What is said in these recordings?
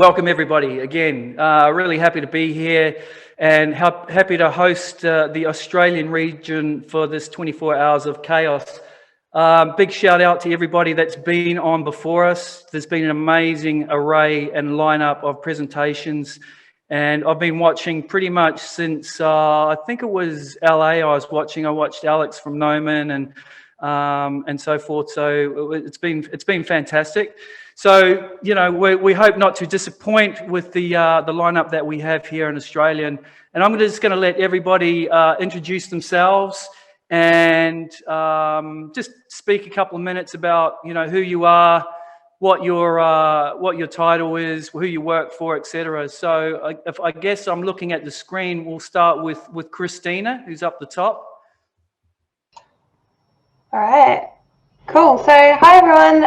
Welcome everybody again. Really happy to be here and happy to host the Australian region for this 24 hours of chaos. Big shout out to everybody that's been on before us. There's been an amazing array and lineup of presentations, and I've been watching pretty much since I think it was LA. I watched Alex from Noman and so forth. So it's been fantastic. So, you know, we hope not to disappoint with the lineup that we have here in Australia. And I'm just going to let everybody introduce themselves and just speak a couple of minutes about, you know, who you are, what your title is, who you work for, etc. So I guess I'm looking at the screen. We'll start with Christina, who's up the top. All right. Cool. So, hi everyone.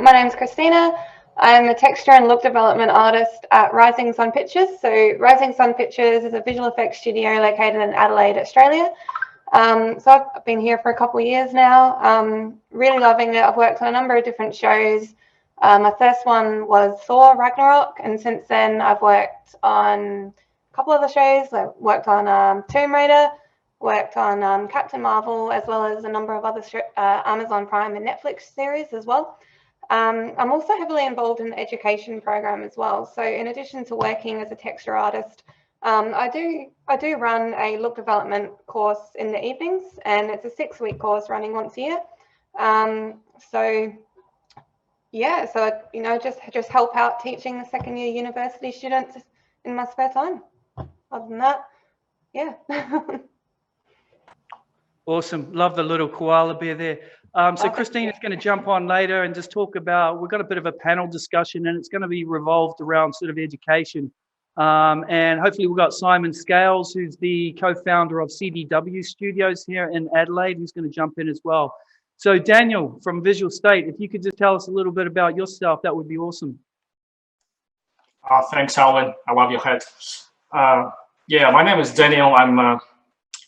My name's Christina. I'm a texture and look development artist at Rising Sun Pictures. So, Rising Sun Pictures is a visual effects studio located in Adelaide, Australia. So, I've been here for a couple of years now. Really loving it. I've worked on a number of different shows. My first one was Thor Ragnarok, and since then I've worked on a couple of the shows. I worked on Tomb Raider. Worked on Captain Marvel, as well as a number of other Amazon Prime and Netflix series as well. I'm also heavily involved in the education program as well. So in addition to working as a texture artist, I do run a look development course in the evenings, and it's a 6-week course running once a year. So you know, just help out teaching the second-year university students in my spare time. Other than that, yeah. Awesome. Love the little koala bear there. So Christina's going to jump on later and just talk about, we've got a bit of a panel discussion, and it's going to be revolved around sort of education. And hopefully we've got Simon Scales, who's the co-founder of CDW Studios here in Adelaide, who's going to jump in as well. So Daniel from Visual State, if you could just tell us a little bit about yourself, that would be awesome. Thanks, Alvin. I love your hat. Yeah, my name is Danil. I'm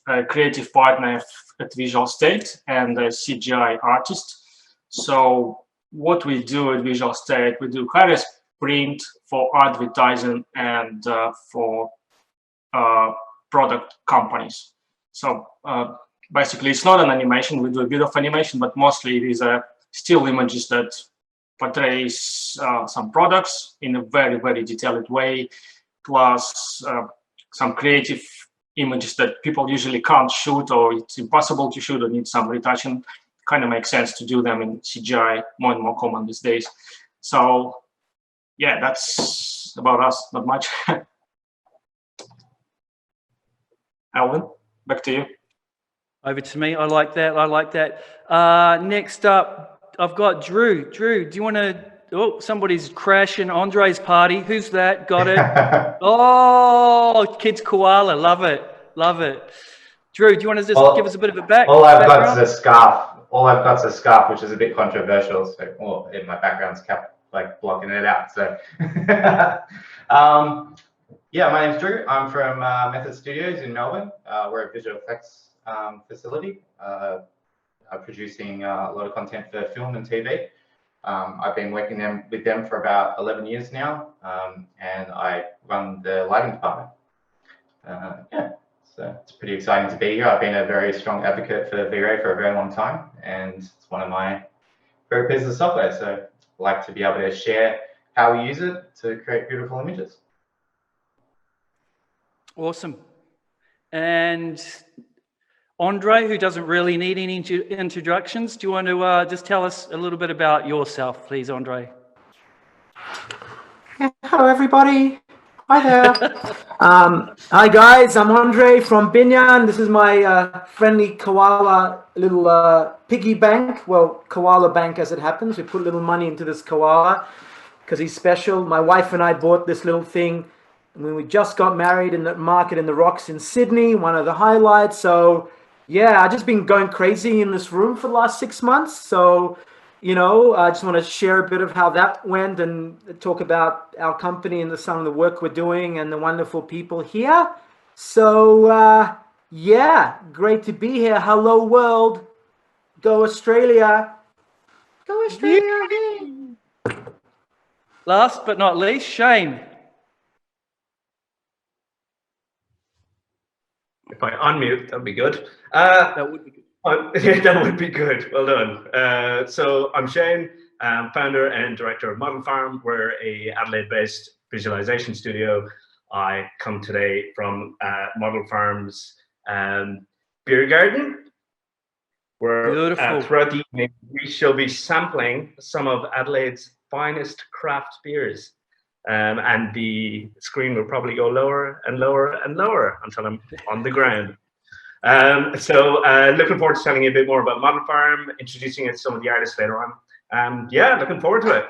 a creative partner at Visual State and a CGI artist. So what we do at Visual State, we do high-res print for advertising and for product companies. So basically, it's not an animation. We do a bit of animation, but mostly it is still images that portrays some products in a very, very detailed way, plus some creative images that people usually can't shoot, or it's impossible to shoot or need some retouching. Kind of makes sense to do them in CGI, more and more common these days. So yeah, that's about us, not much. Alvin, back to you. Over to me. I like that. Next up, I've got Drew. Drew, do you want to... Oh, somebody's crashing Andrei's party. Who's that? Got it. Oh, kids koala. Love it. Drew, do you want to just give us a bit of a background? All I've got is a scarf, which is a bit controversial. So, my background's kept like blocking it out. So, yeah, my name's Drew. I'm from Method Studios in Melbourne. We're a visual effects facility, producing a lot of content for film and TV. I've been working with them for about 11 years now, and I run the lighting department. Yeah, so it's pretty exciting to be here. I've been a very strong advocate for V-Ray for a very long time, and it's one of my favorite pieces of software. So I like to be able to share how we use it to create beautiful images. Awesome. And Andrei, who doesn't really need any introductions, do you want to just tell us a little bit about yourself, please, Andrei? Hello, everybody. Hi there. Hi, guys. I'm Andrei from BINYAN. This is my friendly koala little piggy bank. Well, koala bank, as it happens. We put a little money into this koala because he's special. My wife and I bought this little thing when we just got married in the market in the Rocks in Sydney, one of the highlights. So yeah, I've just been going crazy in this room for the last 6 months. So, you know, I just want to share a bit of how that went and talk about our company and some of the work we're doing and the wonderful people here. So, yeah, great to be here. Hello, world. Go Australia. Go Australia. last but not least, Shane. If I unmute, that'd be good. That would be good. Yeah, that would be good. Well done. So I'm Shane, founder and director of ModelFarm. We're a Adelaide-based visualization studio. I come today from ModelFarm's beer garden, where throughout the evening we shall be sampling some of Adelaide's finest craft beers. And the screen will probably go lower and lower and lower until I'm on the ground. So looking forward to telling you a bit more about ModelFarm, introducing you to some of the artists later on. Yeah, looking forward to it.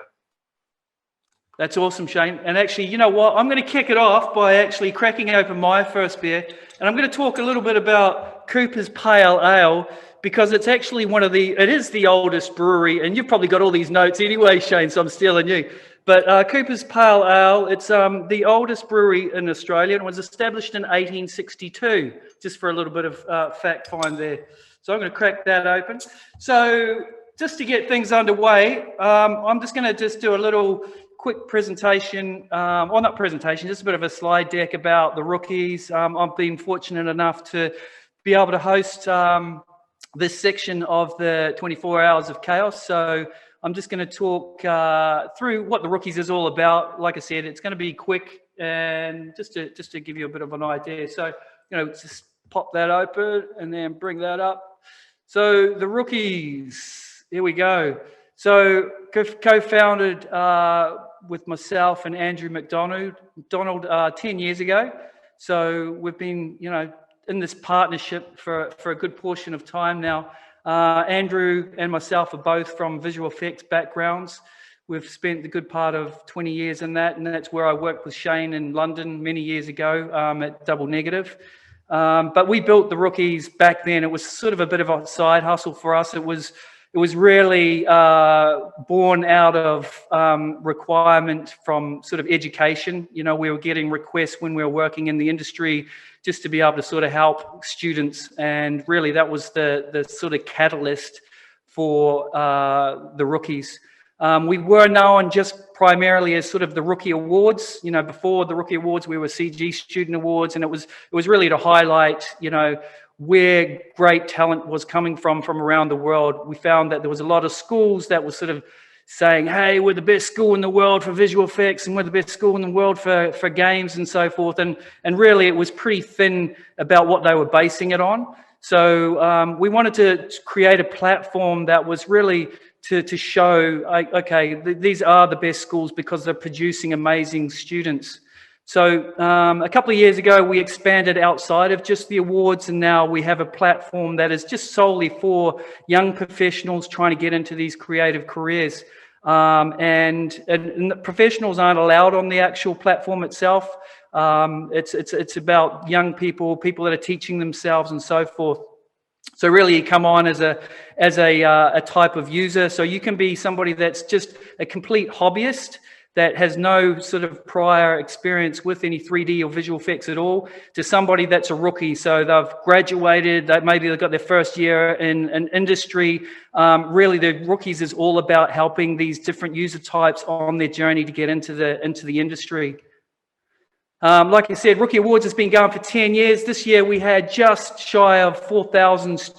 That's awesome, Shane. And actually, you know what? I'm going to kick it off by actually cracking open my first beer. And I'm going to talk a little bit about Cooper's Pale Ale, because it's actually it is the oldest brewery. And you've probably got all these notes anyway, Shane, so I'm stealing you. But Cooper's Pale Ale, it's the oldest brewery in Australia and was established in 1862, just for a little bit of fact find there. So I'm going to crack that open. So just to get things underway, I'm just going to do a little quick presentation, well, not presentation, just a bit of a slide deck about the rookies. I've been fortunate enough to be able to host this section of the 24 Hours of Chaos. So I'm just going to talk through what the rookies is all about. Like I said, it's going to be quick and just to give you a bit of an idea. So, just pop that open and then bring that up. So the rookies, here we go. So co-founded with myself and Andrew McDonald 10 years ago. So we've been, in this partnership for a good portion of time now. Andrew and myself are both from visual effects backgrounds. We've spent the good part of 20 years in that, and that's where I worked with Shane in London many years ago at Double Negative. But we built the rookies back then. It was sort of a bit of a side hustle for us. It was really born out of requirement from sort of education. We were getting requests when we were working in the industry just to be able to sort of help students. And really that was the sort of catalyst for the rookies. We were known just primarily as sort of the Rookie Awards. Before the Rookie Awards, we were CG Student Awards, and it was really to highlight, where great talent was coming from around the world. We found that there was a lot of schools that were sort of saying, hey, we're the best school in the world for visual effects, and we're the best school in the world for games and so forth. And really it was pretty thin about what they were basing it on. So we wanted to create a platform that was really to show, okay, these are the best schools because they're producing amazing students. So a couple of years ago, we expanded outside of just the awards, and now we have a platform that is just solely for young professionals trying to get into these creative careers. And professionals aren't allowed on the actual platform itself. It's about young people that are teaching themselves and so forth. So really you come on as a type of user. So you can be somebody that's just a complete hobbyist that has no sort of prior experience with any 3D or visual effects at all, to somebody that's a rookie. So they've graduated, maybe they've got their first year in an industry. Really, the rookies is all about helping these different user types on their journey to get into the industry. Like I said, Rookie Awards has been going for 10 years. This year we had just shy of 4,000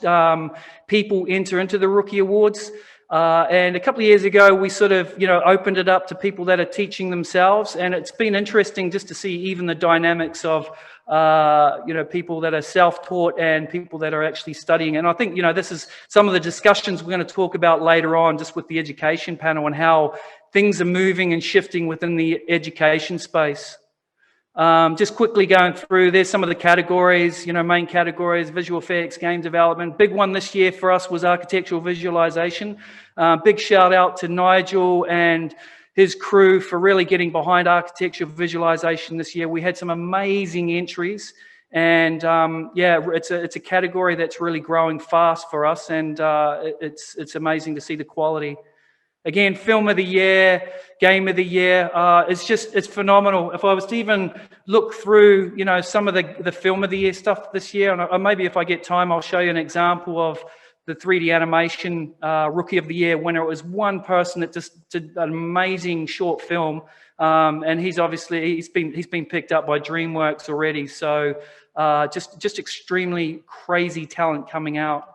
people enter into the Rookie Awards. And a couple of years ago, we sort of, opened it up to people that are teaching themselves. And it's been interesting just to see even the dynamics of, people that are self-taught and people that are actually studying. And I think, this is some of the discussions we're going to talk about later on, just with the education panel and how things are moving and shifting within the education space. Just quickly going through, there's some of the categories, main categories: visual effects, game development. Big one this year for us was architectural visualization. Big shout out to Nigel and his crew for really getting behind architectural visualization this year. We had some amazing entries, and it's a category that's really growing fast for us, and it's amazing to see the quality. Again, film of the year, game of the year, it's phenomenal. If I was to even look through, some of the film of the year stuff this year, and maybe if I get time, I'll show you an example of the 3D animation Rookie of the Year winner. It was one person that just did an amazing short film, and he's been picked up by DreamWorks already. So just extremely crazy talent coming out.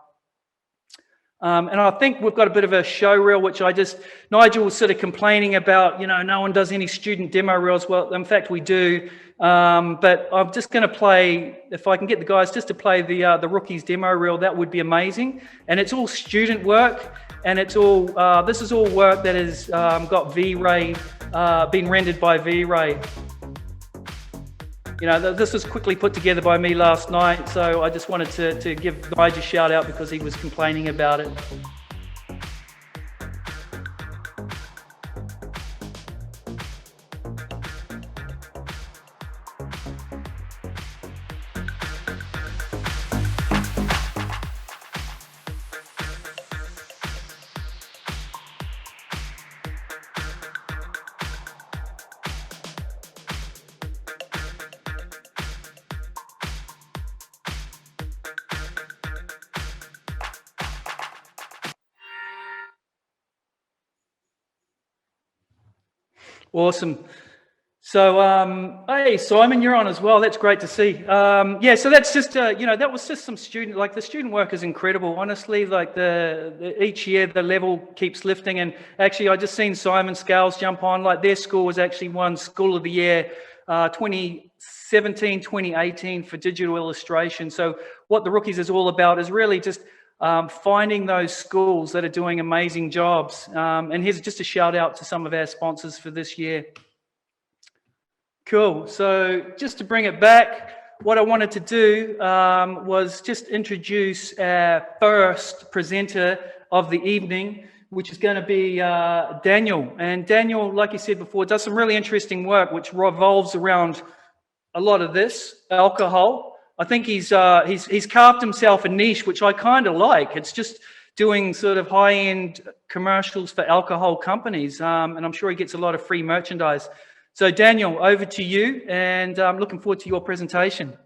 And I think we've got a bit of a show reel, which Nigel was sort of complaining about, no one does any student demo reels. Well, in fact, we do. But I'm just going to play, if I can get the guys just to play the Rookies demo reel, that would be amazing. And it's all student work, and it's all, this is all work that has got V-Ray, been rendered by V-Ray. This was quickly put together by me last night, so I just wanted to give Nigel a shout out because he was complaining about it. Awesome. So, hey, Simon, you're on as well. That's great to see. Yeah, so that's just, that was just some the student work is incredible, honestly. Like each year the level keeps lifting. And actually, I just seen Simon Scales jump on. Like their school was actually won School of the Year 2017, 2018 for digital illustration. So what the Rookies is all about is really just finding those schools that are doing amazing jobs. And here's just a shout out to some of our sponsors for this year. Cool. So just to bring it back, what I wanted to do was just introduce our first presenter of the evening, which is going to be Danil. And Danil, like you said before, does some really interesting work, which revolves around a lot of this, alcohol. I think he's carved himself a niche, which I kind of like. It's just doing sort of high-end commercials for alcohol companies, and I'm sure he gets a lot of free merchandise. So Danil, over to you, and I'm looking forward to your presentation.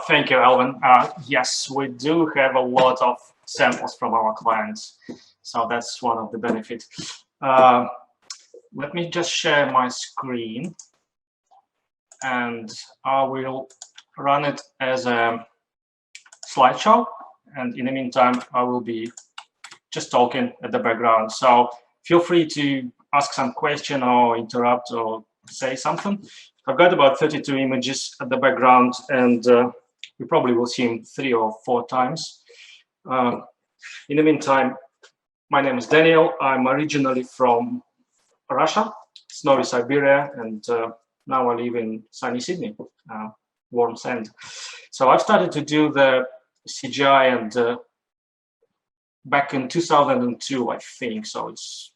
Thank you, Alvin. Yes, we do have a lot of samples from our clients, so that's one of the benefits. Let me just share my screen, and I will run it as a slideshow. And in the meantime, I will be just talking at the background. So feel free to ask some question or interrupt or say something. I've got about 32 images at the background, and you probably will see them 3 or 4 times. In the meantime, my name is Danil. I'm originally from Russia, snowy Siberia, and now I live in sunny Sydney, warm sand. So I've started to do the CGI and back in 2002, I think. So it's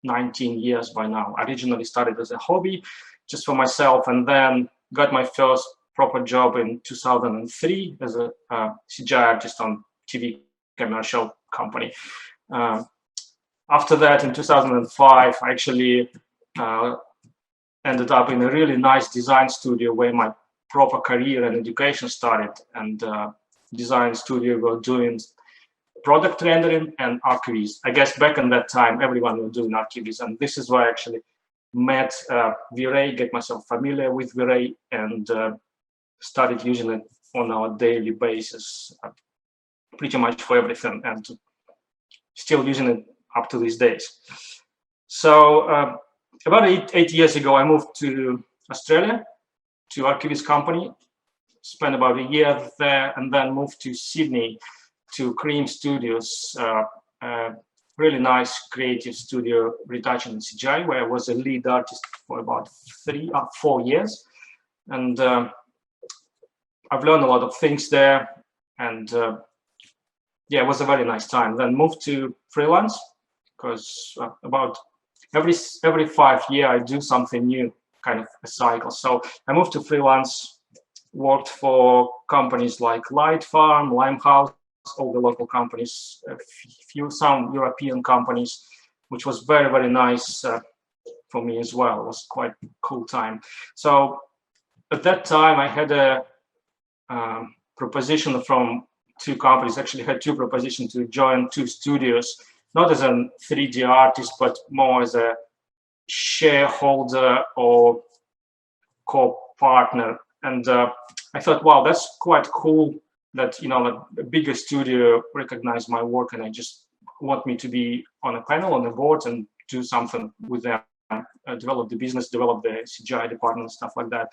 19 years by now. I originally started as a hobby, just for myself, and then got my first proper job in 2003 as a CGI artist on TV commercial company. After that, in 2005, I actually ended up in a really nice design studio where my proper career and education started. And design studio were doing product rendering and ArchViz. I guess back in that time, everyone was doing ArchViz, and this is where I actually met V-Ray, get myself familiar with V-Ray, and started using it on our daily basis, pretty much for everything, and still using it up to these days. So about eight years ago, I moved to Australia, to ArchViz company, spent about a year there, and then moved to Sydney to Cream Studios, really nice creative studio, retouching and CGI, where I was a lead artist for about 3 or 4 years. And I've learned a lot of things there, and yeah, it was a very nice time. Then moved to freelance, because about every 5 years I do something new, kind of a cycle. So I moved to freelance, worked for companies like Lightfarm, Limehouse, all the local companies, some European companies, which was very, very nice for me as well. It was quite a cool time. So at that time, I had a proposition from two companies, actually had two propositions to join two studios, not as a 3D artist, but more as a shareholder or co-partner. And I thought, wow, that's quite cool that, you know, like a bigger studio recognized my work and I just want me to be on a panel, on the board, and do something with them, develop the business, develop the CGI department, stuff like that.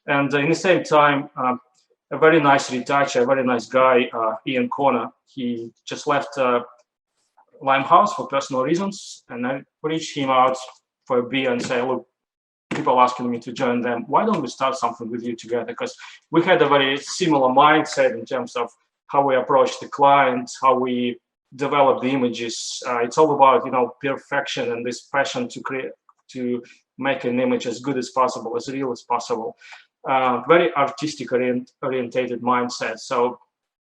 And in the same time, a very nice retoucher, a very nice guy, Ian Corner, he just left Limehouse for personal reasons, and I reached him out for a beer and say, look, people asking me to join them, why don't we start something with you together? Because we had a very similar mindset in terms of how we approach the client, how we develop the images. It's all about, you know, perfection and this passion to create, to make an image as good as possible, as real as possible. Very artistic orientated mindset. So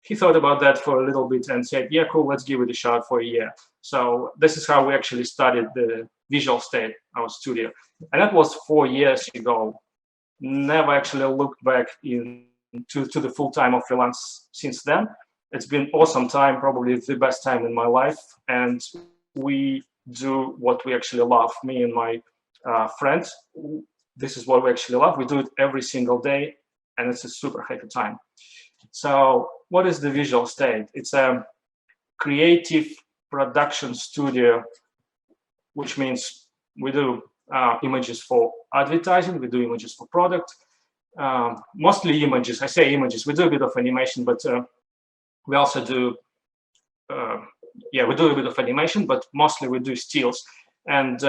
he thought about that for a little bit and said, yeah, cool, let's give it a shot for a year. So this is how we actually started the Visual State, our studio. And that was 4 years ago. Never actually looked back to the full time of freelance since then. It's been awesome time, probably the best time in my life. And we do what we actually love, me and my friends. This is what we actually love. We do it every single day, and it's a super happy time. So what is the Visual State? It's a creative production studio, which means we do images for advertising, we do images for product, mostly images. I say images, we do a bit of animation, but we also do, we do a bit of animation, but mostly we do stills. And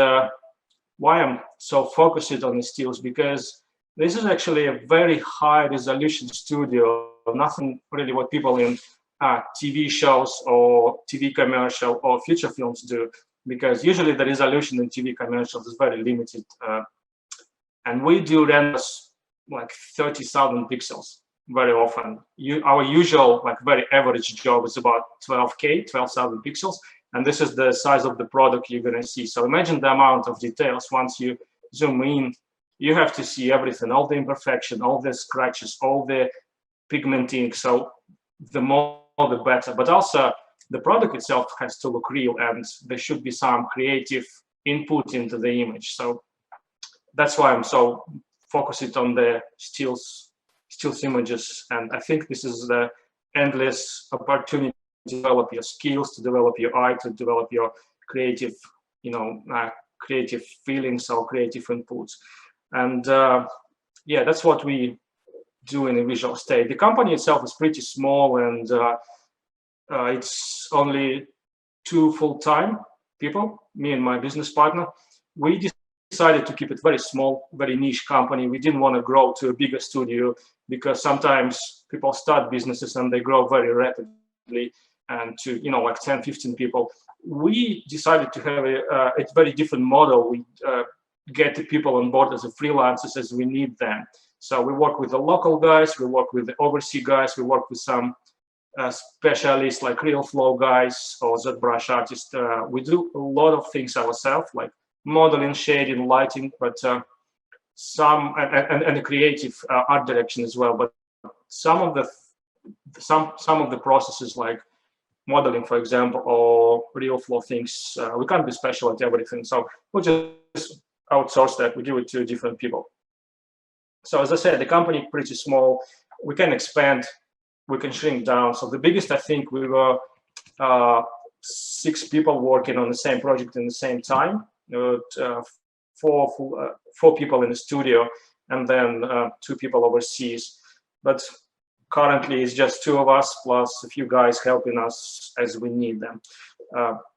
why I'm so focused on the stills, because this is actually a very high resolution studio, nothing really what people in TV shows or TV commercial or feature films do, because usually the resolution in TV commercials is very limited. And we do renders like 30,000 pixels very often. Our usual, like very average job is about 12K, 12,000 pixels. And this is the size of the product you're gonna see. So imagine the amount of details. Once you zoom in, you have to see everything, all the imperfection, all the scratches, all the pigmenting. So the more, the better. But also the product itself has to look real, and there should be some creative input into the image. So that's why I'm so focused on the stills images. And I think this is the endless opportunity to develop your skills, to develop your eye, to develop your creative, creative feelings or creative inputs. And yeah, that's what we do in a Visual State. The company itself is pretty small, and it's only 2 full-time people, me and my business partner. We decided to keep it very small, very niche company. We didn't want to grow to a bigger studio, because sometimes people start businesses and they grow very rapidly, and to, like 10, 15 people. We decided to have a very different model. We get the people on board as freelancers as we need them. So we work with the local guys, we work with the overseas guys, we work with some specialists like Real Flow guys or ZBrush artists. We do a lot of things ourselves, like modeling, shading, lighting, but some and the creative art direction as well. But some of the processes, like modeling, for example, or Real Flow things, we can't be special at everything. So we just outsource that. We give it to different people. So as I said, the company is pretty small. We can expand, we can shrink down. So the biggest, I think, we were 6 people working on the same project in the same time. 4 people in the studio, and then 2 people overseas. But currently it's just 2 of us plus a few guys helping us as we need them.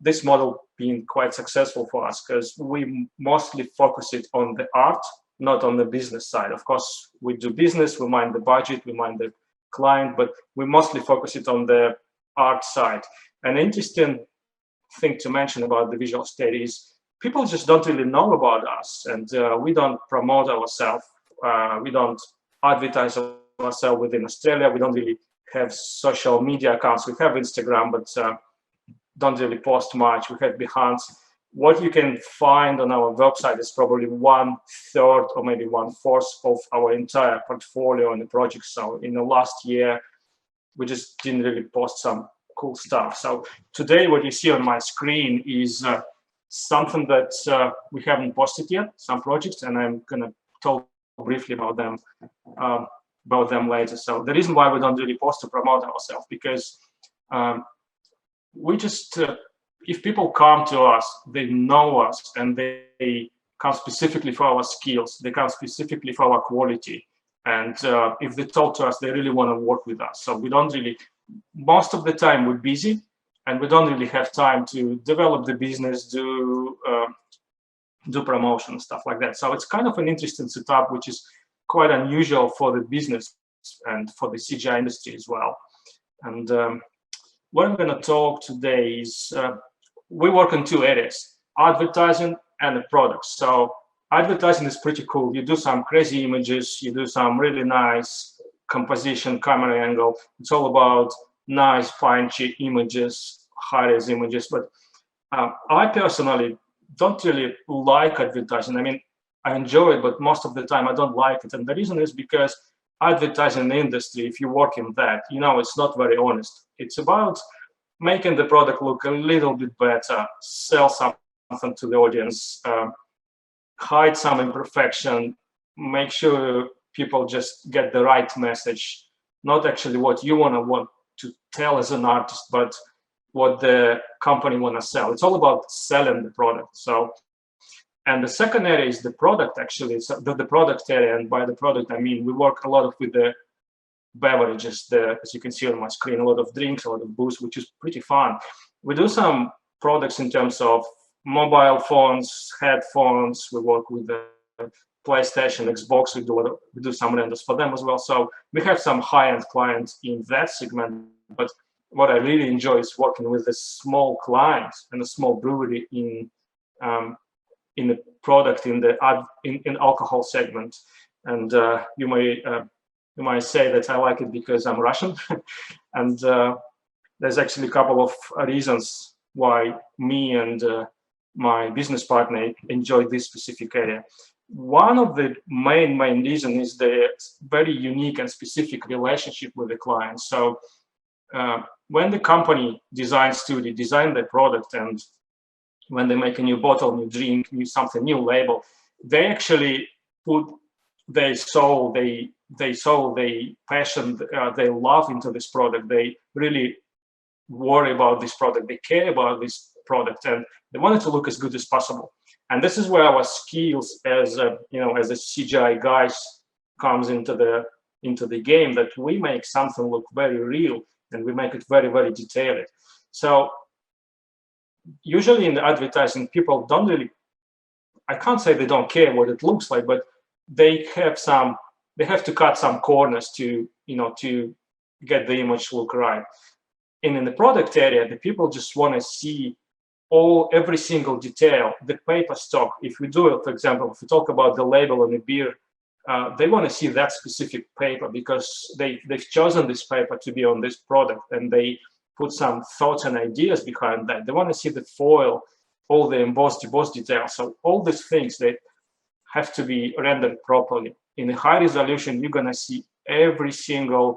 This model being quite successful for us, because we mostly focus it on the art, not on the business side. Of course, we do business, we mind the budget, we mind the client, but we mostly focus it on the art side. An interesting thing to mention about the Visual State is people just don't really know about us, and we don't promote ourselves. We don't advertise ourselves within Australia. We don't really have social media accounts. We have Instagram, but don't really post much. We have Behance. What you can find on our website is probably 1/3 or maybe 1/4 of our entire portfolio and the project. So in the last year, we just didn't really post some cool stuff. So today what you see on my screen is something that we haven't posted yet, some projects, and I'm gonna talk briefly about them later. So the reason why we don't really post to promote ourselves, because we just, if people come to us, they know us, and they come specifically for our skills, they come specifically for our quality. And if they talk to us, they really want to work with us. So we don't really, most of the time we're busy, and we don't really have time to develop the business, do promotion and stuff like that. So it's kind of an interesting setup, which is quite unusual for the business and for the CGI industry as well. And what I'm going to talk today is, we work in two areas, advertising and the products. So advertising is pretty cool. You do some crazy images, you do some really nice composition, camera angle. It's all about nice, punchy images, high-res images. But I personally don't really like advertising. I mean, I enjoy it, but most of the time I don't like it. And the reason is because advertising industry, if you work in that, you know, it's not very honest. It's about making the product look a little bit better, sell something to the audience, hide some imperfection, make sure people just get the right message, not actually what you want to tell as an artist, but what the company want to sell. It's all about selling the product. So, and the second area is the product, actually. It's the product area, and by the product, I mean, we work a lot with the beverages, as you can see on my screen, a lot of drinks, a lot of booze, which is pretty fun. We do some products in terms of mobile phones, headphones. We work with the PlayStation, Xbox. We do some renders for them as well. So we have some high-end clients in that segment. But what I really enjoy is working with the small clients and a small brewery in the product in alcohol segment. And you might say that I like it because I'm Russian, and there's actually a couple of reasons why me and my business partner enjoy this specific area. One of the main reason is the very unique and specific relationship with the client. So when the company design the product, and when they make a new bottle, new drink, something new label, they actually put their soul, they passion, they love into this product. They really worry about this product. They care about this product, and they want it to look as good as possible. And this is where our skills as a CGI guys comes into the game, that we make something look very real, and we make it very, very detailed. So usually in the advertising, people don't really, I can't say they don't care what it looks like, but they have to cut some corners to get the image look right. And in the product area, the people just want to see every single detail, the paper stock. If we do it, for example, if we talk about the label on a beer, they want to see that specific paper, because they've chosen this paper to be on this product, and they put some thoughts and ideas behind that. They want to see the foil, all the embossed details. So all these things, they have to be rendered properly. In a high resolution, you're going to see every single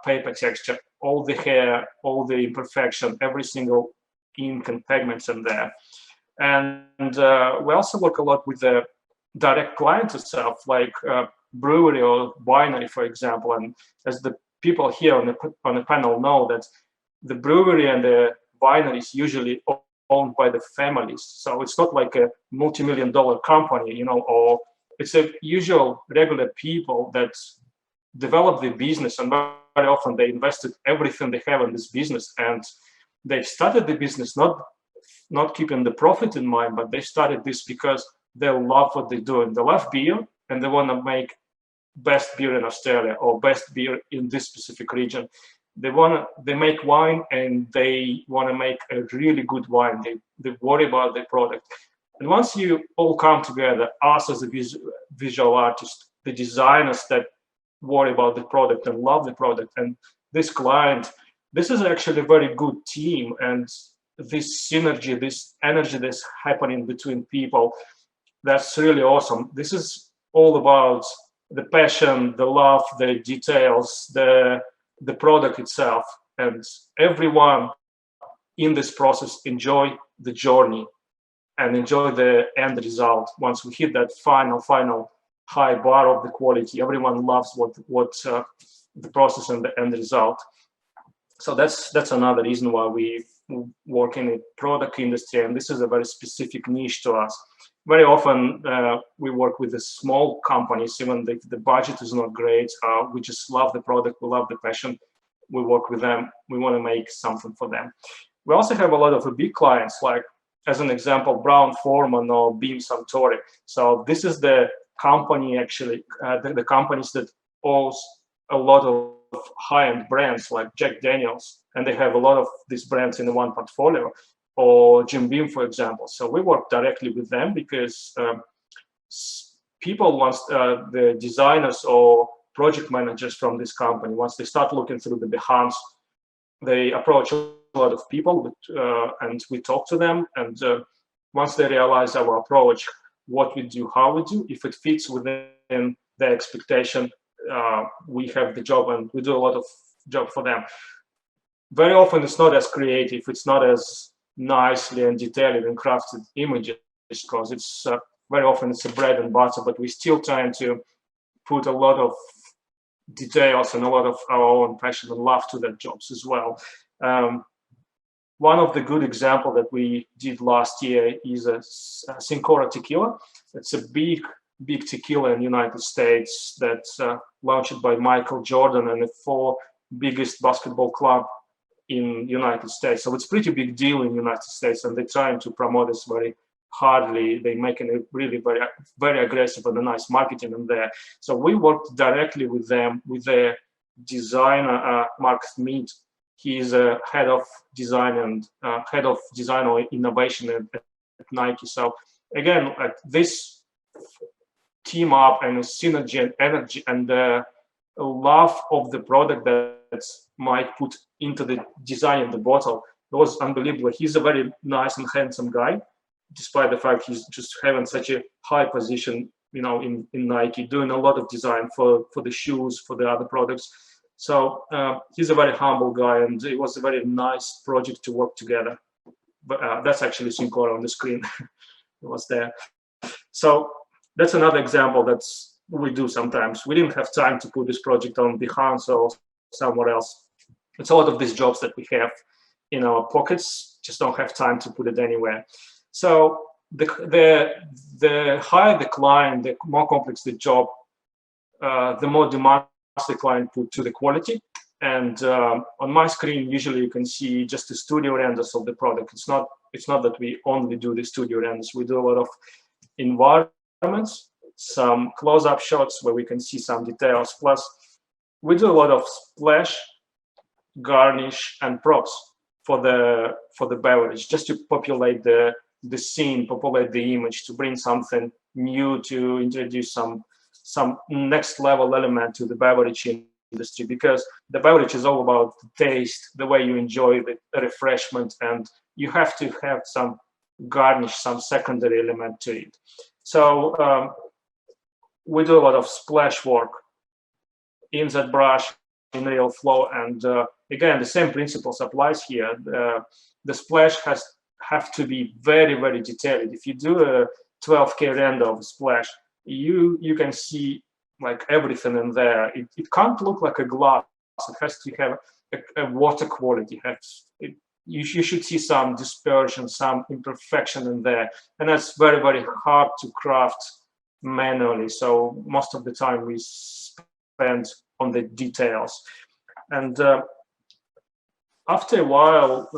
paper texture, all the hair, all the imperfection, every single ink and pigments in there. And we also work a lot with the direct client itself, like brewery or winery, for example. And as the people here on the panel know, that the brewery and the winery is usually owned by the families. So it's not like a multi-million-dollar company, or it's a usual regular people that develop the business, and very often they invested everything they have in this business, and they've started the business not keeping the profit in mind, but they started this because they love what they do, and they love beer, and they want to make best beer in Australia or best beer in this specific region. They make wine, and they want to make a really good wine. They worry about the product. And once you all come together, us as a visual artist, the designers that worry about the product and love the product, and this client, this is actually a very good team. And this synergy, this energy that's happening between people, that's really awesome. This is all about the passion, the love, the details, the the product itself, and everyone in this process enjoy the journey and enjoy the end result. Once we hit that final high bar of the quality, everyone loves what the process and the end result. So that's another reason why we work in the product industry, and this is a very specific niche to us. Very often we work with the small companies, even if the budget is not great. We just love the product, we love the passion. We work with them. We want to make something for them. We also have a lot of big clients, like as an example, Brown-Forman or Beam Suntory. So this is the company actually, the companies that owns a lot of high-end brands like Jack Daniels, and they have a lot of these brands in one portfolio, or Jim Beam, for example. So we work directly with them because people want the designers or project managers from this company, once they start looking through the Behance, they approach a lot of people and we talk to them. And once they realize our approach, what we do, how we do, if it fits within their expectation, we have the job and we do a lot of job for them. Very often it's not as creative, it's not as nicely and detailed and crafted images, because it's very often it's a bread and butter, but we're still trying to put a lot of details and a lot of our own passion and love to their jobs as well. One of the good examples that we did last year is a Syncora tequila. It's a big tequila in the United States that's launched by Michael Jordan and the 4 biggest basketball club in the United States. So it's a pretty big deal in the United States, and they're trying to promote this very hardly. They're making it really very aggressive and a nice marketing in there. So we worked directly with them, with their designer, Mark Smith. He's a head of design and head of design or innovation at Nike. So again, this team up and synergy and energy and the love of the product that Mike put into the design of the bottle, it was unbelievable. He's a very nice and handsome guy, despite the fact he's just having such a high position, you know, in Nike, doing a lot of design for the shoes, for the other products. So he's a very humble guy, and it was a very nice project to work together. But that's actually Syncora on the screen. It was there. So that's another example that we do sometimes. We didn't have time to put this project on Behance or somewhere else. It's a lot of these jobs that we have in our pockets, just don't have time to put it anywhere. So the higher the client, the more complex the job, the more demand the client put to the quality. And on my screen, usually you can see just the studio renders of the product. It's not that we only do the studio renders. We do a lot of environments, some close-up shots where we can see some details. Plus, we do a lot of splash, garnish, and props for the beverage, just to populate the scene, populate the image, to bring something new, to introduce some next level element to the beverage industry, because the beverage is all about the taste, the way you enjoy the refreshment, and you have to have some garnish, some secondary element to it. So we do a lot of splash work in that brush, in real flow, and again, the same principles applies here. The splash have to be very, very detailed. If you do a 12K render of a splash, you can see like everything in there. It can't look like a glass. It has to have a water quality. You should see some dispersion, some imperfection in there, and that's very, very hard to craft manually. So most of the time we spend on the details. And after a while,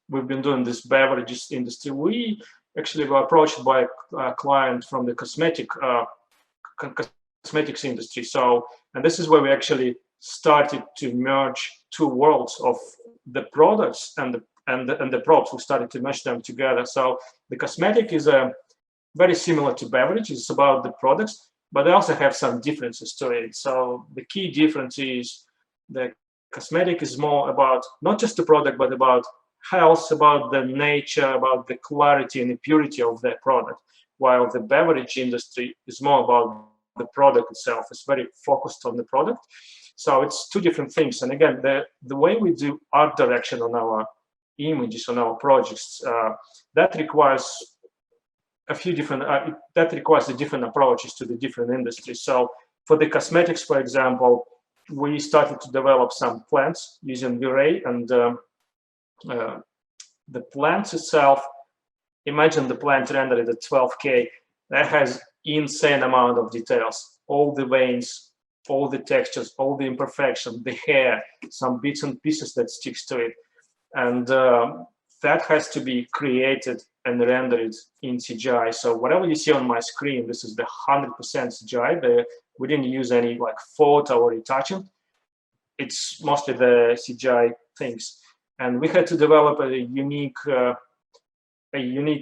we've been doing this beverages industry. We actually were approached by a client from the cosmetics industry. So, and this is where we actually started to merge 2 worlds of the products and the props. We started to mesh them together. So the cosmetic is very similar to beverage. It's about the products, but they also have some differences to it. So the key difference is the cosmetic is more about not just the product, but about health, about the nature, about the clarity and the purity of the product, while the beverage industry is more about the product itself. It's very focused on the product. So it's two different things. And again, the way we do art direction on our images, on our projects, that requires a few different, that requires the different approaches to the different industries. So for the cosmetics, for example, we started to develop some plants using V-Ray, and the plants itself, imagine the plant rendered at 12K, that has insane amount of details, all the veins, all the textures, all the imperfection, the hair, some bits and pieces that sticks to it. And that has to be created and rendered in CGI. So whatever you see on my screen, this is the 100% CGI. We didn't use any like photo or retouching. It's mostly the CGI things. And we had to develop a unique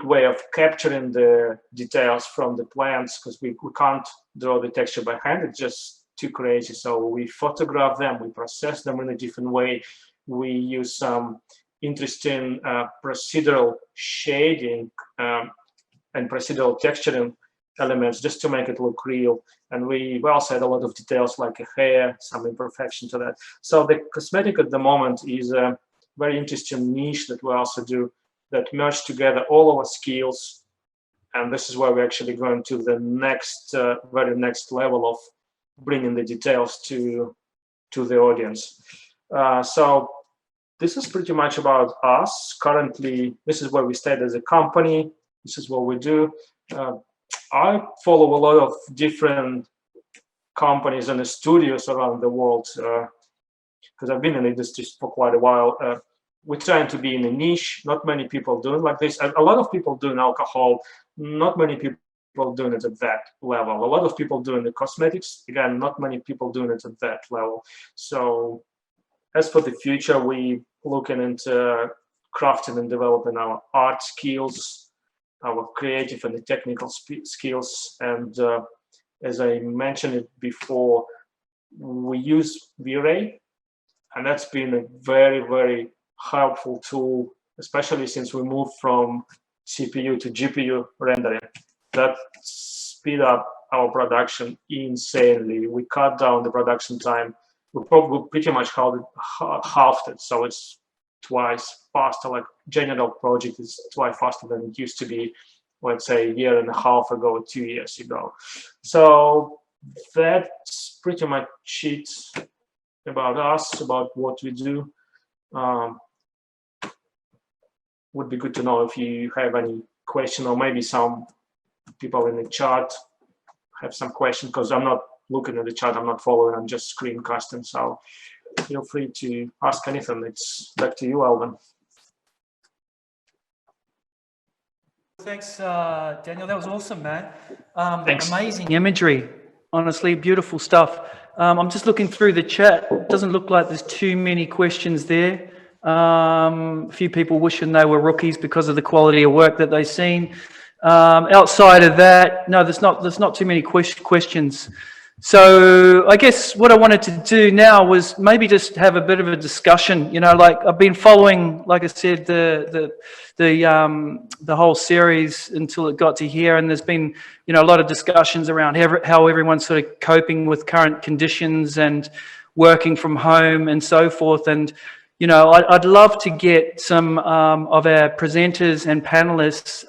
way of capturing the details from the plants, because we can't draw the texture by hand. It's just too crazy. So we photograph them, we process them in a different way. We use some interesting procedural shading and procedural texturing elements just to make it look real. And we also had a lot of details like a hair, some imperfection to that. So the cosmetic at the moment is a very interesting niche that we also do, that merge together all our skills. And this is where we're actually going to the next, very next level of bringing the details to the audience. So this is pretty much about us. Currently, this is where we stand as a company. This is what we do. I follow a lot of different companies and studios around the world, because I've been in the industry for quite a while. We're trying to be in a niche. Not many people doing like this. A lot of people doing alcohol. Not many people doing it at that level. A lot of people doing the cosmetics. Again, not many people doing it at that level. So as for the future, we looking into crafting and developing our art skills, our creative and the technical skills. And as I mentioned it before, we use V-Ray, and that's been a very, very helpful tool, especially since we moved from CPU to GPU rendering. That speed up our production insanely. We cut down the production time. We probably pretty much halved it, so it's twice faster. Like general project is twice faster than it used to be, let's say, a year and a half ago or 2 years ago. So that's pretty much it about us, about what we do. Would be good to know if you have any question, or maybe some people in the chat have some question, because I'm not looking at the chat, I'm not following, I'm just screencasting. So feel free to ask anything. It's back to you, Alvin. Thanks, Daniel. That was awesome, man. Thanks. Amazing imagery. Honestly, beautiful stuff. I'm just looking through the chat. It doesn't look like there's too many questions there. A few people wishing they were rookies because of the quality of work that they've seen. Outside of that, no, there's not too many questions. So I guess what I wanted to do now was maybe just have a bit of a discussion. You know, like I've been following, like I said, the whole series until it got to here, and there's been, you know, a lot of discussions around how everyone's sort of coping with current conditions and working from home and so forth. And you know, I'd love to get some of our presenters and panelists,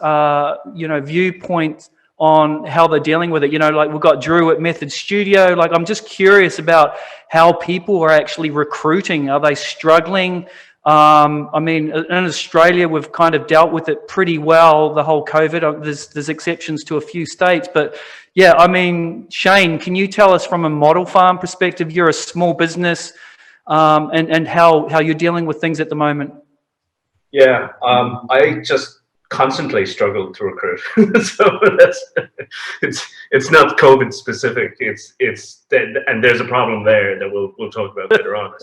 you know, viewpoints on how they're dealing with it. You know, like we've got Drew at Method Studio. Like, I'm just curious about how people are actually recruiting. Are they struggling? I mean, in Australia, we've kind of dealt with it pretty well, the whole COVID. There's exceptions to a few states, but yeah, I mean, Shane, can you tell us from a ModelFarm perspective, you're a small business, and how you're dealing with things at the moment? Yeah, I just constantly struggle to recruit. So it's not COVID specific. And there's a problem there that we'll talk about later on.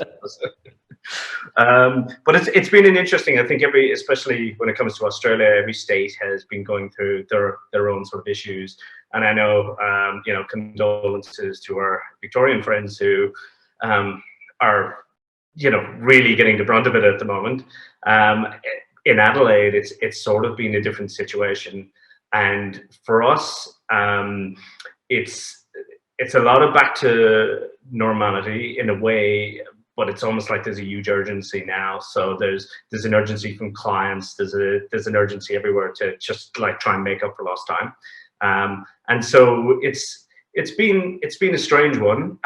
But it's been an interesting. I think especially when it comes to Australia, every state has been going through their own sort of issues. And I know, you know, condolences to our Victorian friends who are, you know, really getting the brunt of it at the moment. In Adelaide, it's sort of been a different situation, and for us, it's it's a lot of back to normality in a way, but it's almost like there's a huge urgency now. So there's an urgency from clients. There's an urgency everywhere to just like try and make up for lost time. And so it's been a strange one.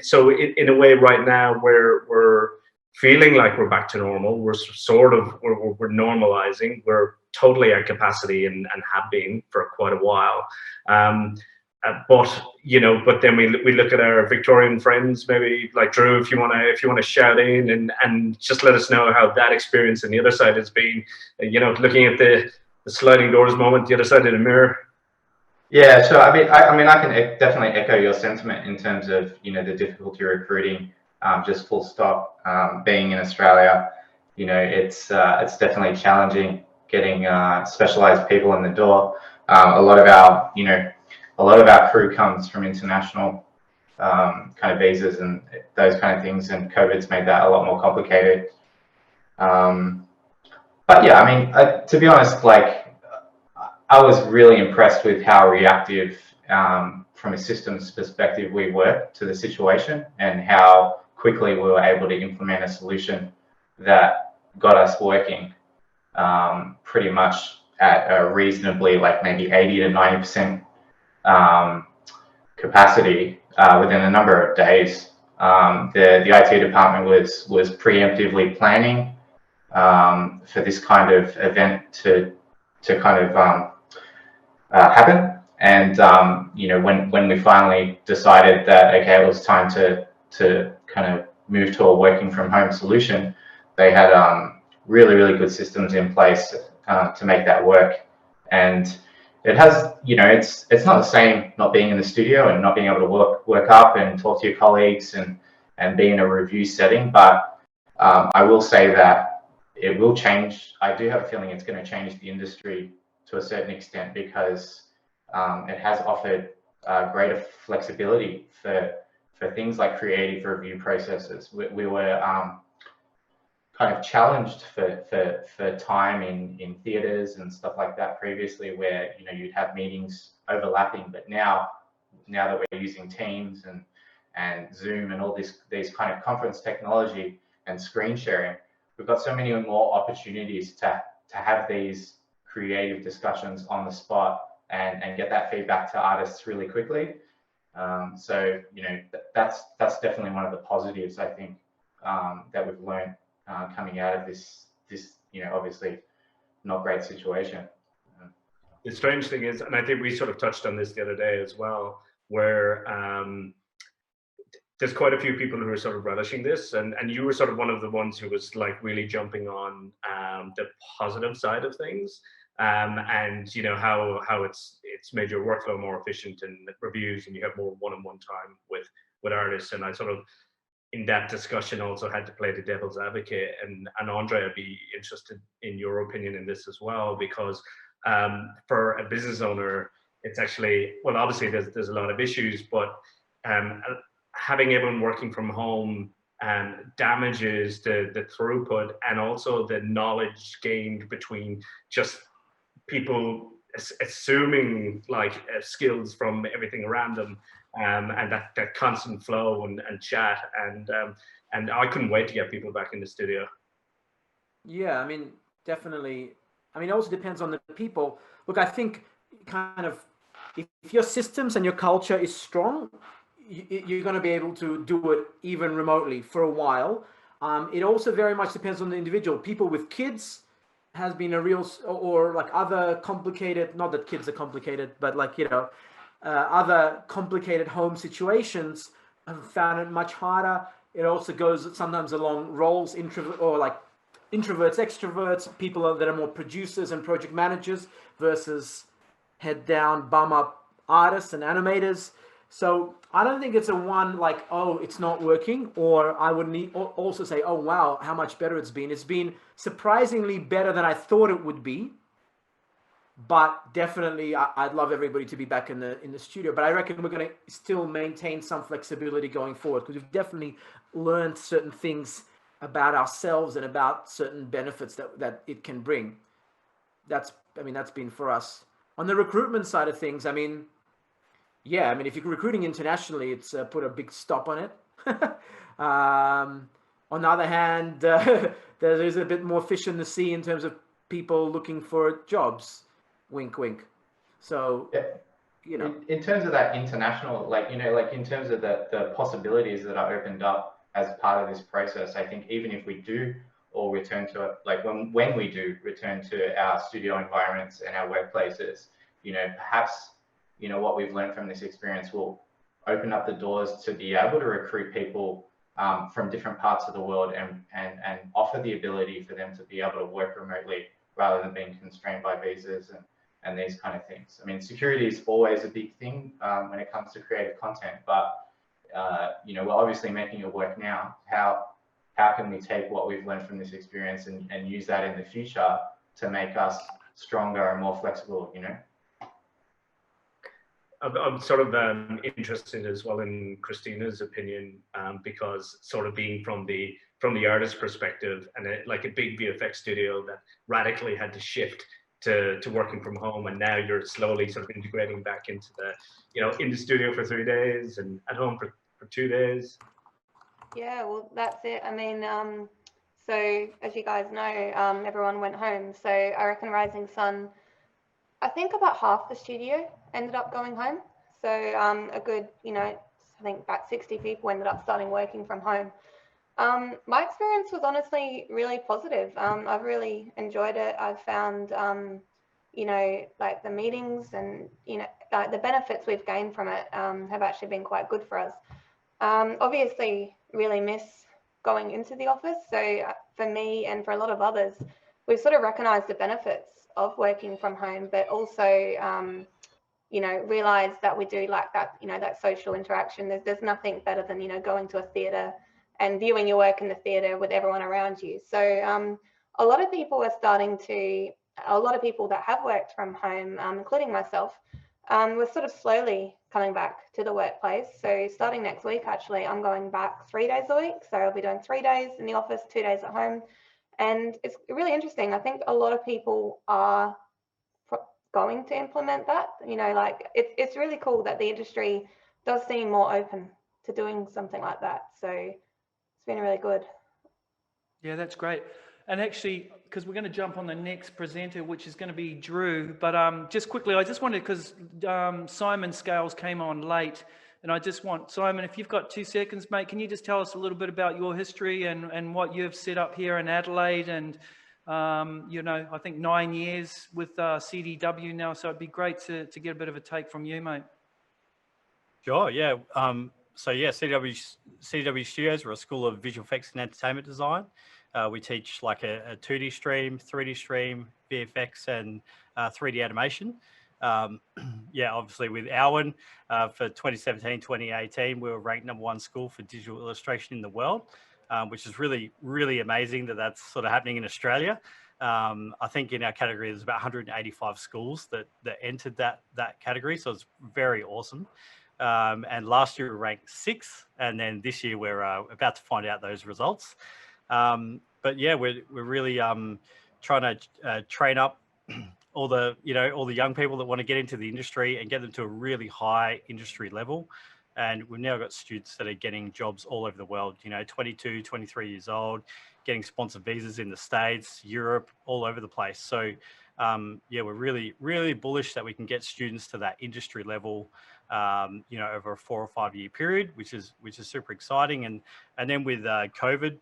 So in a way, right now we're feeling like we're back to normal. We're normalizing. We're totally at capacity and have been for quite a while. But then we look at our Victorian friends, maybe like Drew, if you want to shout in and just let us know how that experience on the other side has been, looking at the sliding doors moment, the other side of the mirror. Yeah, sure. I mean, I can definitely echo your sentiment in terms of, the difficulty recruiting, just full stop. Being in Australia, it's definitely challenging getting specialized people in the door. A lot of our crew comes from international kind of visas and those kind of things, and COVID's made that a lot more complicated. But yeah, I mean, to be honest, like, I was really impressed with how reactive, from a systems perspective, we were to the situation, and how quickly we were able to implement a solution that got us working pretty much at a reasonably, like maybe 80 to 90% capacity within a number of days. The IT department was preemptively planning for this kind of event to kind of happen. And when we finally decided that, okay, it was time to kind of move to a working from home solution, they had really good systems in place to make that work. And it has, it's not the same not being in the studio and not being able to work up and talk to your colleagues and be in a review setting. But I will say that it will change. I do have a feeling it's going to change the industry to a certain extent, because it has offered greater flexibility for things like creative review processes. We were kind of challenged for time in theaters and stuff like that previously, where you'd have meetings overlapping. But now that we're using Teams and Zoom and all these kind of conference technology and screen sharing, we've got so many more opportunities to have these creative discussions on the spot and get that feedback to artists really quickly. So that's definitely one of the positives, I think, that we've learned coming out of this obviously not great situation. The strange thing is, and I think we sort of touched on this the other day as well, where there's quite a few people who are sort of relishing this, and you were sort of one of the ones who was like really jumping on the positive side of things, and how it's made your workflow more efficient and reviews, and you have more one-on-one time with artists. And I sort of, in that discussion, also had to play the devil's advocate, and Andrei, I'd be interested in your opinion in this as well, because for a business owner, it's actually, well, obviously there's a lot of issues, but having everyone working from home damages the throughput, and also the knowledge gained between just people assuming like skills from everything around them, and that constant flow and chat, and I couldn't wait to get people back in the studio. Yeah, I mean, definitely. I mean, it also depends on the people. Look, I think kind of if your systems and your culture is strong, you're going to be able to do it even remotely for a while. It also very much depends on the individual. People with kids has been a real, or like other complicated, not that kids are complicated, but like, other complicated home situations have found it much harder. It also goes sometimes along roles, introverts, extroverts, people that are more producers and project managers versus head down, bum up artists and animators. So I don't think it's a one like, oh, it's not working, or I would also say, oh, wow, how much better it's been. It's been surprisingly better than I thought it would be. But definitely, I'd love everybody to be back in the studio. But I reckon we're going to still maintain some flexibility going forward, because we've definitely learned certain things about ourselves and about certain benefits that it can bring. That's been for us. On the recruitment side of things, I mean, yeah, I mean, if you're recruiting internationally, it's put a big stop on it. On the other hand, there's a bit more fish in the sea in terms of people looking for jobs. Wink, wink. So, Yeah. you know. In terms of that international, like, like in terms of the possibilities that are opened up as part of this process, I think even if we do or return to, like when we do return to our studio environments and our workplaces, perhaps, what we've learned from this experience will open up the doors to be able to recruit people from different parts of the world and offer the ability for them to be able to work remotely rather than being constrained by visas and these kind of things. I mean, security is always a big thing when it comes to creative content, but we're obviously making it work now. How can we take what we've learned from this experience and use that in the future to make us stronger and more flexible, I'm sort of interested as well in Christina's opinion, because sort of being from the artist perspective and like a big VFX studio that radically had to shift to working from home, and now you're slowly sort of integrating back into the in the studio for 3 days and at home for 2 days. Yeah, well, that's it. I mean, so as you guys know, everyone went home. So I reckon Rising Sun, I think about half the studio ended up going home. So a good, I think about 60 people ended up starting working from home. My experience was honestly really positive. I've really enjoyed it. I've found, like the meetings and, like the benefits we've gained from it have actually been quite good for us. Obviously, really miss going into the office. So for me and for a lot of others, we've sort of recognized the benefits of working from home, but also, realize that we do like that, that social interaction. There's nothing better than, going to a theatre and viewing your work in the theatre with everyone around you. So a lot of people that have worked from home, including myself, we're sort of slowly coming back to the workplace. So starting next week, actually, I'm going back 3 days a week. So I'll be doing 3 days in the office, 2 days at home. And it's really interesting. I think a lot of people are going to implement that. Like it's really cool that the industry does seem more open to doing something like that. So it's been really good. Yeah, that's great. And actually, because we're going to jump on the next presenter, which is going to be Drew, but just quickly, I just wanted, because Simon Scales came on late, and I just want, Simon, if you've got 2 seconds, mate, can you just tell us a little bit about your history and what you've set up here in Adelaide, and I think 9 years with CDW now, so it'd be great to get a bit of a take from you, mate. Sure, yeah. So yeah, CDW Studios, we're a school of visual effects and entertainment design. We teach like a 2D stream, 3D stream, VFX, and 3D animation. Yeah, obviously with Alwyn for 2017, 2018, we were ranked #1 school for digital illustration in the world, which is really, really amazing that that's sort of happening in Australia. I think in our category, there's about 185 schools that entered that category. So it's very awesome. And last year we ranked 6th, and then this year we're about to find out those results. But yeah, we're really trying to train up all the young people that want to get into the industry and get them to a really high industry level. And we've now got students that are getting jobs all over the world, 22, 23 years old, getting sponsored visas in the States, Europe, all over the place. So yeah, we're really, really bullish that we can get students to that industry level, over a 4 or 5 year period, which is super exciting. And then with COVID,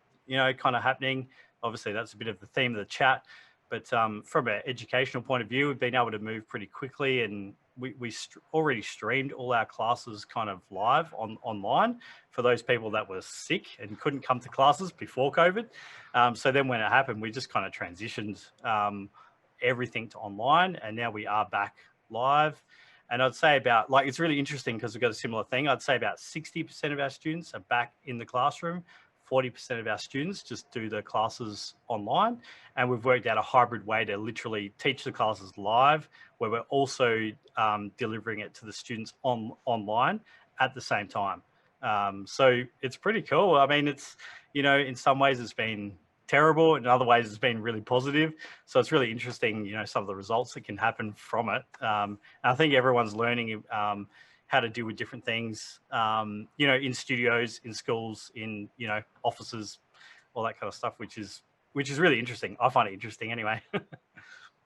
kind of happening, obviously that's a bit of the theme of the chat, but from an educational point of view, we've been able to move pretty quickly, and we already streamed all our classes kind of live online for those people that were sick and couldn't come to classes before COVID. So then when it happened, we just kind of transitioned everything to online, and now we are back live. And I'd say about, like, it's really interesting because we've got a similar thing. I'd say about 60% of our students are back in the classroom. 40% of our students just do the classes online. And we've worked out a hybrid way to literally teach the classes live, where we're also delivering it to the students online at the same time. So it's pretty cool. I mean, it's, in some ways it's been terrible, in other ways it's been really positive. So it's really interesting, some of the results that can happen from it. And I think everyone's learning, how to deal with different things, you know, in studios, in schools, in, you know, offices, all that kind of stuff, which is really interesting. I find it interesting anyway.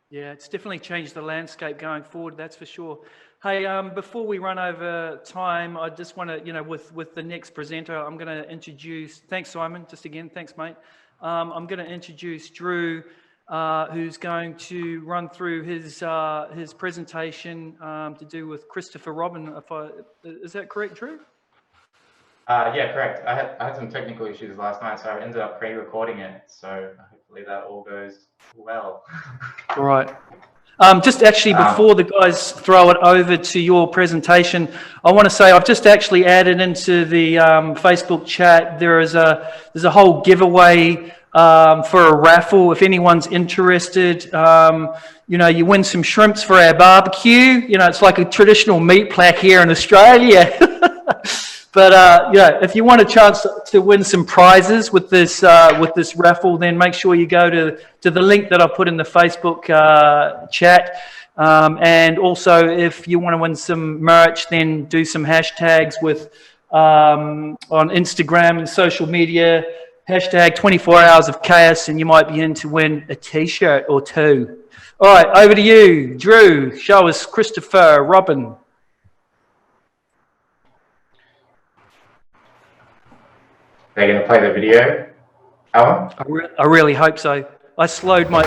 Yeah, it's definitely changed the landscape going forward, that's for sure. Hey, before we run over time, I just want to, you know, with the next presenter, I'm going to introduce, thanks Simon, just again, thanks mate. I'm going to introduce Drew, who's going to run through his presentation to do with Christopher Robin. Is that correct, Drew? Yeah, correct. I had some technical issues last night, so I ended up pre-recording it. So hopefully that all goes well. All right. Just actually, before the guys throw it over to your presentation, I want to say I've just actually added into the Facebook chat. There's a whole giveaway for a raffle. If anyone's interested, you know, you win some shrimps for our barbecue. You know, it's like a traditional meat plaque here in Australia. But yeah, if you want a chance to win some prizes with this raffle, then make sure you go to the link that I put in the Facebook chat. And also, if you want to win some merch, then do some hashtags with on Instagram and social media. Hashtag 24 hours of chaos, and you might be in to win a T-shirt or two. All right, over to you, Drew. Show us Christopher Robin. They're going to play the video, Alan? I really hope so. I slowed my.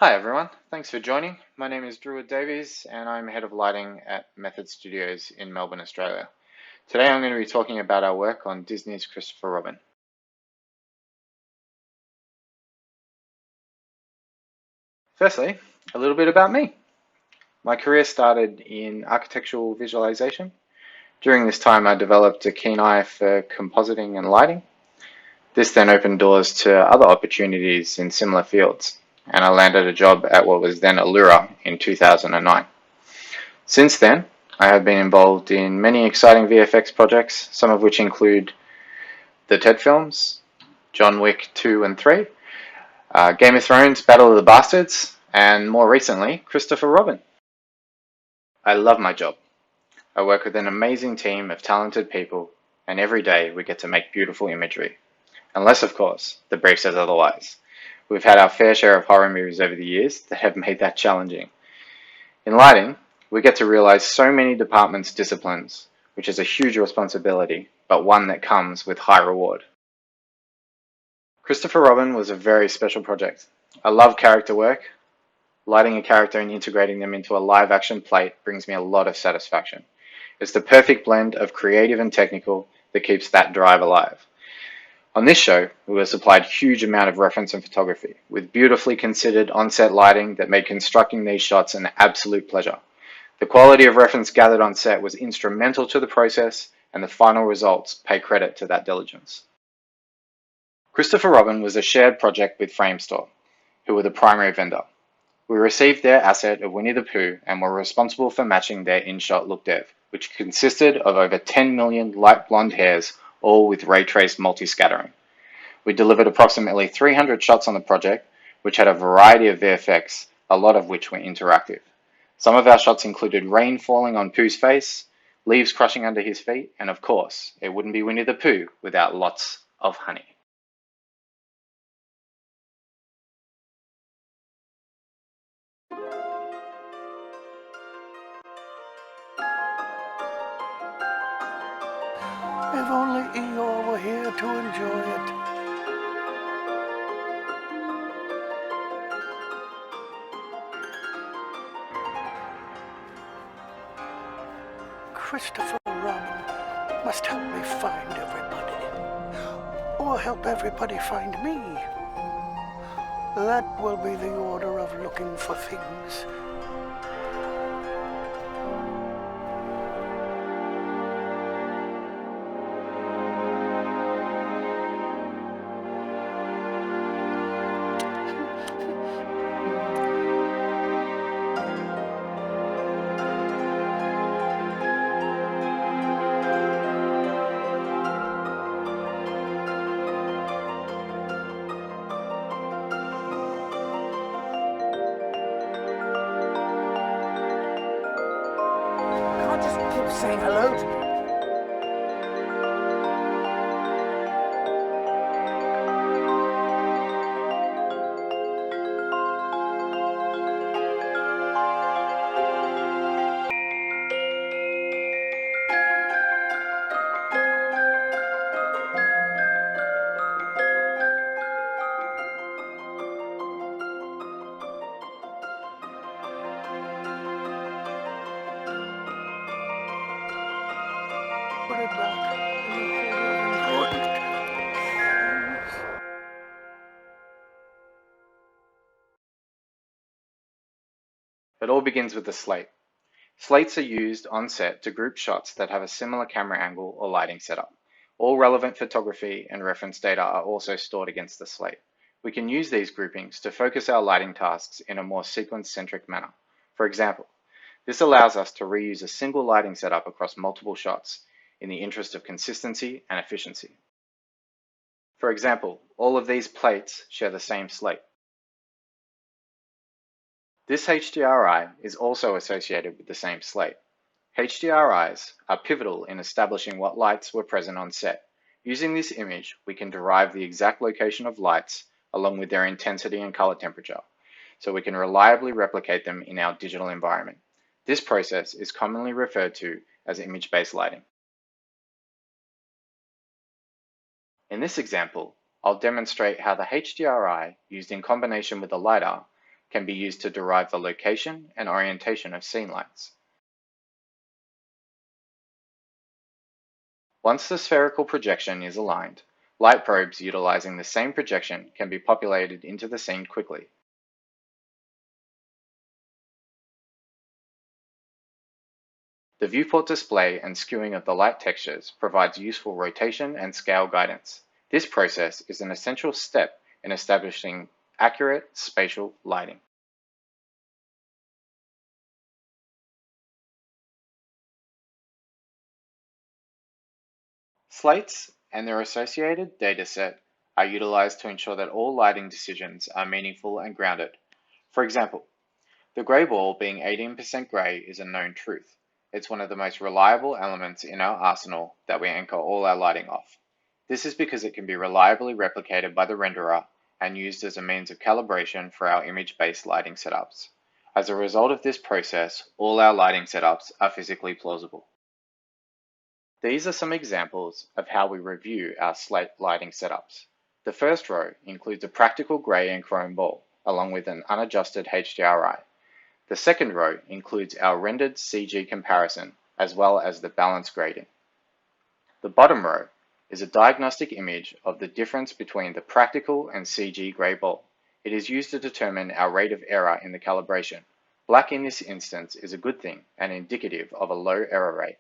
Hi everyone, thanks for joining. My name is Drew Wood-Davies and I'm Head of Lighting at Method Studios in Melbourne, Australia. Today I'm going to be talking about our work on Disney's Christopher Robin. Firstly, a little bit about me. My career started in architectural visualization. During this time I developed a keen eye for compositing and lighting. This then opened doors to other opportunities in similar fields, and I landed a job at what was then Allura in 2009. Since then, I have been involved in many exciting VFX projects, some of which include the TED films, John Wick 2 and 3, Game of Thrones, Battle of the Bastards, and more recently, Christopher Robin. I love my job. I work with an amazing team of talented people, and every day we get to make beautiful imagery. Unless, of course, the brief says otherwise. We've had our fair share of horror movies over the years that have made that challenging. In lighting, we get to realize so many departments' disciplines, which is a huge responsibility, but one that comes with high reward. Christopher Robin was a very special project. I love character work. Lighting a character and integrating them into a live action plate brings me a lot of satisfaction. It's the perfect blend of creative and technical that keeps that drive alive. On this show, we were supplied a huge amount of reference and photography, with beautifully considered on-set lighting that made constructing these shots an absolute pleasure. The quality of reference gathered on set was instrumental to the process, and the final results pay credit to that diligence. Christopher Robin was a shared project with Framestore, who were the primary vendor. We received their asset of Winnie the Pooh and were responsible for matching their in-shot look dev, which consisted of over 10 million light blonde hairs, all with ray-traced multi-scattering. We delivered approximately 300 shots on the project, which had a variety of VFX, a lot of which were interactive. Some of our shots included rain falling on Pooh's face, leaves crushing under his feet, and of course, it wouldn't be Winnie the Pooh without lots of honey. If only Eeyore were here to enjoy it. Christopher Robin must help me find everybody. Or help everybody find me. That will be the order of looking for things. Saying hello to me. Put it back in the order of importance. It all begins with the slate. Slates are used on set to group shots that have a similar camera angle or lighting setup. All relevant photography and reference data are also stored against the slate. We can use these groupings to focus our lighting tasks in a more sequence-centric manner. For example, this allows us to reuse a single lighting setup across multiple shots in the interest of consistency and efficiency. For example, all of these plates share the same slate. This HDRI is also associated with the same slate. HDRIs are pivotal in establishing what lights were present on set. Using this image, we can derive the exact location of lights along with their intensity and color temperature, so we can reliably replicate them in our digital environment. This process is commonly referred to as image-based lighting. In this example, I'll demonstrate how the HDRI used in combination with the LiDAR can be used to derive the location and orientation of scene lights. Once the spherical projection is aligned, light probes utilizing the same projection can be populated into the scene quickly. The viewport display and skewing of the light textures provides useful rotation and scale guidance. This process is an essential step in establishing accurate spatial lighting. Slates and their associated dataset are utilized to ensure that all lighting decisions are meaningful and grounded. For example, the grey ball being 18% grey is a known truth. It's one of the most reliable elements in our arsenal that we anchor all our lighting off. This is because it can be reliably replicated by the renderer and used as a means of calibration for our image-based lighting setups. As a result of this process, all our lighting setups are physically plausible. These are some examples of how we review our slate lighting setups. The first row includes a practical grey and chrome ball, along with an unadjusted HDRI. The second row includes our rendered CG comparison, as well as the balance grading. The bottom row is a diagnostic image of the difference between the practical and CG grey ball. It is used to determine our rate of error in the calibration. Black in this instance is a good thing and indicative of a low error rate.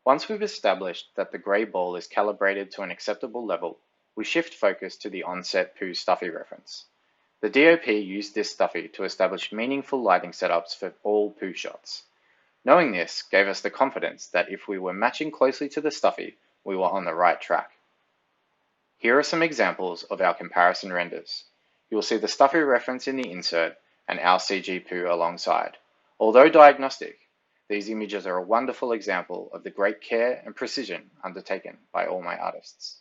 Once we've established that the grey ball is calibrated to an acceptable level, we shift focus to the onset poo stuffy reference. The DOP used this stuffy to establish meaningful lighting setups for all poo shots. Knowing this gave us the confidence that if we were matching closely to the stuffy, we were on the right track. Here are some examples of our comparison renders. You will see the stuffy reference in the insert and our CG poo alongside. Although diagnostic, these images are a wonderful example of the great care and precision undertaken by all my artists.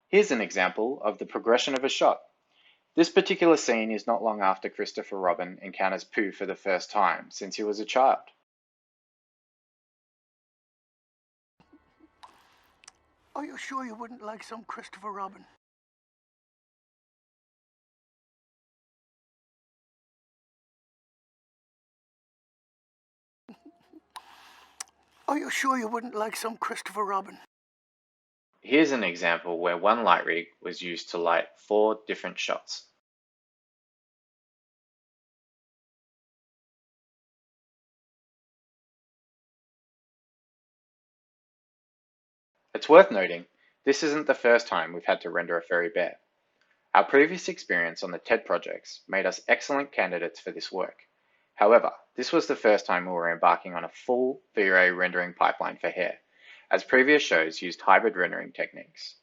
Here's an example of the progression of a shot. This particular scene is not long after Christopher Robin encounters poo for the first time since he was a child. Are you sure you wouldn't like some Christopher Robin? Are you sure you wouldn't like some Christopher Robin? Here's an example where one light rig was used to light 4 different shots. It's worth noting, this isn't the first time we've had to render a furry bear. Our previous experience on the TED projects made us excellent candidates for this work. However, this was the first time we were embarking on a full V-Ray rendering pipeline for hair, as previous shows used hybrid rendering techniques.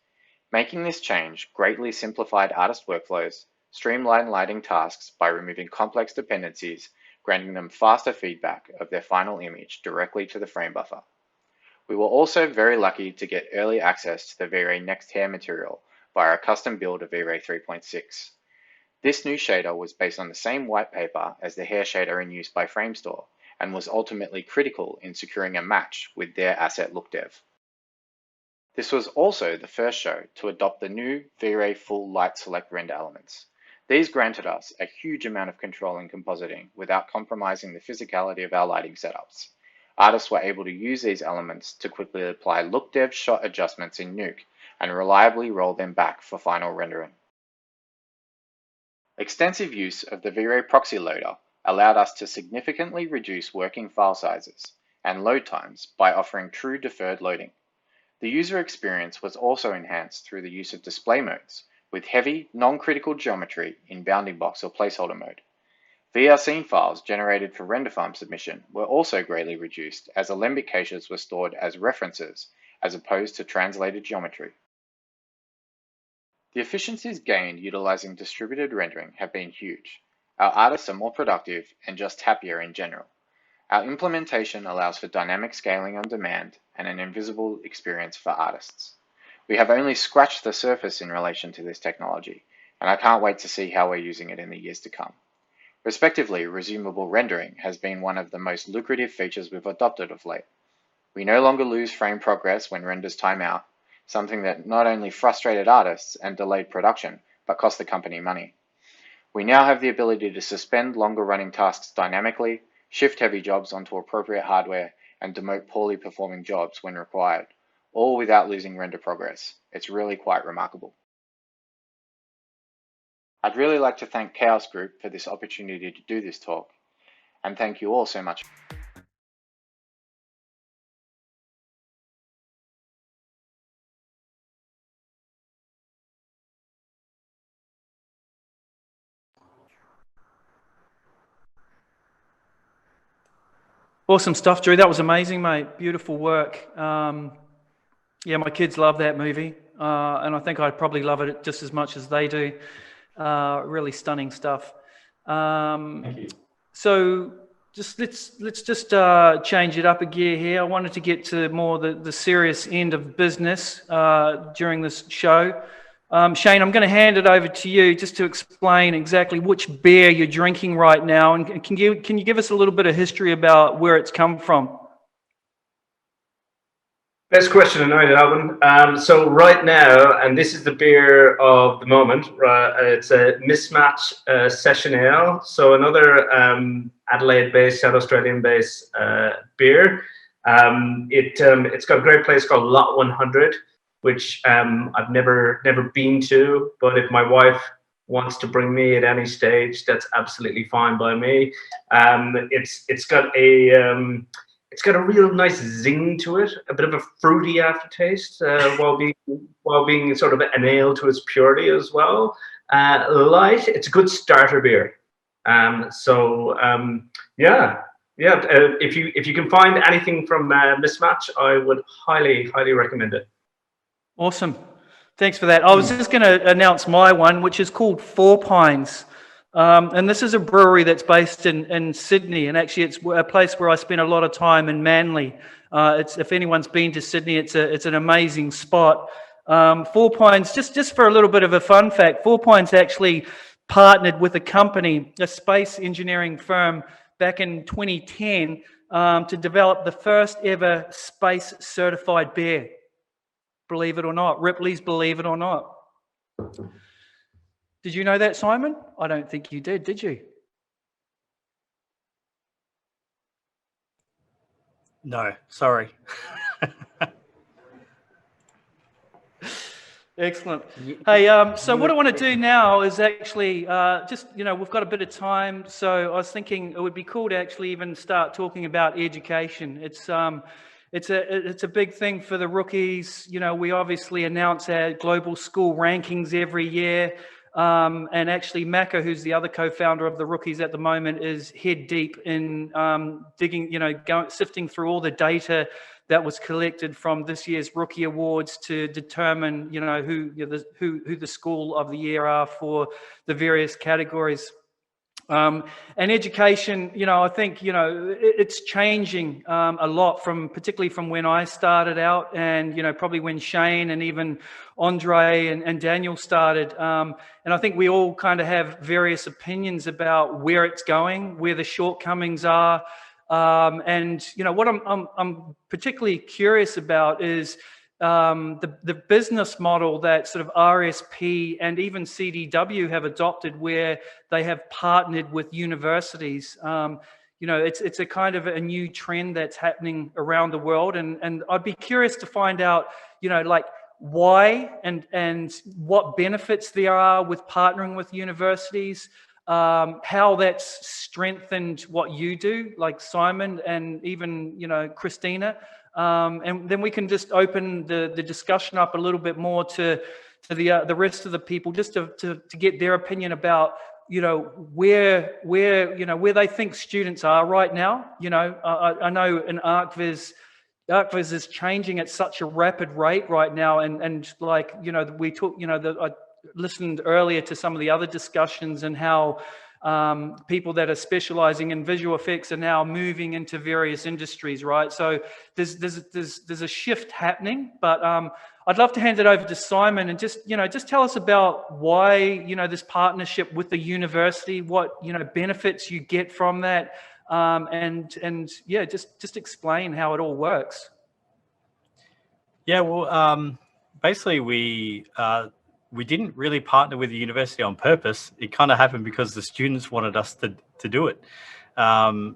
Making this change greatly simplified artist workflows, streamlined lighting tasks by removing complex dependencies, granting them faster feedback of their final image directly to the frame buffer. We were also very lucky to get early access to the V-Ray Next Hair material via a custom build of V-Ray 3.6. This new shader was based on the same white paper as the hair shader in use by Framestore, and was ultimately critical in securing a match with their asset LookDev. This was also the first show to adopt the new V-Ray Full Light Select render elements. These granted us a huge amount of control in compositing without compromising the physicality of our lighting setups. Artists were able to use these elements to quickly apply LookDev shot adjustments in Nuke and reliably roll them back for final rendering. Extensive use of the V-Ray proxy loader allowed us to significantly reduce working file sizes and load times by offering true deferred loading. The user experience was also enhanced through the use of display modes, with heavy, non-critical geometry in bounding box or placeholder mode. VR scene files generated for RenderFarm submission were also greatly reduced as Alembic caches were stored as references as opposed to translated geometry. The efficiencies gained utilizing distributed rendering have been huge. Our artists are more productive and just happier in general. Our implementation allows for dynamic scaling on demand and an invisible experience for artists. We have only scratched the surface in relation to this technology, and I can't wait to see how we're using it in the years to come. Respectively, resumable rendering has been one of the most lucrative features we've adopted of late. We no longer lose frame progress when renders time out, something that not only frustrated artists and delayed production, but cost the company money. We now have the ability to suspend longer running tasks dynamically, shift heavy jobs onto appropriate hardware, and demote poorly performing jobs when required, all without losing render progress. It's really quite remarkable. I'd really like to thank Chaos Group for this opportunity to do this talk, and thank you all so much. Awesome stuff, Drew. That was amazing, mate. Beautiful work. Yeah, my kids love that movie, and I think I'd probably love it just as much as they do. Really stunning stuff. Thank you. So let's just change it up a gear here. I wanted to get to more the serious end of business during this show. Shane, I'm going to hand it over to you just to explain exactly which beer you're drinking right now, and can you give us a little bit of history about where it's come from? Best question tonight, Alvin. So right now, and this is the beer of the moment, it's a Mismatch Session Ale. So another Adelaide-based, South Australian-based beer. It's got a great place called Lot 100, which I've never been to, but if my wife wants to bring me at any stage, that's absolutely fine by me. It's got a real nice zing to it, a bit of a fruity aftertaste, while being sort of an ale to its purity as well. Light, it's a good starter beer. If you can find anything from Mismatch, I would highly recommend it. Awesome. Thanks for that. I was just going to announce my one, which is called Four Pines. And this is a brewery that's based in Sydney, and actually it's a place where I spent a lot of time in Manly. If anyone's been to Sydney, it's an amazing spot. Four Pines, just for a little bit of a fun fact, Four Pines actually partnered with a company, a space engineering firm, back in 2010 to develop the first ever space certified beer. Believe it or not, Ripley's Believe It or Not. Did you know that, Simon? I don't think you did you? No, sorry. Excellent. Hey, so what I want to do now is actually we've got a bit of time, so I was thinking it would be cool to actually even start talking about education. It's a big thing for the rookies. You know, we obviously announce our global school rankings every year. And actually Macca, who's the other co-founder of the Rookies at the moment, is head deep in sifting through all the data that was collected from this year's Rookie Awards to determine, who the School of the Year are for the various categories. And education, I think, it's changing a lot particularly from when I started out, and, probably when Shane and even Andrei and Danil started. And I think we all kind of have various opinions about where it's going, where the shortcomings are. And, what I'm particularly curious about is the business model that sort of RSP and even CDW have adopted, where they have partnered with universities. It's a kind of a new trend that's happening around the world, and I'd be curious to find out, why and what benefits there are with partnering with universities, how that's strengthened what you do, like Simon and even Christina. And then we can just open the discussion up a little bit more to the rest of the people, just to get their opinion about where they think students are right now. I know in ArchViz is changing at such a rapid rate right now, and we talk, I listened earlier to some of the other discussions and how people that are specializing in visual effects are now moving into various industries, right? So there's a shift happening, but I'd love to hand it over to Simon and just tell us about why, this partnership with the university, what, benefits you get from that, and just explain how it all works. Yeah, well, basically we didn't really partner with the university on purpose. It kind of happened because the students wanted us to do it.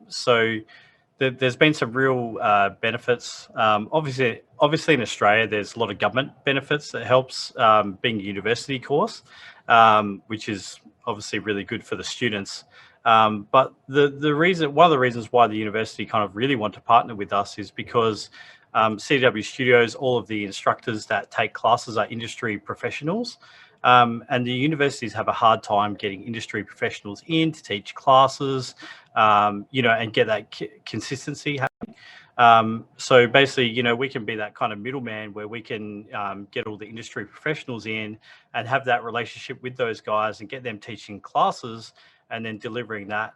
So there's been some real benefits. Obviously in Australia, there's a lot of government benefits that helps being a university course, which is obviously really good for the students. But one of the reasons why the university kind of really want to partner with us is because CW Studios, all of the instructors that take classes are industry professionals. And the universities have a hard time getting industry professionals in to teach classes, you know, and get that consistency happening. So basically, you know, we can be that kind of middleman where we can get all the industry professionals in and have that relationship with those guys and get them teaching classes and then delivering that,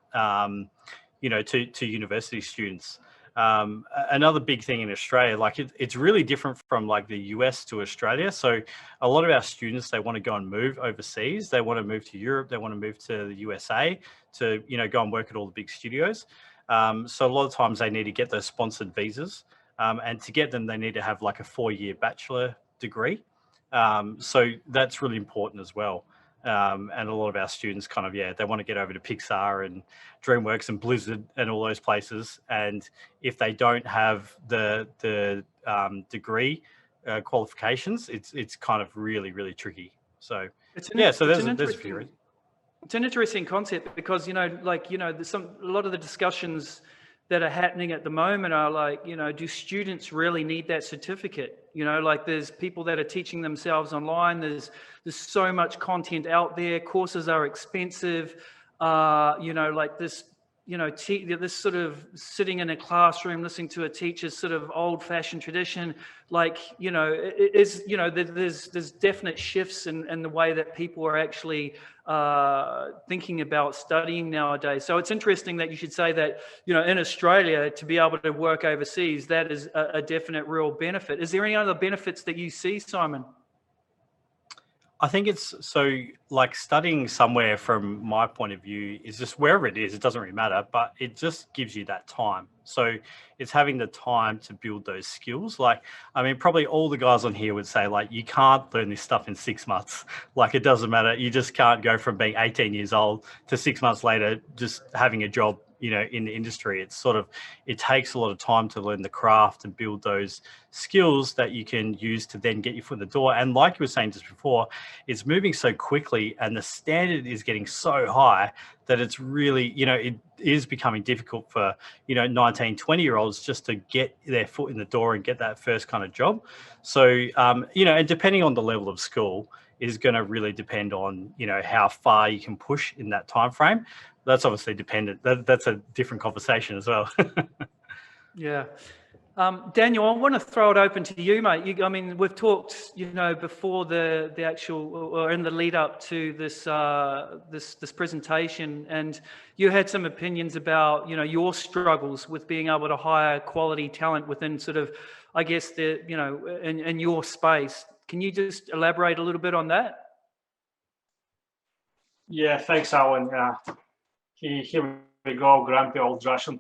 you know, to university students. Another big thing in Australia, like it's really different from like the US to Australia. So a lot of our students, they want to go and move overseas. They want to move to Europe. They want to move to the USA to, you know, go and work at all the big studios. So a lot of times they need to get those sponsored visas. And to get them, they need to have like a 4-year bachelor degree. So that's really important as well. And a lot of our students kind of, yeah, they want to get over to Pixar and DreamWorks and Blizzard and all those places. And if they don't have the degree qualifications, it's kind of really, really tricky. So yeah, so there's a few reasons. It's an interesting concept because, you know, like, you know, there's a lot of the discussions that are happening at the moment are like, you know, do students really need that certificate? You know, like there's people that are teaching themselves online. There's so much content out there. Courses are expensive. You know, like this, you know, this sort of sitting in a classroom, listening to a teacher's sort of old fashioned tradition, like, you know, it is, you know, there's definite shifts in the way that people are actually thinking about studying nowadays. So it's interesting that you should say that, you know, in Australia, to be able to work overseas, that is a definite real benefit. Is there any other benefits that you see, Simon? I think it's so like studying somewhere from my point of view is just wherever it is, it doesn't really matter, but it just gives you that time. So it's having the time to build those skills. Like, I mean, probably all the guys on here would say like, you can't learn this stuff in 6 months. Like it doesn't matter. You just can't go from being 18 years old to 6 months later, just having a job, you know, in the industry. It's sort of, it takes a lot of time to learn the craft and build those skills that you can use to then get your foot in the door. And like you were saying just before, it's moving so quickly and the standard is getting so high that it's really, you know, it is becoming difficult for, you know, 19, 20-year-olds just to get their foot in the door and get that first kind of job. So, you know, and depending on the level of school is going to really depend on, you know, how far you can push in that time frame. That's obviously dependent. That's a different conversation as well. Yeah. Daniel, I want to throw it open to you, mate. I mean, we've talked, you know, before the actual, or in the lead up to this this presentation, and you had some opinions about, you know, your struggles with being able to hire quality talent within sort of, I guess, the, you know, in your space. Can you just elaborate a little bit on that? Yeah, thanks, Alan. Here we go, grumpy old Russian.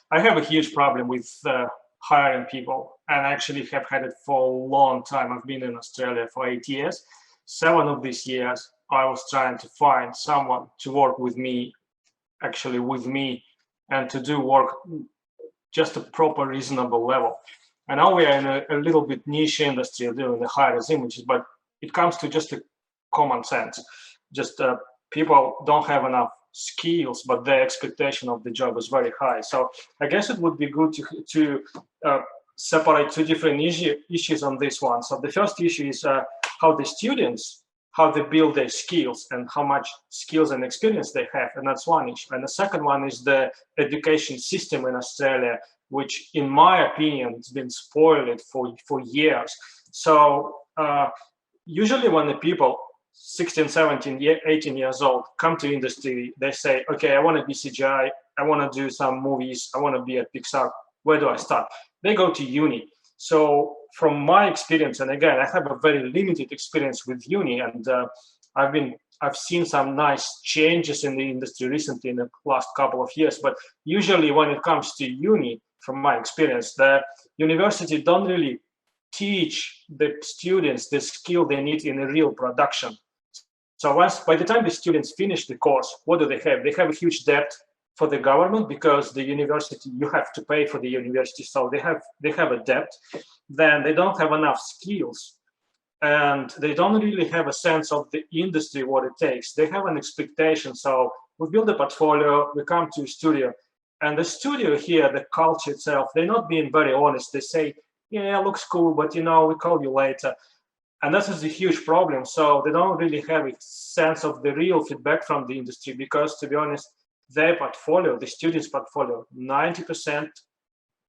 I have a huge problem with hiring people, and actually have had it for a long time. I've been in Australia for 8 years. 7 of these years, I was trying to find someone to work with me, actually with me, and to do work just a proper, reasonable level. And now we are in a little bit niche industry doing the high-res images, but it comes to just a common sense. Just people don't have enough skills, but their expectation of the job is very high. So I guess it would be good to separate two different issues on this one. So the first issue is how the students, how they build their skills and how much skills and experience they have. And that's one issue. And the second one is the education system in Australia, which in my opinion has been spoiled for years. So usually when the people 16, 17, 18 years old come to industry, they say, okay, I want to be CGI, I want to do some movies, I want to be at Pixar. Where do I start? They go to uni. So from my experience, and again, I have a very limited experience with uni, and I've seen some nice changes in the industry recently in the last couple of years. But usually when it comes to uni, from my experience, the university don't really teach the students the skill they need in a real production. So by the time the students finish the course, what do they have? They have a huge debt for the government because the university, you have to pay for the university. So they have a debt. Then they don't have enough skills, and they don't really have a sense of the industry, what it takes. They have an expectation. So we build a portfolio, we come to a studio, and the studio here, the culture itself, they're not being very honest. They say, yeah, looks cool, but you know, we call you later. And this is a huge problem. So they don't really have a sense of the real feedback from the industry because, to be honest, their portfolio, the students' portfolio, 90%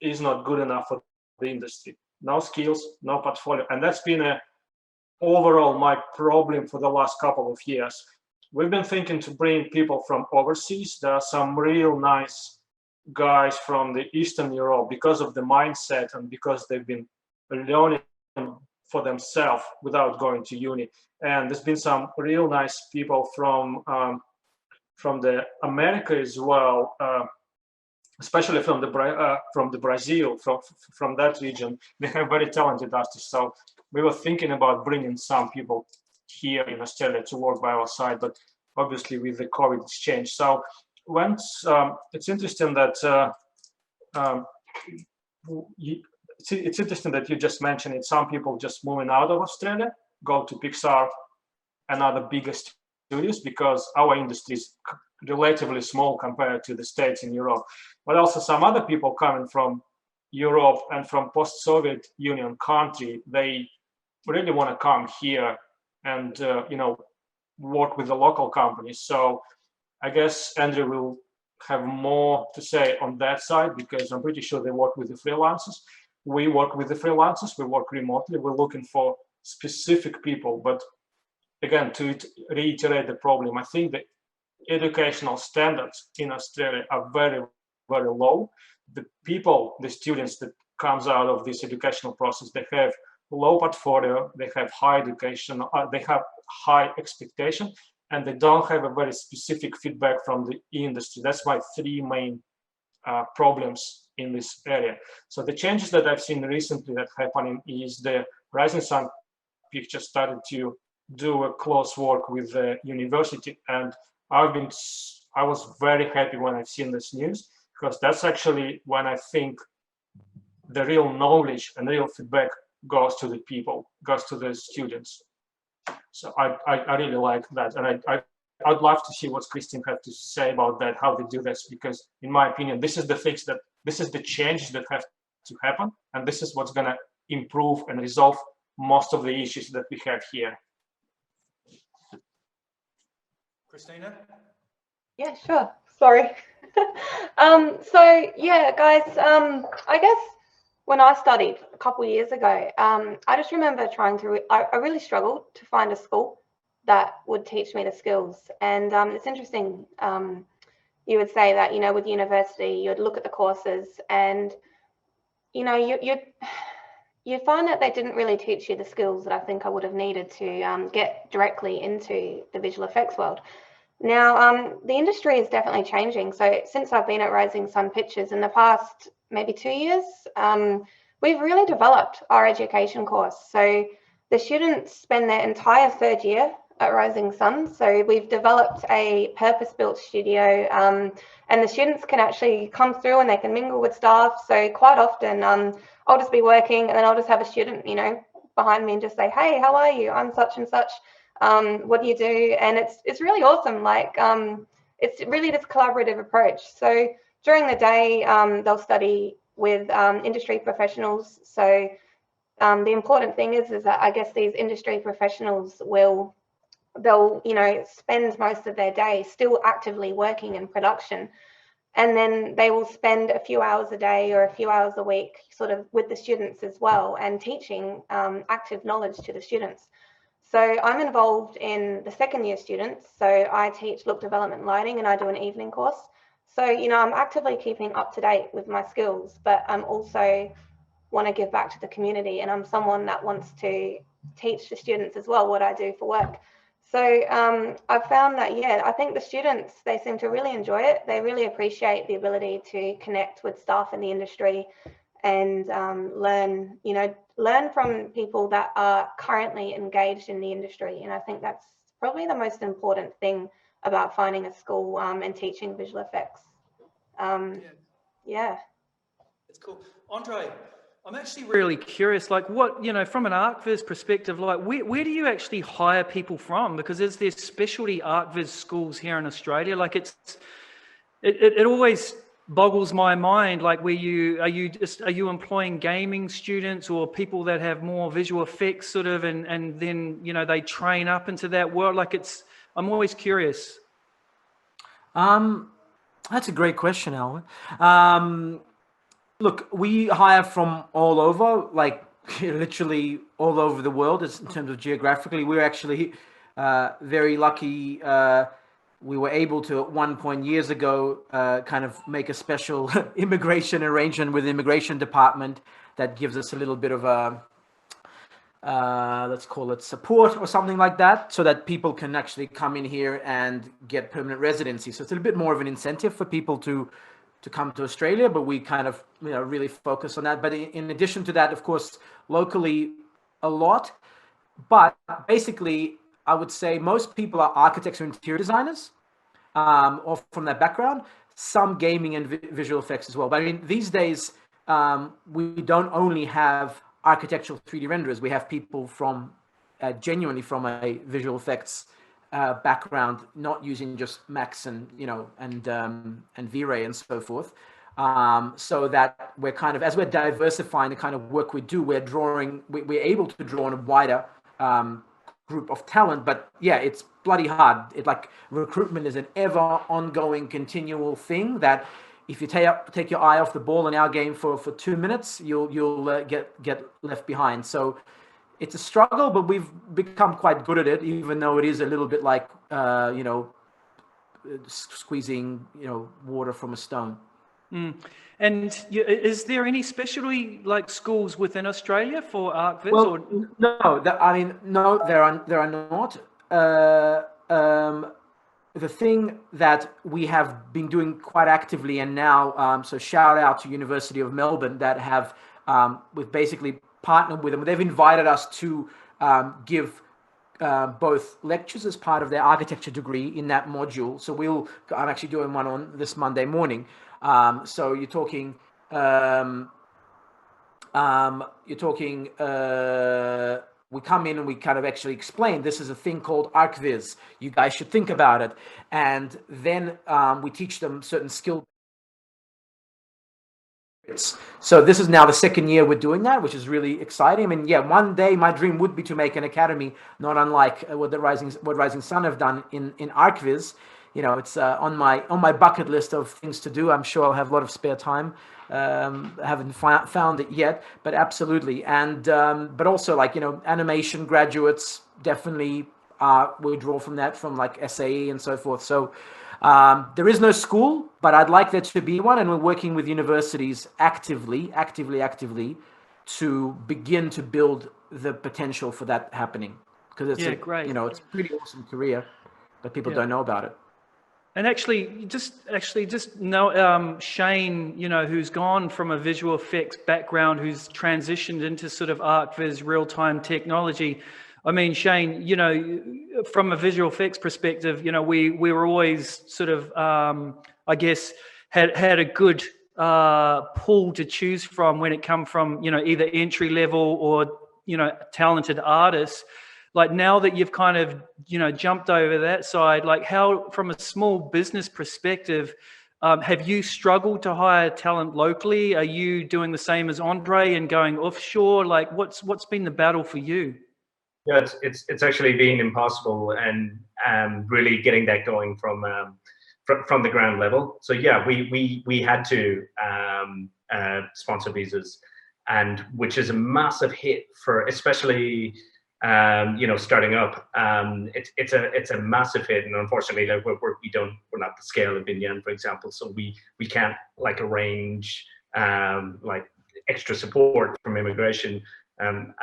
is not good enough for the industry. No skills, no portfolio. And that's been a overall my problem for the last couple of years. We've been thinking to bring people from overseas. There are some real nice guys from the Eastern Europe because of the mindset and because they've been learning for themselves without going to uni. And there's been some real nice people from the America as well, especially from the Brazil, from that region. They have very talented artists. So we were thinking about bringing some people here in Australia to work by our side, but obviously with the COVID it's changed. So once it's interesting that it's interesting that you just mentioned it. Some people just moving out of Australia, go to Pixar and other bigger studios because our industry is relatively small compared to the States in Europe. But also some other people coming from Europe and from post-Soviet Union country, they really want to come here and work with the local companies. So I guess Andrei will have more to say on that side because I'm pretty sure they work with the freelancers. We work with the freelancers, we work remotely, we're looking for specific people. But again, to reiterate the problem, I think the educational standards in Australia are very, very low. The people, the students that comes out of this educational process, they have low portfolio, they have high education, they have high expectation, and they don't have a very specific feedback from the industry. That's my three main problems in this area. So the changes that I've seen recently that happening is the Rising Sun Pictures started to do a close work with the university, and I was very happy when I've seen this news because that's actually when I think the real knowledge and real feedback goes to the people, goes to the students. So I really like that, and I'd love to see what Christine had to say about that, how they do this, because in my opinion, this is the changes that have to happen, and this is what's going to improve and resolve most of the issues that we have here. Christina? Yeah, sure. Sorry. So yeah, guys, I guess when I studied a couple of years ago, I just remember I really struggled to find a school that would teach me the skills. And it's interesting, you would say that, with university, you'd look at the courses and, you'd find that they didn't really teach you the skills that I think I would have needed to get directly into the visual effects world. Now, the industry is definitely changing. So since I've been at Rising Sun Pictures in the past maybe 2 years, we've really developed our education course. So the students spend their entire third year at Rising Sun. So we've developed a purpose-built studio, and the students can actually come through and they can mingle with staff. So quite often I'll just be working and then I'll just have a student, behind me and just say, hey, how are you? I'm such and such. What do you do? And it's really awesome. It's really this collaborative approach. So during the day, they'll study with industry professionals. So the important thing is that I guess these industry professionals they'll spend most of their day still actively working in production, and then they will spend a few hours a day or a few hours a week sort of with the students as well and teaching active knowledge to the students. So I'm involved in the second year students. So I teach look development lighting and I do an evening course. So, I'm actively keeping up to date with my skills, but I'm also want to give back to the community, and I'm someone that wants to teach the students as well what I do for work. So I've found that, I think the students, they seem to really enjoy it. They really appreciate the ability to connect with staff in the industry and learn from people that are currently engaged in the industry. And I think that's probably the most important thing about finding a school and teaching visual effects. Yeah. It's cool. Andrei, I'm actually Really curious, like what, from an ArchViz perspective, like where do you actually hire people from? Because is there specialty ArchViz schools here in Australia? Like it always boggles my mind. Like, are you employing gaming students or people that have more visual effects sort of, and then, you know, they train up into that world? Like, I'm always curious. That's a great question, Alvin. Look, we hire from all over, like literally all over the world in terms of geographically. We're actually very lucky. We were able to, at one point years ago, kind of make a special immigration arrangement with the immigration department that gives us a little bit of a, let's call it support or something like that, so that people can actually come in here and get permanent residency. So it's a little bit more of an incentive for people to come to Australia, but we kind of, you know, really focus on that. But in addition to that, of course, locally a lot, but basically I would say most people are architects or interior designers, or from that background, some gaming and visual effects as well. But I mean, these days, we don't only have architectural 3D renderers, we have people from genuinely from a visual effects background, not using just Max and, you know, and V-Ray and so forth. So that we're kind of, as we're diversifying the kind of work we do, we're able to draw on a wider group of talent. But yeah, it's bloody hard. Like, recruitment is an ever ongoing, continual thing that if you take your eye off the ball in our game for 2 minutes, you'll get left behind. So it's a struggle, but we've become quite good at it, even though it is a little bit like, you know, squeezing, you know, water from a stone. Mm. And is there any specialty like schools within Australia for ArchViz? Well, no, no, there are not. The thing that we have been doing quite actively, and now, so shout out to University of Melbourne that have, we've basically partnered with them. They've invited us to give both lectures as part of their architecture degree in that module. So I'm actually doing one on this Monday morning. So you're talking, we come in and we kind of actually explain, this is a thing called ArchViz. You guys should think about it. And then we teach them certain skills. So this is now the second year we're doing that, which is really exciting. I mean, yeah, one day my dream would be to make an academy, not unlike what Rising Sun have done in ArchViz. You know, it's on my bucket list of things to do. I'm sure I'll have a lot of spare time. I haven't found it yet, but absolutely. And but also, like, you know, animation graduates definitely we draw from that, from like SAE and so forth. So there is no school, but I'd like there to be one, and we're working with universities actively to begin to build the potential for that happening, because it's great. You know, it's a pretty awesome career, but people don't know about it. And actually just know Shane, you know, who's gone from a visual effects background, who's transitioned into sort of ArchViz real-time technology. I mean, Shane, you know, from a visual effects perspective, you know, we were always sort of, I guess, had a good pool to choose from when it come from, you know, either entry level or, you know, talented artists. Like, now that you've kind of, you know, jumped over that side, like, how, from a small business perspective, have you struggled to hire talent locally? Are you doing the same as Andrei and going offshore? Like, what's been the battle for you? Yeah, it's actually been impossible, and really getting that going from the ground level. So yeah, we had to sponsor visas, and which is a massive hit for, especially you know, starting up. It's a massive hit, and unfortunately, like, we're not the scale of BINYAN, for example, so we can't like arrange like extra support from immigration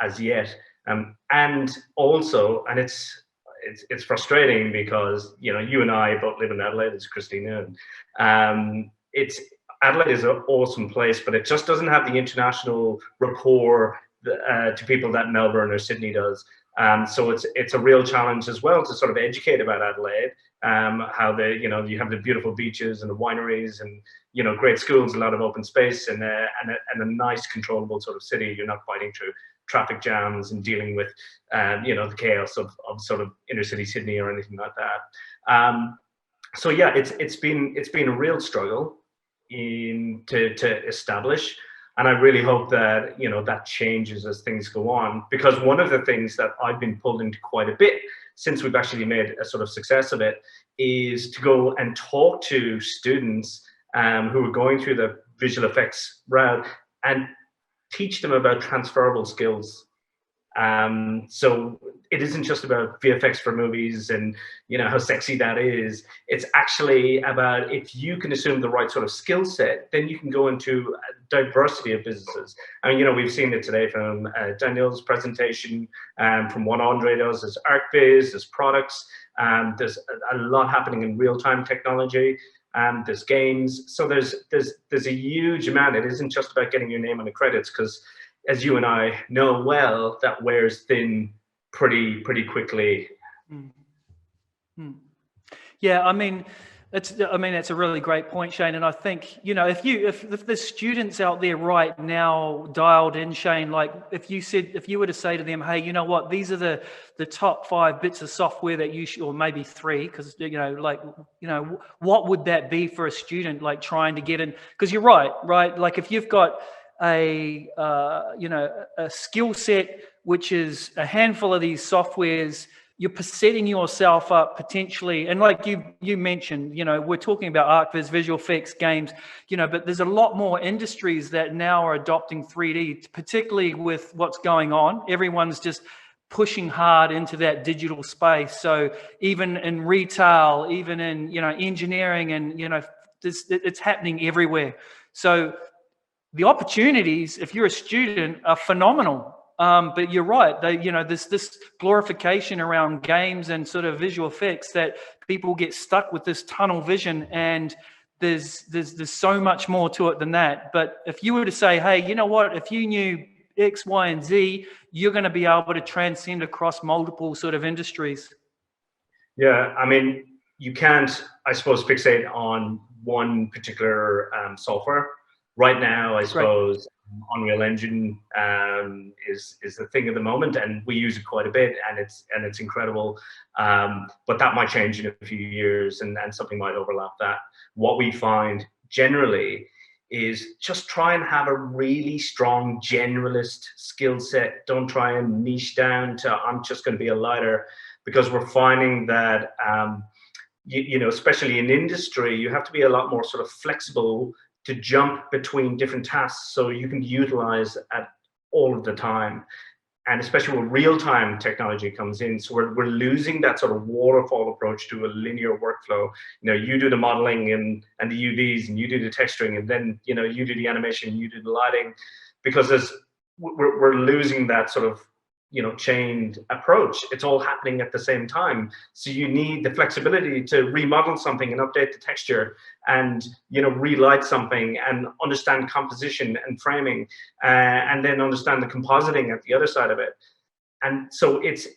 as yet. And also, and it's frustrating because, you know, you and I both live in Adelaide, as Christina, and Adelaide is an awesome place, but it just doesn't have the international rapport to people that Melbourne or Sydney does. So it's a real challenge as well to sort of educate about Adelaide, how you know, you have the beautiful beaches and the wineries and, you know, great schools, a lot of open space, and a nice controllable sort of city. You're not fighting through traffic jams and dealing with you know, the chaos of sort of inner city Sydney or anything like that. So yeah, it's been a real struggle. to establish. And I really hope that, you know, that changes as things go on, because one of the things that I've been pulled into quite a bit since we've actually made a sort of success of it is to go and talk to students who are going through the visual effects route and teach them about transferable skills. So it isn't just about VFX for movies and, you know, how sexy that is. It's actually about, if you can assume the right sort of skill set, then you can go into a diversity of businesses. I mean, you know, we've seen it today from Danil's presentation, from what Andrei does. There's ArchViz, there's products, there's a lot happening in real-time technology. There's games. So there's a huge amount. It isn't just about getting your name on the credits, because as you and I know well, that wears thin pretty quickly. Yeah, I mean, it's a really great point, Shane. And I think, you know, if the students out there right now dialed in, Shane, like if you were to say to them, hey, you know what, these are the top 5 bits of software that you should, or maybe 3, because, you know, like, you know, what would that be for a student like trying to get in? Because you're right? Like if you've got a skill set which is a handful of these softwares, you're setting yourself up potentially, and like you mentioned, you know, we're talking about ArchViz, visual effects, games, you know, but there's a lot more industries that now are adopting 3D, particularly with what's going on. Everyone's just pushing hard into that digital space. So even in retail, even in, you know, engineering, and, you know, it's happening everywhere. So the opportunities, if you're a student, are phenomenal. But you're right. You know, this glorification around games and sort of visual effects that people get stuck with this tunnel vision, and there's so much more to it than that. But if you were to say, hey, you know what, if you knew X, Y, and Z, you're going to be able to transcend across multiple sort of industries. Yeah, I mean, you can't, I suppose, fixate on one particular software. Right now, I suppose Unreal Engine is the thing of the moment, and we use it quite a bit, and it's incredible. But that might change in a few years, and something might overlap that. What we find generally is just try and have a really strong generalist skill set. Don't try and niche down to I'm just going to be a lighter, because we're finding that you know, especially in industry, you have to be a lot more sort of flexible to jump between different tasks, so you can utilize at all of the time. And especially when real-time technology comes in, so we're losing that sort of waterfall approach to a linear workflow. You know, you do the modeling and the UVs, and you do the texturing, and then, you know, you do the animation, you do the lighting, because we're losing that sort of, you know, chained approach. It's all happening at the same time. So you need the flexibility to remodel something and update the texture, and, you know, relight something and understand composition and framing, and then understand the compositing at the other side of it. And so it's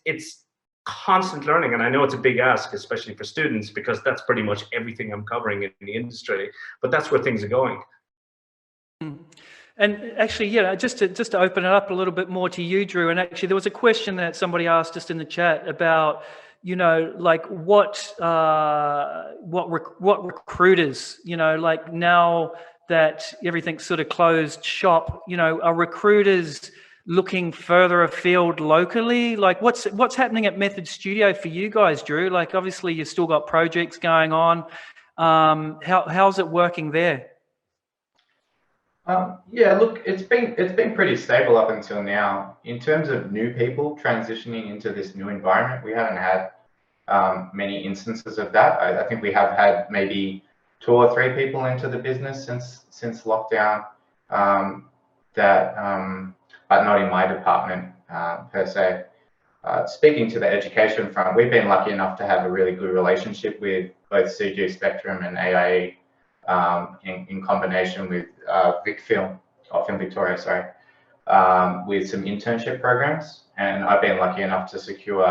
constant learning. And I know it's a big ask, especially for students, because that's pretty much everything I'm covering in the industry, but that's where things are going. And actually, yeah, just to open it up a little bit more to you, Drew, and actually there was a question that somebody asked just in the chat about, you know, like what recruiters, you know, like now that everything's sort of closed shop, you know, are recruiters looking further afield locally? Like what's happening at Method Studio for you guys, Drew? Like obviously you've still got projects going on. How's it working there? Yeah, look, it's been pretty stable up until now. In terms of new people transitioning into this new environment, we haven't had many instances of that. I think we have had maybe 2 or 3 people into the business since lockdown, but not in my department per se. Speaking to the education front, we've been lucky enough to have a really good relationship with both CG Spectrum and AIE. In combination with Film Victoria, with some internship programs, and I've been lucky enough to secure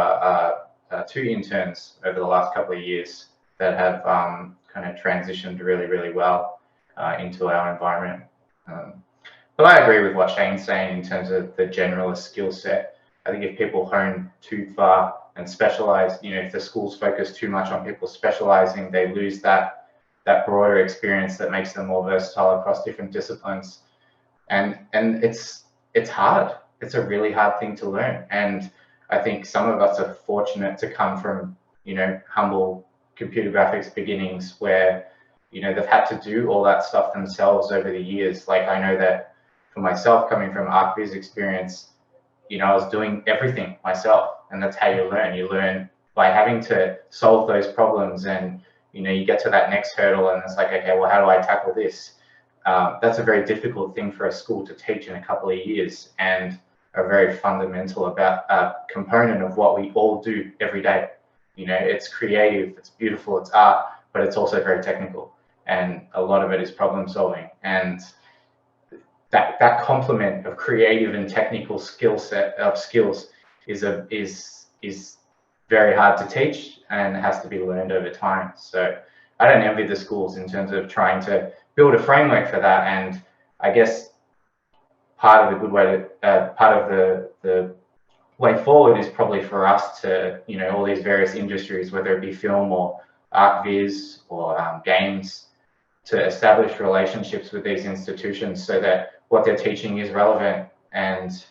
2 interns over the last couple of years that have kind of transitioned really well into our environment. But I agree with what Shane's saying in terms of the generalist skill set. I think if people hone too far and specialize, you know, if the schools focus too much on people specializing, they lose that that broader experience that makes them more versatile across different disciplines. And it's hard. It's a really hard thing to learn. And I think some of us are fortunate to come from, humble computer graphics beginnings where, they've had to do all that stuff themselves over the years. Like, I know that for myself, coming from ArchViz experience, I was doing everything myself, and that's how you learn. You learn by having to solve those problems, and you get to that next hurdle, and it's like, okay, well, how do I tackle this? That's a very difficult thing for a school to teach in a couple of years, and a very fundamental component of what we all do every day. It's creative, it's beautiful, it's art, but it's also very technical, and a lot of it is problem solving. And that complement of creative and technical skills is very hard to teach and has to be learned over time. So I don't envy the schools in terms of trying to build a framework for that. And I guess part of the way forward is probably for us to, all these various industries, whether it be film or ArchViz or games, to establish relationships with these institutions so that what they're teaching is relevant, and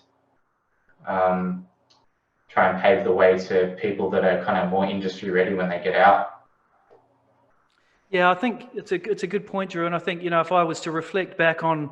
try and pave the way to people that are kind of more industry ready when they get out. Yeah, I think it's a good point, Drew. And I think, if I was to reflect back on,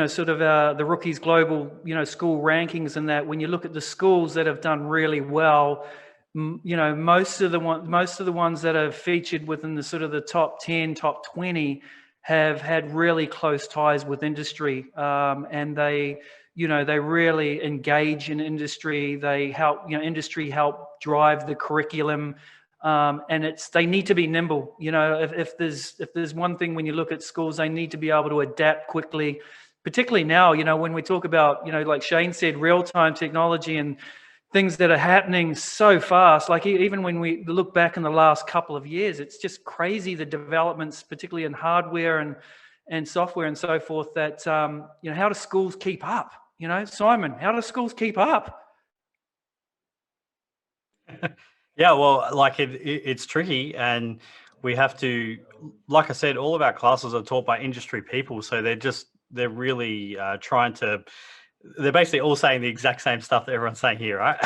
sort of the Rookies Global, school rankings, and that when you look at the schools that have done really well, most of the ones that have featured within the sort of the top 10, top 20 have had really close ties with industry, and they really engage in industry. They help, industry help drive the curriculum. And they need to be nimble. If there's one thing when you look at schools, they need to be able to adapt quickly, particularly now, when we talk about, like Shane said, real-time technology and things that are happening so fast. Like even when we look back in the last couple of years, it's just crazy, the developments, particularly in hardware and software and so forth, that, how do schools keep up? Simon, how do schools keep up? Yeah, well, like it's tricky, and we have to, like I said, all of our classes are taught by industry people, so they're really trying to. They're basically all saying the exact same stuff that everyone's saying here, right?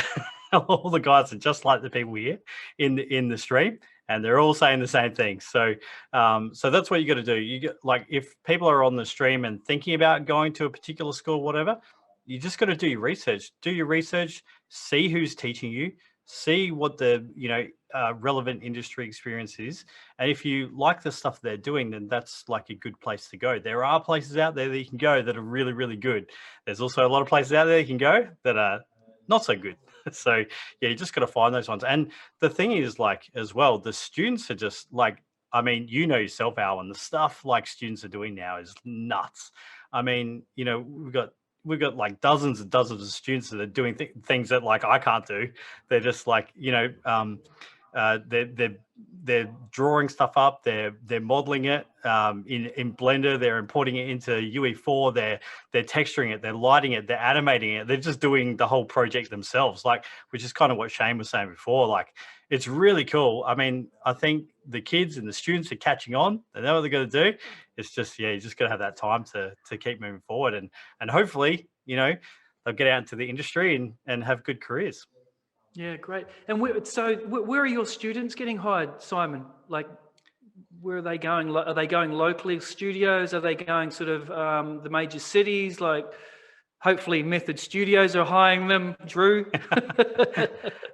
All the guys are just like the people here in the stream, and they're all saying the same thing. So, so that's what you got to do. You get, like, if people are on the stream and thinking about going to a particular school, whatever, you just got to do your research. Do your research. See who's teaching you. See what the relevant industry experience is, and if you like the stuff they're doing, then that's like a good place to go. There are places out there that you can go that are really, really good. There's also a lot of places out there you can go that are not so good. So yeah, you just got to find those ones. And the thing is, like, as well, the students are just like, I mean, yourself, Alan, the stuff like students are doing now is nuts. I mean, we've got like dozens and dozens of students that are doing things that like I can't do. They're just like, they're drawing stuff up. They're modeling it in Blender. They're importing it into UE4. They're texturing it. They're lighting it. They're animating it. They're just doing the whole project themselves, like, which is kind of what Shane was saying before. Like, it's really cool. I mean, I think the kids and the students are catching on. They know what they're going to do. It's just, you just got to have that time to keep moving forward, and hopefully, they'll get out into the industry and have good careers. Yeah, great. And where are your students getting hired, Simon? Like, where are they going? Are they going locally studios? Are they going sort of the major cities? Like, hopefully Method Studios are hiring them, Drew.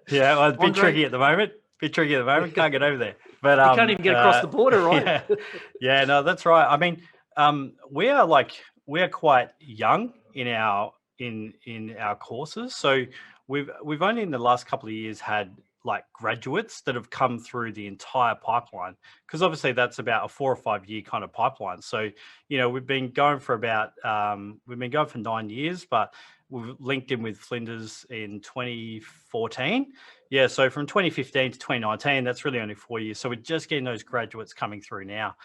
Yeah, well, it's a bit tricky at the moment. Can't get over there. But you can't even get across the border, right? Yeah, no, that's right. I mean, we are quite young in our courses. So we've only in the last couple of years had like graduates that have come through the entire pipeline, because obviously that's about a 4 or 5 year kind of pipeline. So, we've been going for 9 years, but we've linked in with Flinders in 2014. Yeah, so from 2015 to 2019, that's really only 4 years. So we're just getting those graduates coming through now.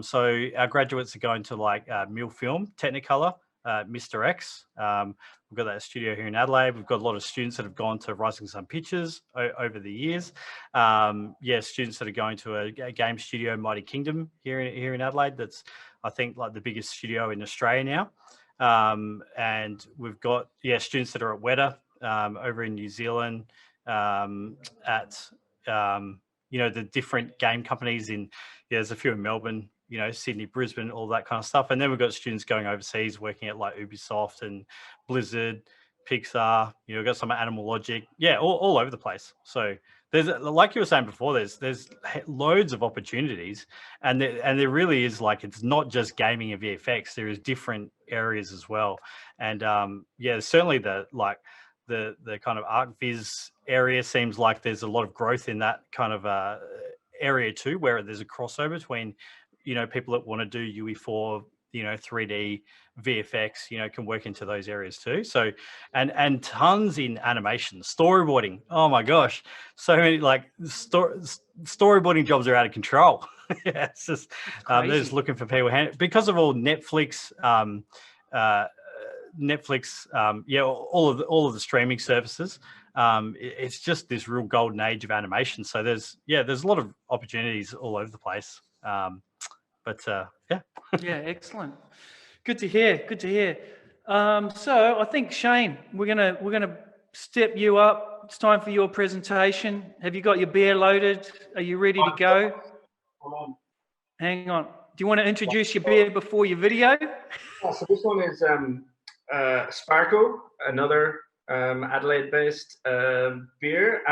So our graduates are going to like Mill Film, Technicolor, Mr. X. We've got that studio here in Adelaide. We've got a lot of students that have gone to Rising Sun Pictures over the years. Yeah, students that are going to a game studio, Mighty Kingdom, here in Adelaide. That's, I think, like the biggest studio in Australia now. And we've got, yeah, students that are at Weta over in New Zealand, at you know, the different game companies in, yeah, there's a few in Melbourne, you know, Sydney, Brisbane, all that kind of stuff. And then we've got students going overseas working at like Ubisoft and Blizzard, Pixar, you know, we've got some Animal Logic, yeah, all over the place. So there's, like you were saying before, there's loads of opportunities, and there really is, like, it's not just gaming and VFX. There is different areas as well. And yeah, certainly the kind of ArchViz area seems like there's a lot of growth in that kind of area too, where there's a crossover between, you know, people that want to do UE4, you know, 3D, VFX, you know, can work into those areas too. So, and tons in animation, storyboarding. Oh my gosh, so many, like, storyboarding jobs are out of control. Yeah, it's just they're just looking for people because of all Netflix. Yeah, all of the streaming services. It's just this real golden age of animation. So there's a lot of opportunities all over the place. Yeah. Yeah, excellent. Good to hear. Good to hear. So I think, Shane, we're gonna step you up. It's time for your presentation. Have you got your beer loaded? Are you ready to go? Hold on. Hang on. Do you want to introduce your beer before your video? Oh, so this one is Sparkle, another Adelaide-based beer.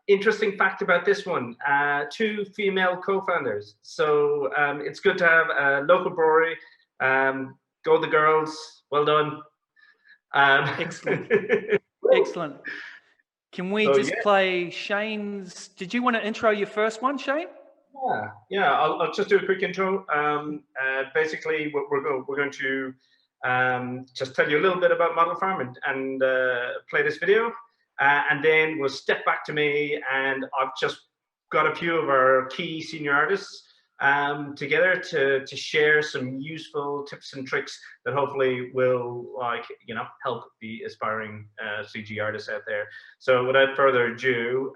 Interesting fact about this one, 2 female co-founders. So it's good to have a local brewery. Go the girls, well done. Excellent. Excellent. Can we play Shane's? Did you want to intro your first one, Shane? Yeah. I'll just do a quick intro. Basically, we're going to just tell you a little bit about ModelFarm and play this video, and then we'll step back to me, and I've just got a few of our key senior artists together to share some useful tips and tricks that hopefully will, like, you know, help the aspiring CG artists out there. So without further ado,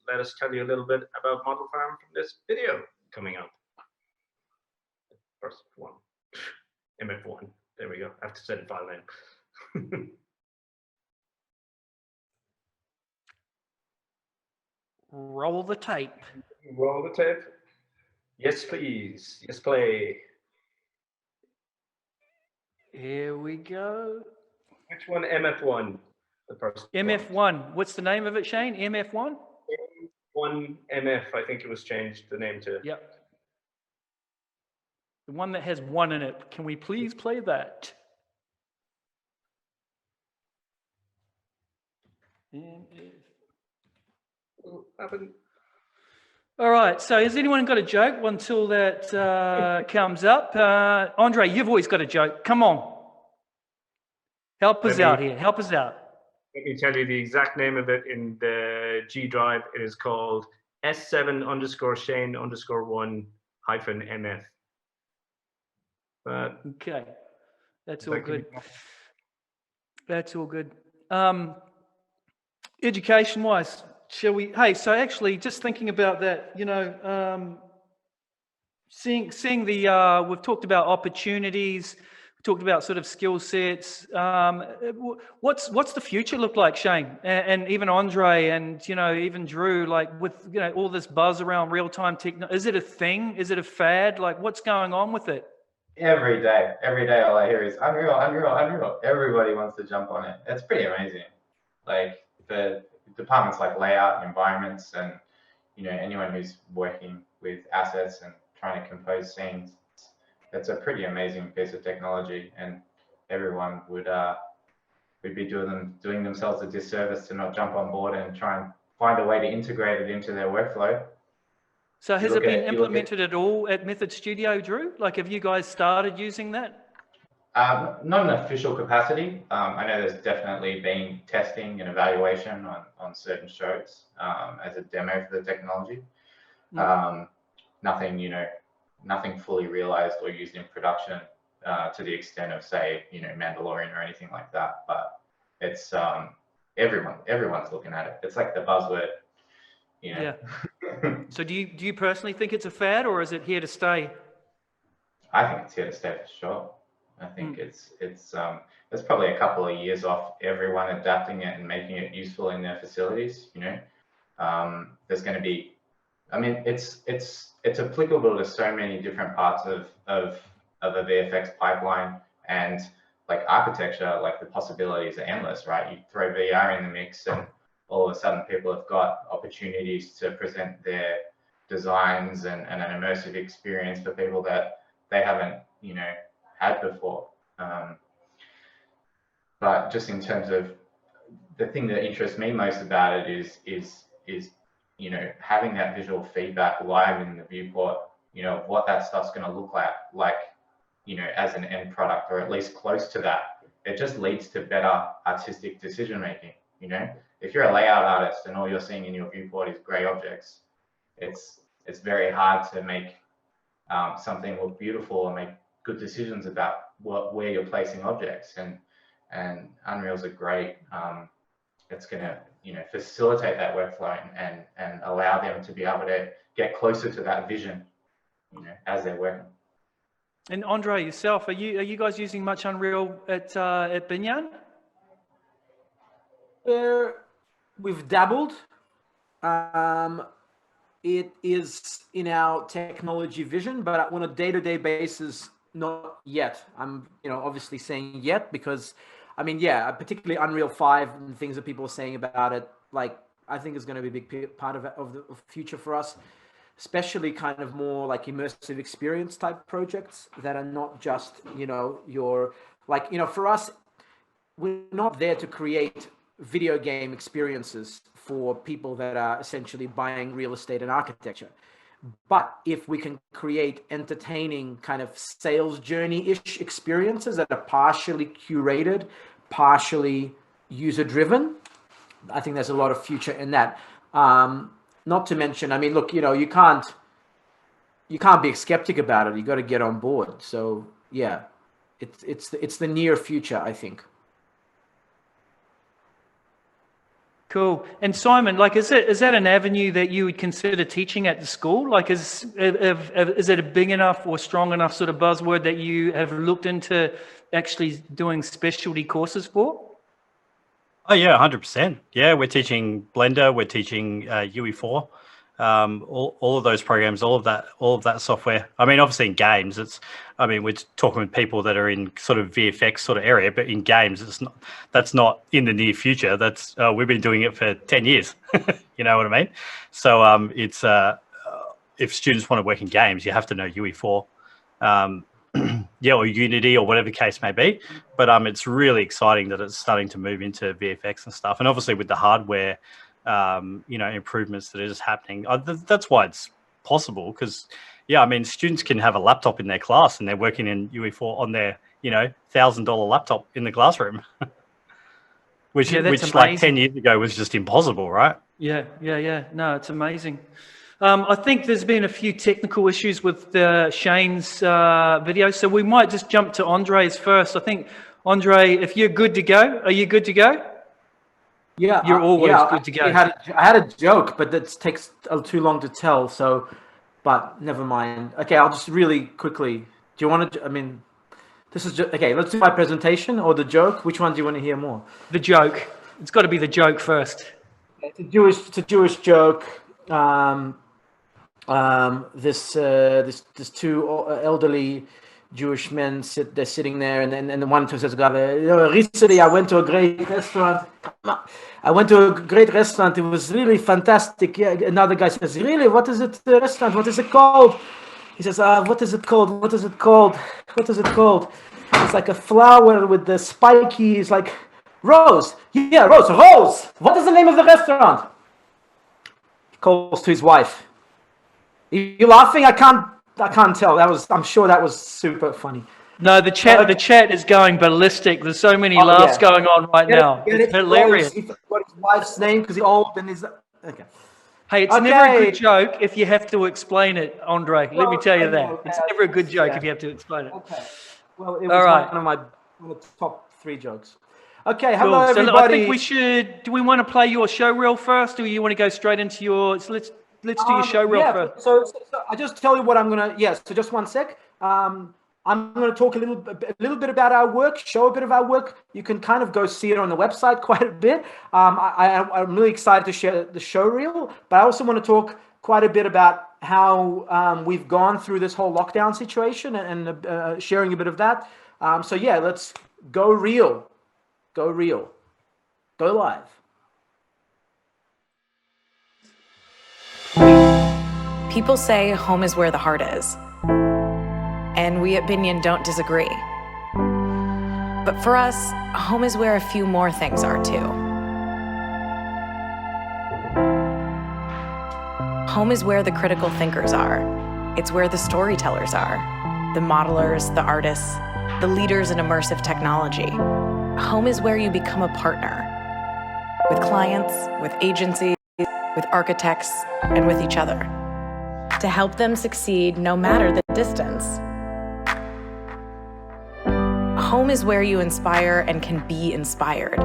let us tell you a little bit about ModelFarm from this video coming up. First one, MF1. There we go. I have to send file name. Roll the tape. Roll the tape. Yes, please. Yes, play. Here we go. Which one? MF1. The first MF1. one. What's the name of it, Shane? MF1? M1 MF. I think it was changed the name to. Yep. The one that has 1 in it. Can we please play that? All right, so has anyone got a joke until that comes up? Andrei, you've always got a joke. Come on. Help us out here. Help us out. Let me tell you the exact name of it in the G drive. It is called S7_Shane_1-MF. Okay, that's all good. That's all good. Education-wise, shall we? Hey, so actually, just thinking about that, you know, seeing the we've talked about opportunities, we talked about sort of skill sets. What's the future look like, Shane, and even Andrei, and, you know, even Drew? Like, with, you know, all this buzz around real-time technology, is it a thing? Is it a fad? Like, what's going on with it? Every day all I hear is unreal, unreal, unreal. Everybody wants to jump on it. It's pretty amazing. Like, the departments like layout, environments, and, you know, anyone who's working with assets and trying to compose scenes, it's a pretty amazing piece of technology, and everyone would be doing themselves a disservice to not jump on board and try and find a way to integrate it into their workflow. So has it been implemented at all at Method Studio, Drew? Like, have you guys started using that? Not in an official capacity. I know there's definitely been testing and evaluation on certain shows as a demo for the technology. Nothing, you know, nothing fully realized or used in production to the extent of, say, Mandalorian or anything like that. But it's everyone's looking at it. It's like the buzzword, Yeah. So do you personally think it's a fad, or is it here to stay? I think it's here to stay for sure. I think it's probably a couple of years off everyone adapting it and making it useful in their facilities. There's going to be, I mean, it's applicable to so many different parts of a VFX pipeline, and like architecture, like the possibilities are endless, right? You throw VR in the mix and all of a sudden people have got opportunities to present their designs and an immersive experience for people that they haven't, had before. But just in terms of the thing that interests me most about it is having that visual feedback live in the viewport, what that stuff's going to look like, as an end product, or at least close to that. It just leads to better artistic decision making. If you're a layout artist and all you're seeing in your viewport is gray objects, it's very hard to make something look beautiful and make good decisions about where you're placing objects. And Unreal's a great, it's going to facilitate that workflow and allow them to be able to get closer to that vision as they're working. And Andrei, yourself, are you guys using much Unreal at BINYAN? We've dabbled. It is in our technology vision, but on a day-to-day basis, not yet. I'm, obviously saying yet because, particularly Unreal 5 and things that people are saying about it, like, I think is going to be a big part of the future for us, especially kind of more like immersive experience type projects that are not just, for us, we're not there to create video game experiences for people that are essentially buying real estate and architecture. But if we can create entertaining kind of sales journey-ish experiences that are partially curated, partially user-driven, I think there's a lot of future in that. Not to mention, look, you can't be skeptic about it. You got to get on board. So yeah, it's the near future, I think. Cool. And Simon, like, is that an avenue that you would consider teaching at the school? Like, is it a big enough or strong enough sort of buzzword that you have looked into actually doing specialty courses for? Oh yeah, 100%. Yeah, we're teaching Blender, we're teaching UE4, all of those programs, all of that software. Obviously in games, we're talking with people that are in sort of VFX sort of area, but in games, that's not in the near future. That's we've been doing it for 10 years. You know what I mean? So it's if students want to work in games, you have to know UE4. Or Unity or whatever the case may be, but it's really exciting that it's starting to move into VFX and stuff, and obviously with the hardware improvements that is happening, that's why it's possible, because students can have a laptop in their class and they're working in UE4 on their $1,000 laptop in the classroom. which like 10 years ago was just impossible, right? Yeah. No, it's amazing. I think there's been a few technical issues with Shane's video, so we might just jump to Andrei's first. I think, Andrei, if you're good to go, are you good to go? Yeah, you're always good to go. I had a joke, but that takes too long to tell. So, but never mind. Okay, I'll just really quickly. Do you want to? This is just okay. Let's do my presentation or the joke. Which one do you want to hear more? The joke. It's got to be the joke first. It's a Jewish joke. This two elderly Jewish men they're sitting there, and the one says, recently I went to a great restaurant. It was really fantastic. Yeah. Another guy says, really, what is it, the restaurant? What is it called? He says, what is it called? What is it called? What is it called? It's like a flower with the spiky, it's like Rose. Yeah, Rose. What is the name of the restaurant? He calls to his wife. You laughing? I can't tell. I'm sure that was super funny. No, the chat is going ballistic. There's so many laughs going on right now. It's hilarious. He forgot his wife's name because he's old and he's okay. Hey, it's never a good joke if you have to explain it, Andrei. Let me tell you that. It's never a good joke if you have to explain it. Okay. Well, it All was right. one of the top 3 jokes. Okay, Cool. hello So everybody. I think we should. Do we want to play your show reel first, or you want to go straight into your? So let's do your show reel first. So I just tell you what I'm gonna. Yes. So just one sec. I'm going to talk a little bit about our work, show a bit of our work. You can kind of go see it on the website quite a bit. I'm really excited to share the show reel, but I also want to talk quite a bit about how we've gone through this whole lockdown situation and sharing a bit of that. So yeah, let's go real, go live. People say home is where the heart is. And we at BINYAN don't disagree. But for us, home is where a few more things are too. Home is where the critical thinkers are. It's where the storytellers are, the modelers, the artists, the leaders in immersive technology. Home is where you become a partner with clients, with agencies, with architects, and with each other to help them succeed no matter the distance. Home is where you inspire and can be inspired.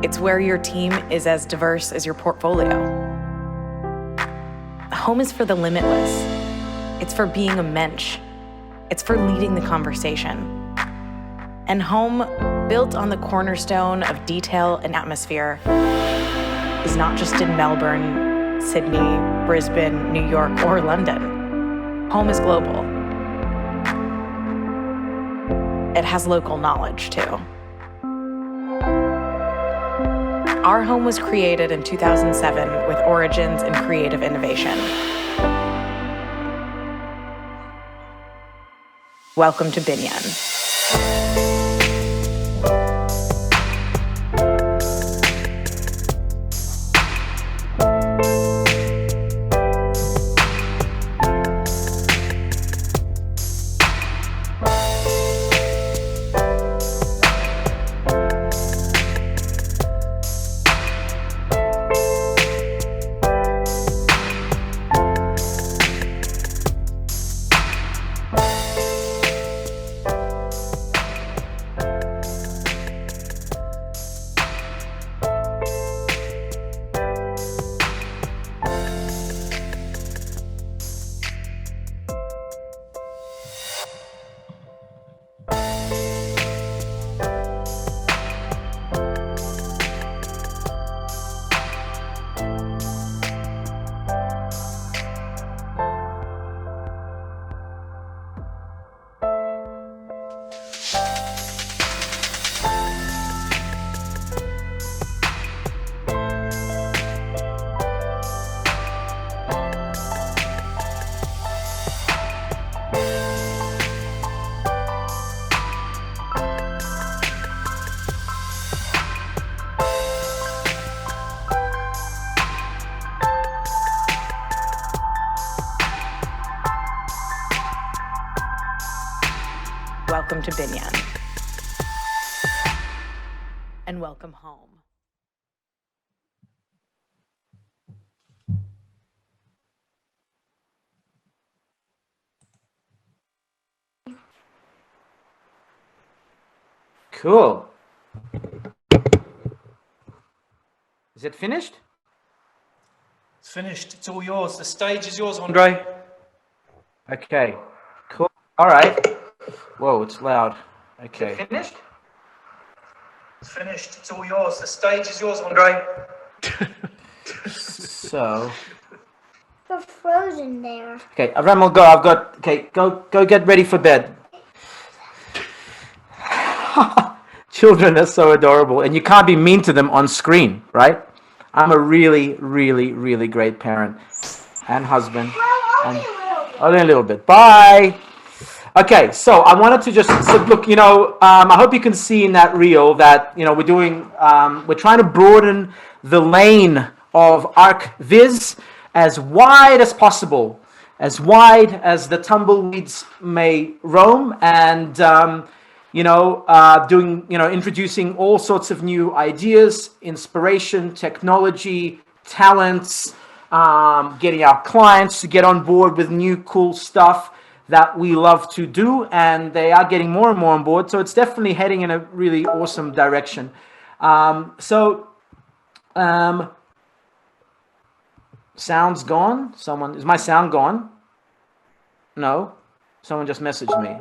It's where your team is as diverse as your portfolio. Home is for the limitless. It's for being a mensch. It's for leading the conversation. And home, built on the cornerstone of detail and atmosphere, is not just in Melbourne, Sydney, Brisbane, New York, or London. Home is global. It has local knowledge, too. Our home was created in 2007 with origins in creative innovation. Welcome to BINYAN. Welcome to BINYAN. And welcome home. Cool. Is it finished? It's finished. It's all yours. The stage is yours, Andrei. Okay, cool. All right. Whoa, it's loud. Okay. Is it finished? It's finished. It's all yours. The stage is yours, Andrei. So. They're frozen there. Okay, Avram will go. I've got. Okay, go get ready for bed. Children are so adorable, and you can't be mean to them on screen, right? I'm a really, really, really great parent and husband. And only a little bit. Bye. Okay, so I wanted to just look. I hope you can see in that reel that we're doing. We're trying to broaden the lane of ArchViz as wide as possible, as wide as the tumbleweeds may roam, and introducing all sorts of new ideas, inspiration, technology, talents, getting our clients to get on board with new cool stuff that we love to do, and they are getting more and more on board. So it's definitely heading in a really awesome direction. Sound's gone. Is my sound gone? No. Someone just messaged me.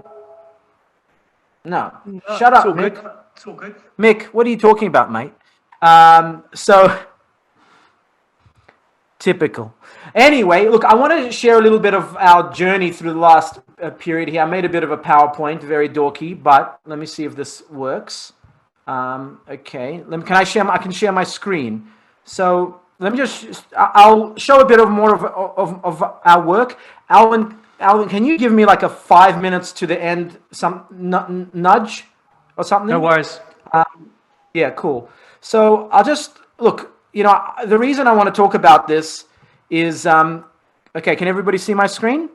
No. Shut up, Mick. It's all good. Mick, what are you talking about, mate? Typical. Anyway, look, I want to share a little bit of our journey through the last period here. I made a bit of a PowerPoint, very dorky, but let me see if this works. Okay, I can share my screen. So let me I'll show a bit of more of our work. Alvin, can you give me like a 5 minutes to the end, some nudge or something? No worries. Yeah, cool. So I'll just look. The reason I want to talk about this is, okay, can everybody see my screen?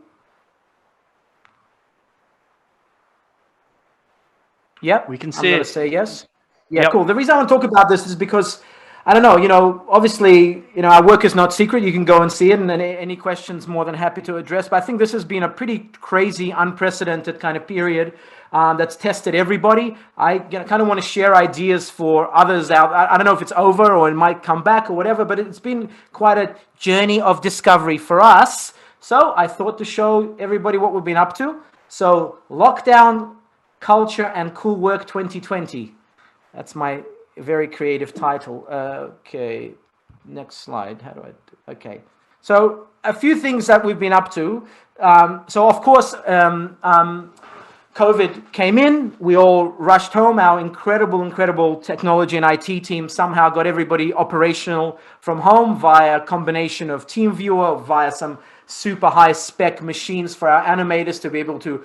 Yep. We can see I'm going it. to say yes. Yeah, Yep. cool. The reason I want to talk about this is because, I don't know, obviously, our work is not secret. You can go and see it, and then any questions, more than happy to address. But I think this has been a pretty crazy, unprecedented kind of period that's tested everybody. I kind of want to share ideas for others out. I don't know if it's over or it might come back or whatever, but it's been quite a journey of discovery for us. So I thought to show everybody what we've been up to. So Lockdown, Culture and Cool Work 2020. That's my very creative title. Okay, next slide. How do I do? Okay, so a few things that we've been up to. So of course, COVID came in. We all rushed home. Our incredible technology and IT team somehow got everybody operational from home via a combination of TeamViewer, via some super high spec machines for our animators to be able to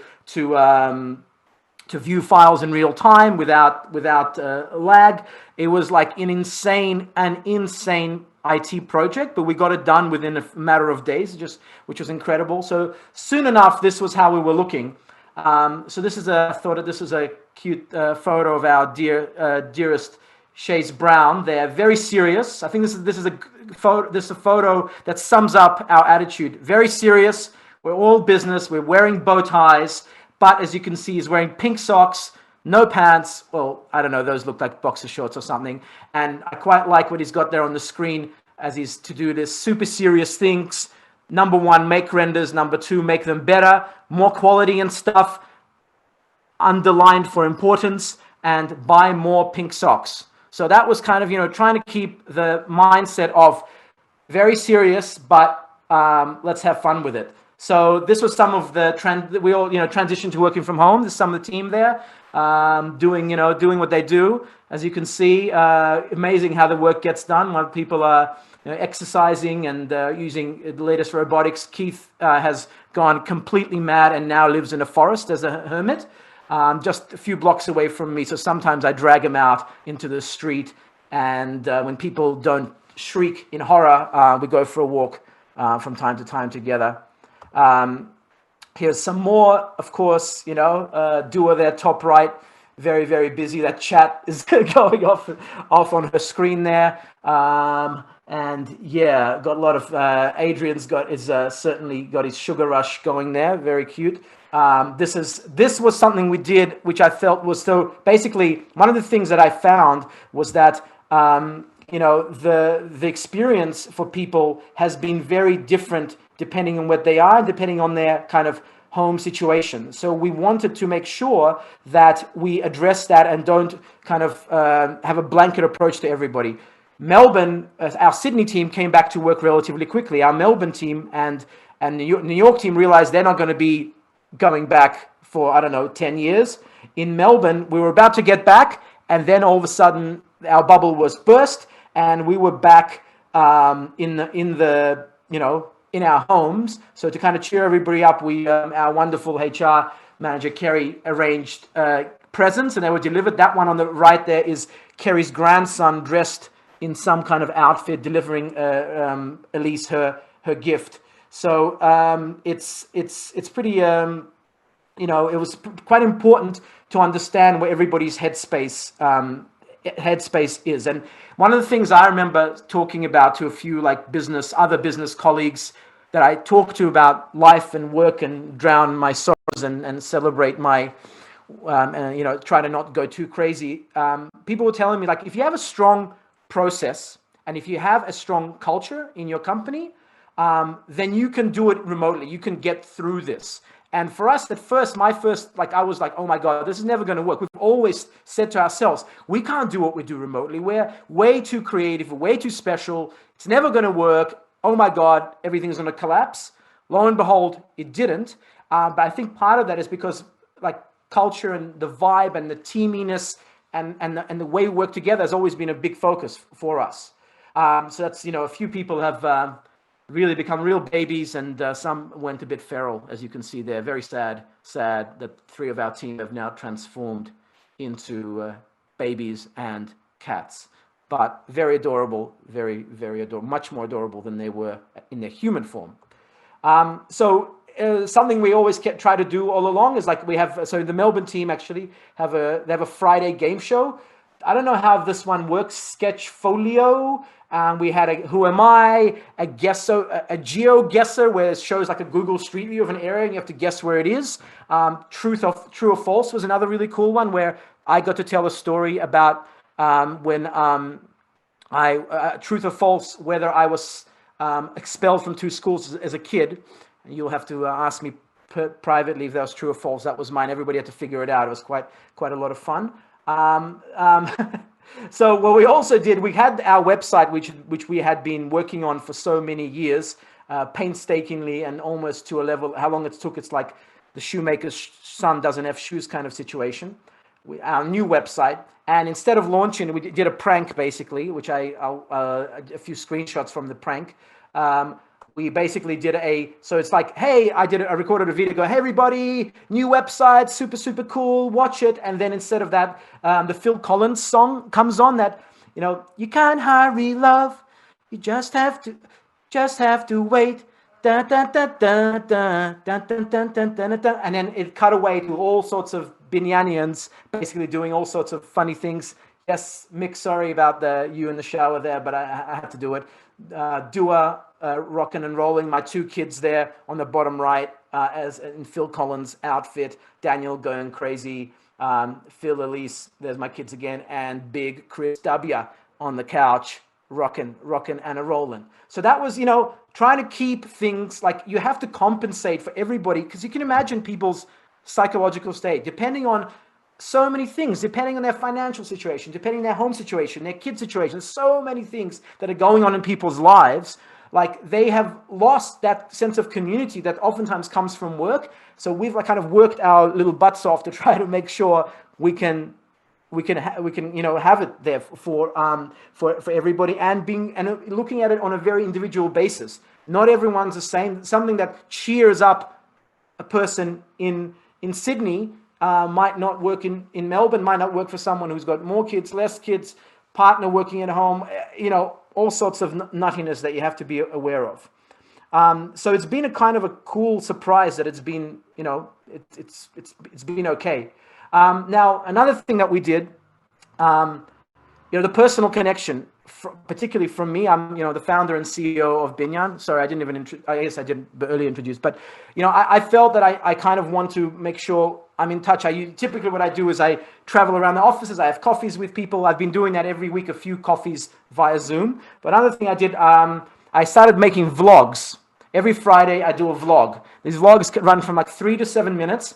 view files in real time without lag. It was like an insane IT project, but we got it done within a matter of days, which was incredible. So soon enough, this was how we were looking. So this is I thought this is a cute photo of our dearest Chase Brown. They're very serious. I think this is a photo that sums up our attitude. Very serious. We're all business. We're wearing bow ties. But as you can see, he's wearing pink socks, no pants. Well, I don't know, those look like boxer shorts or something. And I quite like what he's got there on the screen as he's to do this super serious things. Number one, make renders. Number two, make them better, more quality and stuff. Underlined for importance, and buy more pink socks. So that was kind of, trying to keep the mindset of very serious, but let's have fun with it. So this was some of the we all transitioned to working from home. There's some of the team there doing what they do. As you can see, amazing how the work gets done while people are exercising and using the latest robotics. Keith has gone completely mad and now lives in a forest as a hermit, just a few blocks away from me. So sometimes I drag him out into the street, and when people don't shriek in horror, we go for a walk from time to time together. Here's some more, of course, Dua there, top right, very, very busy. That chat is going off on her screen there. And yeah, got a lot of, Adrian's certainly got his sugar rush going there. Very cute. This was something we did, which I felt was so basically one of the things that I found was that, the experience for people has been very different depending on what they are, depending on their kind of home situation. So we wanted to make sure that we address that and don't kind of have a blanket approach to everybody. Melbourne, our Sydney team came back to work relatively quickly. Our Melbourne team and New York team realized they're not going to be going back for, 10 years. In Melbourne, we were about to get back, and then all of a sudden our bubble was burst, and we were back in our homes. So to kind of cheer everybody up, our wonderful HR manager, Kerry, arranged presents, and they were delivered. That one on the right there is Kerry's grandson dressed in some kind of outfit, delivering Elise her gift. So it's pretty, it was quite important to understand where everybody's headspace is. And one of the things I remember talking about to a few other business colleagues that I talk to about life and work and drown my sorrows and celebrate my, and, you know, try to not go too crazy. People were telling me, like, if you have a strong process and if you have a strong culture in your company, then you can do it remotely. You can get through this. And for us, at first, I was like, oh my God, this is never going to work. We've always said to ourselves, we can't do what we do remotely. We're way too creative, way too special. It's never going to work. Oh my God, everything's going to collapse. Lo and behold, it didn't. But I think part of that is because, like, culture and the vibe and the teaminess and the way we work together has always been a big focus for us. So that's, you know, a few people have really become real babies, and some went a bit feral, as you can see there. Very sad that 3 of our team have now transformed into babies and cats. But very adorable, very, very adorable, much more adorable than they were in their human form. Something we always try to do all along is, like, we have, so the Melbourne team actually have a Friday game show. I don't know how this one works. Sketchfolio. We had a Who Am I, a geo guesser, where it shows like a Google Street View of an area and you have to guess where it is. True or False was another really cool one, where I got to tell a story about when Truth or False, whether I was expelled from 2 schools as a kid. And you'll have to ask me privately if that was true or false. That was mine. Everybody had to figure it out. It was quite a lot of fun. So what we also did, we had our website, which we had been working on for so many years, painstakingly, and almost to a level, how long it took, it's like the shoemaker's son doesn't have shoes kind of situation. Our new website, and instead of launching, we did a prank basically, which a few screenshots from the prank. We basically did so it's like, hey, I recorded a video, go, hey everybody, new website, super, super cool, watch it. And then instead of that, the Phil Collins song comes on that, you know, you can't hurry love, you just have to wait. Da, da, da, da, da, da, da, da, da, da, da. And then it cut away to all sorts of BINYANians basically doing all sorts of funny things. Yes, Mick, sorry about you in the shower there, but I had to do it. Dua, rocking and rolling, my 2 kids there on the bottom right, as in Phil Collins' outfit, Daniel going crazy, Phil, Elise, there's my kids again, and big Chris W on the couch, rocking and a rolling. So that was, you know, trying to keep things, like, you have to compensate for everybody, because you can imagine people's psychological state, depending on so many things, depending on their financial situation, depending on their home situation, their kid situation, so many things that are going on in people's lives. Like, they have lost that sense of community that oftentimes comes from work. So we've kind of worked our little butts off to try to make sure we can you know, have it there for everybody, and looking at it on a very individual basis. Not everyone's the same. Something that cheers up a person in Sydney might not work in Melbourne, might not work for someone who's got more kids, less kids, partner working at home, you know, all sorts of nuttiness that you have to be aware of. So it's been a kind of a cool surprise that it's been, you know, it's been okay. Now, another thing that we did, you know, the personal connection, particularly from me. I'm, you know, the founder and CEO of BINYAN. Sorry, I didn't even, I guess I didn't earlier introduce, but, you know, I felt that I kind of want to make sure I'm in touch. Typically what I do is I travel around the offices. I have coffees with people. I've been doing that every week, a few coffees via Zoom. But another thing I did, I started making vlogs. Every Friday I do a vlog. These vlogs can run from like 3 to 7 minutes.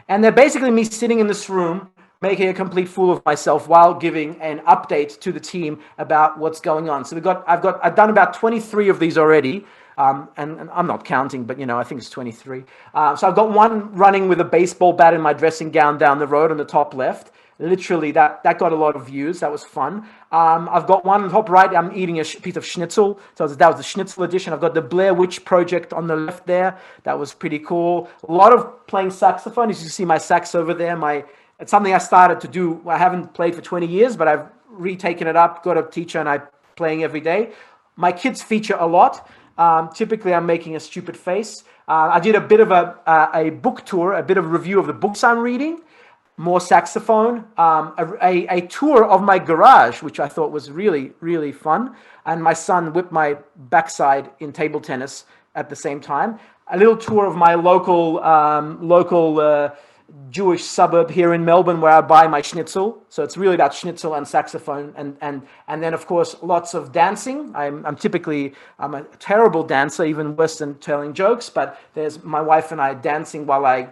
And they're basically me sitting in this room, making a complete fool of myself while giving an update to the team about what's going on. So I've done about 23 of these already. And I'm not counting, but, you know, I think it's 23. So I've got one running with a baseball bat in my dressing gown down the road on the top left. Literally, that got a lot of views. That was fun. I've got one on the top right. I'm eating a piece of schnitzel. So that was the schnitzel edition. I've got the Blair Witch Project on the left there. That was pretty cool. A lot of playing saxophone. As you can see my sax over there. It's something I started to do. I haven't played for 20 years, but I've retaken it up, got a teacher, and I'm playing every day. My kids feature a lot. Typically, I'm making a stupid face. I did a bit of a book tour, a bit of a review of the books I'm reading, more saxophone, a tour of my garage, which I thought was really, really fun. And my son whipped my backside in table tennis at the same time. A little tour of my local Jewish suburb here in Melbourne, where I buy my schnitzel. So it's really about schnitzel and saxophone, and then of course lots of dancing. I'm a terrible dancer, even worse than telling jokes. But there's my wife and I dancing while I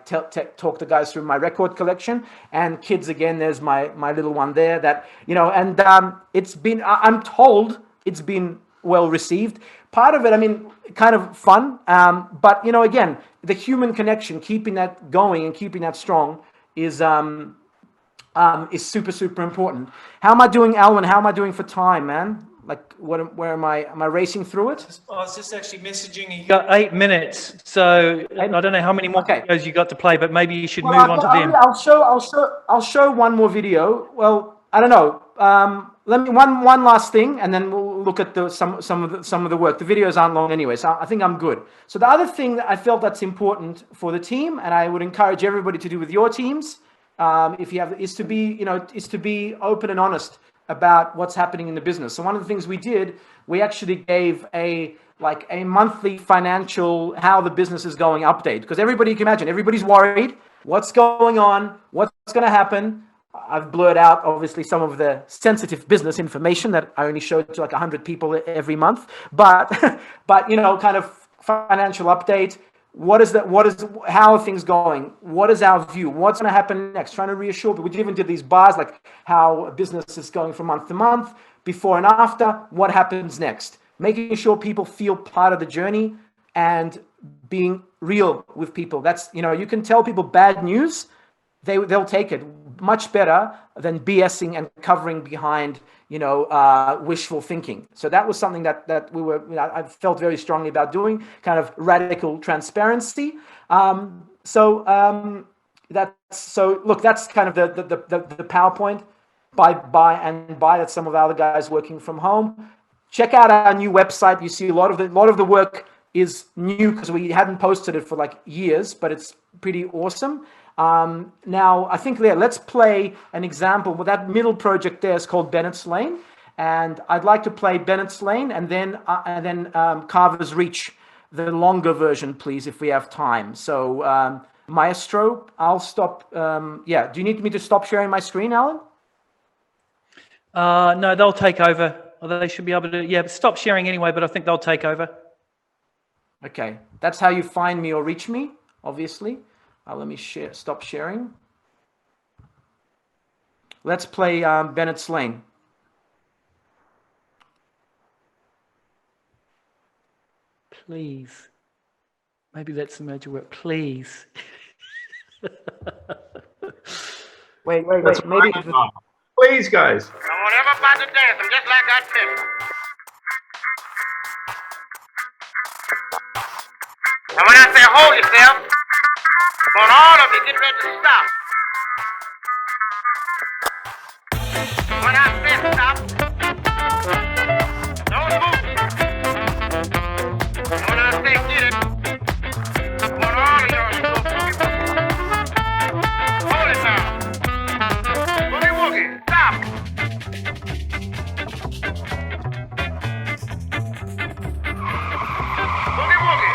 talk the guys through my record collection. And kids again. There's my little one there. That and it's been. I'm told it's been well received. Part of it, I mean, kind of fun, but again, the human connection, keeping that going and keeping that strong is super, super important. How am I doing, Alwyn? How am I doing for time, man? Like, where am I? Am I racing through it? I was just actually messaging you. You got 8 minutes, so I don't know how many more videos you got to play, but maybe you should move on to them. I'll show one more video. Well, I don't know. Let me one last thing, and then we'll look at some of the work. The videos aren't long anyway, so I think I'm good. So the other thing that I felt that's important for the team, and I would encourage everybody to do with your teams, if you have, is to be open and honest about what's happening in the business. So one of the things we did, we actually gave a monthly financial how the business is going update, because everybody can imagine, everybody's worried. What's going on? What's going to happen? I've blurred out, obviously, some of the sensitive business information that I only showed to like 100 people every month. But kind of financial update. How are things going? What is our view? What's going to happen next? Trying to reassure people. We even did these bars, like how a business is going from month to month, before and after, what happens next? Making sure people feel part of the journey and being real with people. That's, you can tell people bad news, they'll take it much better than BSing and covering behind, wishful thinking. So that was something that I felt very strongly about doing, kind of radical transparency. That's kind of the PowerPoint. Buy that some of the other guys working from home. Check out our new website. You see a lot of the work is new because we hadn't posted it for like years, but it's pretty awesome. Now, I think let's play an example. Well, that middle project there is called Bennett's Lane, and I'd like to play Bennett's Lane and then Carver's Reach, the longer version, please, if we have time. So, Maestro, I'll stop. Do you need me to stop sharing my screen, Alan? No, they'll take over. Or they should be able to. Yeah, stop sharing anyway, but I think they'll take over. Okay, that's how you find me or reach me, obviously. Let me stop sharing. Let's play Bennett's Lane. Please. Maybe that's the major word. Please. Wait. Maybe. Please, guys. I want everybody to dance. I'm just like that fish. Now when I say hold yourself, I want all of you get ready to stop. When I say stop, don't move. And when I say get it, I want all of y'all to go boogie. Hold it now. Boogie woogie, stop. Boogie woogie.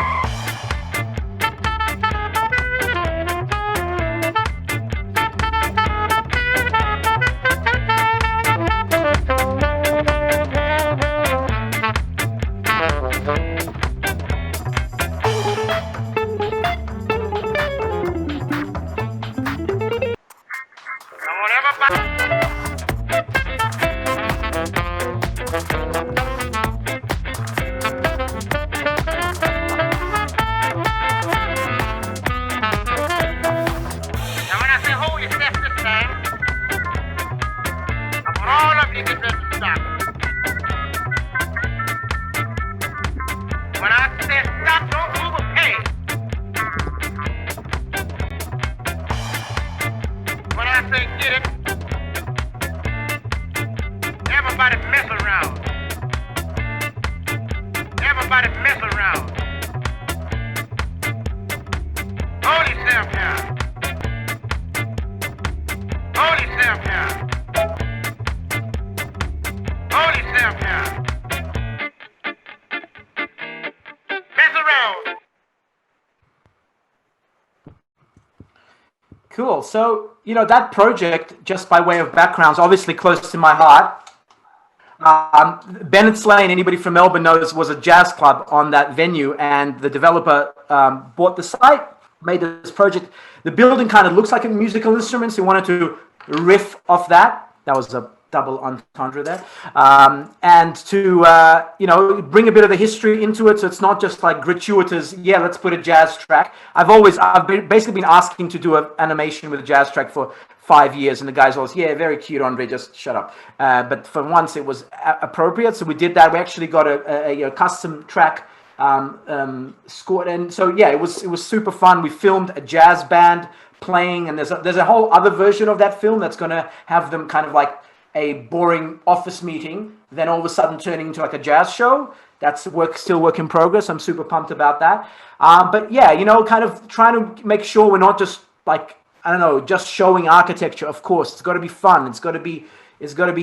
Mess around. Cool. So, that project, just by way of background, is obviously close to my heart. Bennett's Lane, anybody from Melbourne knows, was a jazz club on that venue, and the developer bought the site, made this project. The building kind of looks like a musical instrument, so we wanted to riff off that. That was a double entendre there. And to, bring a bit of the history into it, so it's not just like gratuitous, let's put a jazz track. I've basically been asking to do an animation with a jazz track for 5 years, and the guys always, very cute, Andrei, just shut up. But for once it was appropriate, so we did that. We actually got a custom track scored, and so it was super fun. We filmed a jazz band playing, and there's a whole other version of that film that's going to have them kind of like a boring office meeting, then all of a sudden turning into like a jazz show. That's still work in progress. I'm super pumped about that. But kind of trying to make sure we're not just like, just showing architecture. Of course, it's got to be fun. It's got to be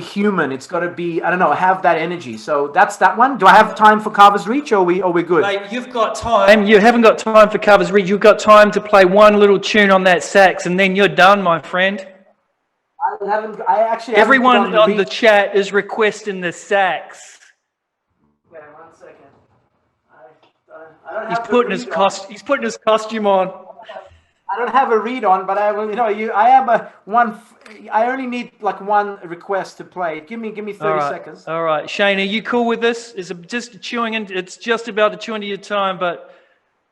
human. It's got to be, have that energy. So that's that one. Do I have time for Carver's Reach, or are we good? Mate, you've got time. You haven't got time for Carver's Reach. You've got time to play one little tune on that sax, and then you're done, my friend. Everyone on the chat is requesting the sax. Okay, 1 second. He's putting his costume on. I don't have a read on, but I will. I only need like one request to play. Give me 30 seconds. All right, Shane, are you cool with this? It's just chewing in. It's just about to chew into your time, but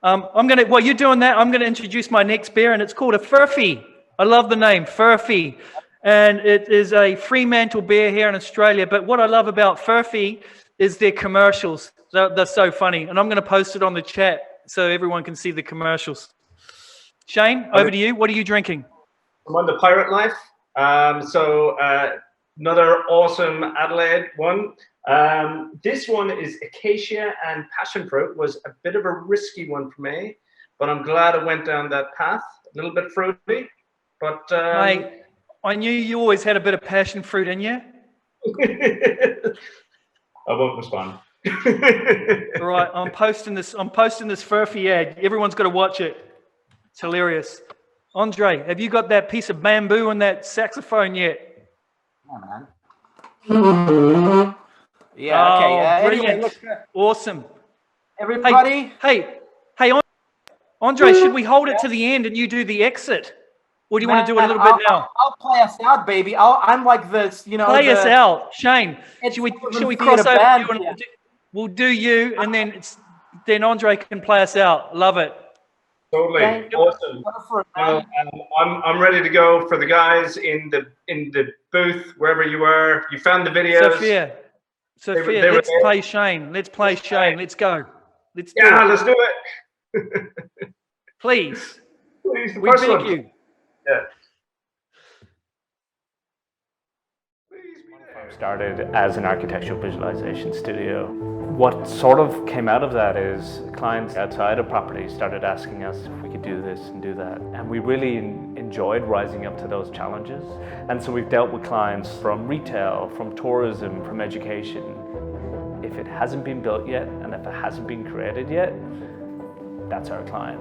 while you're doing that, I'm gonna introduce my next beer, and it's called a Furphy. I love the name, Furphy. And it is a Fremantle beer here in Australia. But what I love about Furphy is their commercials. They're so funny. And I'm going to post it on the chat so everyone can see the commercials. Shane, over to you. What are you drinking? I'm on the Pirate Life. Another awesome Adelaide one. This one is Acacia and Passion Fruit. Was a bit of a risky one for me, but I'm glad I went down that path. A little bit fruity, but... Mate, I knew you always had a bit of passion fruit in you. I won't respond. All right, I'm posting this Furphy ad. Everyone's got to watch it. It's hilarious. Andrei, have you got that piece of bamboo and that saxophone yet? Yeah, man. Yeah, okay. Brilliant. Anyway, awesome. Everybody. Hey, Andrei, should we hold it to the end and you do the exit? Or do you want to do it a little bit now? I'll play us out, baby. I'm like this, Play us out, Shane. Should we cross over you and we'll do you, and then Andrei can play us out. Love it. Totally awesome. I'm ready to go for the guys in the booth wherever you are. You found the videos. Sophia, let's play Shane. Let's play Shane. Let's go. Let's do it. Please. We beg you. Yeah. Started as an architectural visualization studio. What sort of came out of that is clients outside of property started asking us if we could do this and do that. And we really enjoyed rising up to those challenges. And so we've dealt with clients from retail, from tourism, from education. If it hasn't been built yet, and if it hasn't been created yet, that's our client.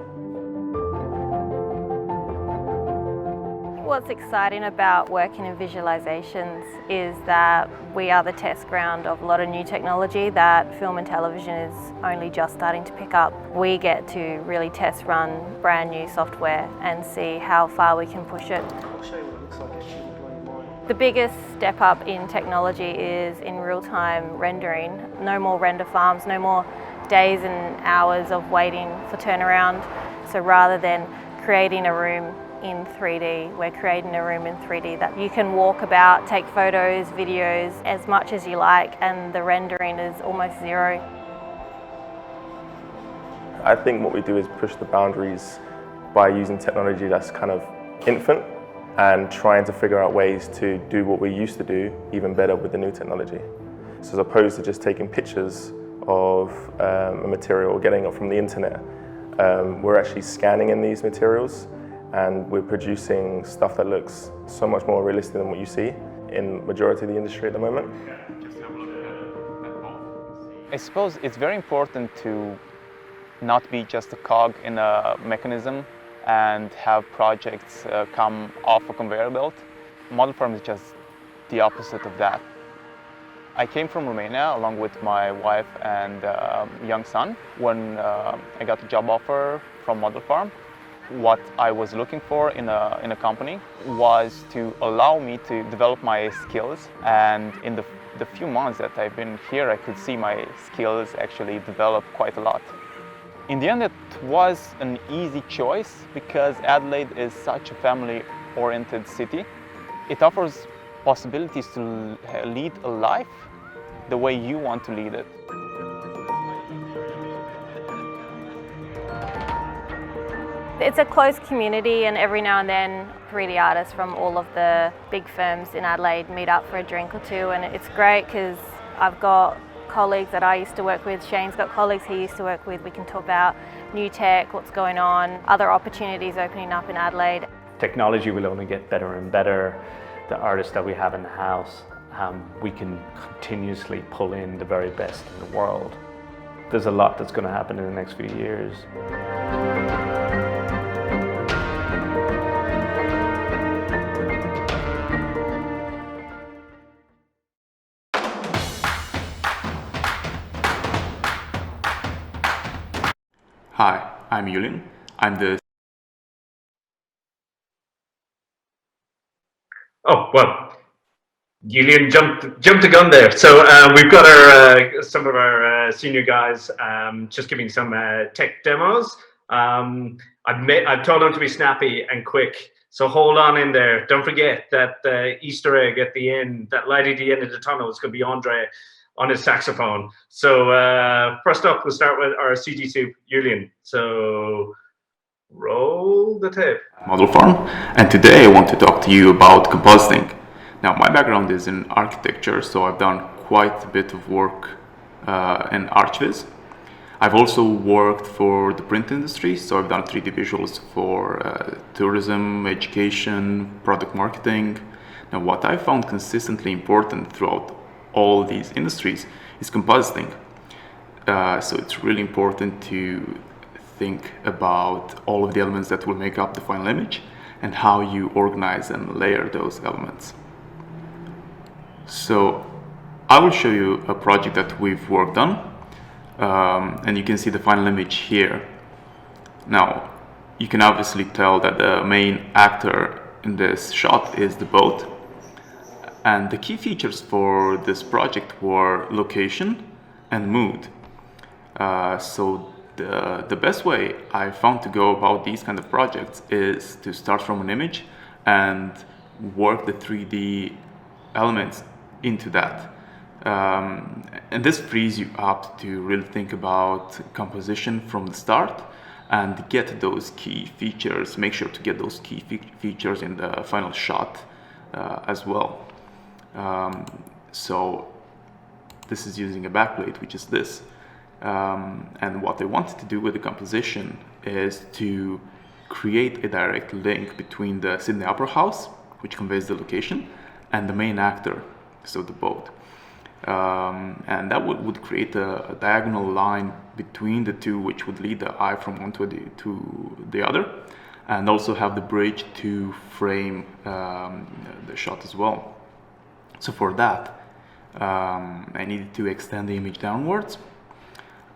What's exciting about working in visualizations is that we are the test ground of a lot of new technology that film and television is only just starting to pick up. We get to really test run brand new software and see how far we can push it. I'll show you what it looks like. Actually, will blow your mind. The biggest step up in technology is in real-time rendering. No more render farms, no more days and hours of waiting for turnaround. So rather than creating a room in 3D, we're creating a room in 3D that you can walk about, take photos, videos, as much as you like, and the rendering is almost zero. I think what we do is push the boundaries by using technology that's kind of infant and trying to figure out ways to do what we used to do even better with the new technology. So as opposed to just taking pictures of a material or getting it from the internet, we're actually scanning in these materials and we're producing stuff that looks so much more realistic than what you see in majority of the industry at the moment. I suppose it's very important to not be just a cog in a mechanism and have projects come off a conveyor belt. ModelFarm is just the opposite of that. I came from Romania along with my wife and young son. When I got the job offer from ModelFarm, what I was looking for in a company was to allow me to develop my skills, and in the few months that I've been here, I could see my skills actually develop quite a lot. In the end, it was an easy choice because Adelaide is such a family-oriented city. It offers possibilities to lead a life the way you want to lead it. It's a close community, and every now and then 3D artists from all of the big firms in Adelaide meet up for a drink or two, and it's great because I've got colleagues that I used to work with, Shane's got colleagues he used to work with. We can talk about new tech, what's going on, other opportunities opening up in Adelaide. Technology will only get better and better. The artists that we have in the house, we can continuously pull in the very best in the world. There's a lot that's going to happen in the next few years. Hi, I'm Julian. I'm the... Oh, well, Julian jumped the gun there. So we've got our some of our senior guys just giving some tech demos. I've told them to be snappy and quick, so hold on in there. Don't forget that Easter egg at the end, that light at the end of the tunnel is going to be Andrei on his saxophone. So first up, we'll start with our CG Soup, Julian. So roll the tape. ModelFarm, and today I want to talk to you about compositing. Now, my background is in architecture, so I've done quite a bit of work in ArchViz. I've also worked for the print industry, so I've done 3D visuals for tourism, education, product marketing. Now, what I found consistently important throughout all these industries is compositing. So it's really important to think about all of the elements that will make up the final image and how you organize and layer those elements. So I will show you a project that we've worked on, and you can see the final image here. Now, you can obviously tell that the main actor in this shot is the boat. And the key features for this project were location and mood. So the best way I found to go about these kind of projects is to start from an image and work the 3D elements into that. And this frees you up to really think about composition from the start and get those key features, make sure to get those key features in the final shot as well. So this is using a backplate, which is this. And what I wanted to do with the composition is to create a direct link between the Sydney Opera House, which conveys the location, and the main actor, so the boat. And that would create a diagonal line between the two, which would lead the eye from one to the other, and also have the bridge to frame the shot as well. So for that, I needed to extend the image downwards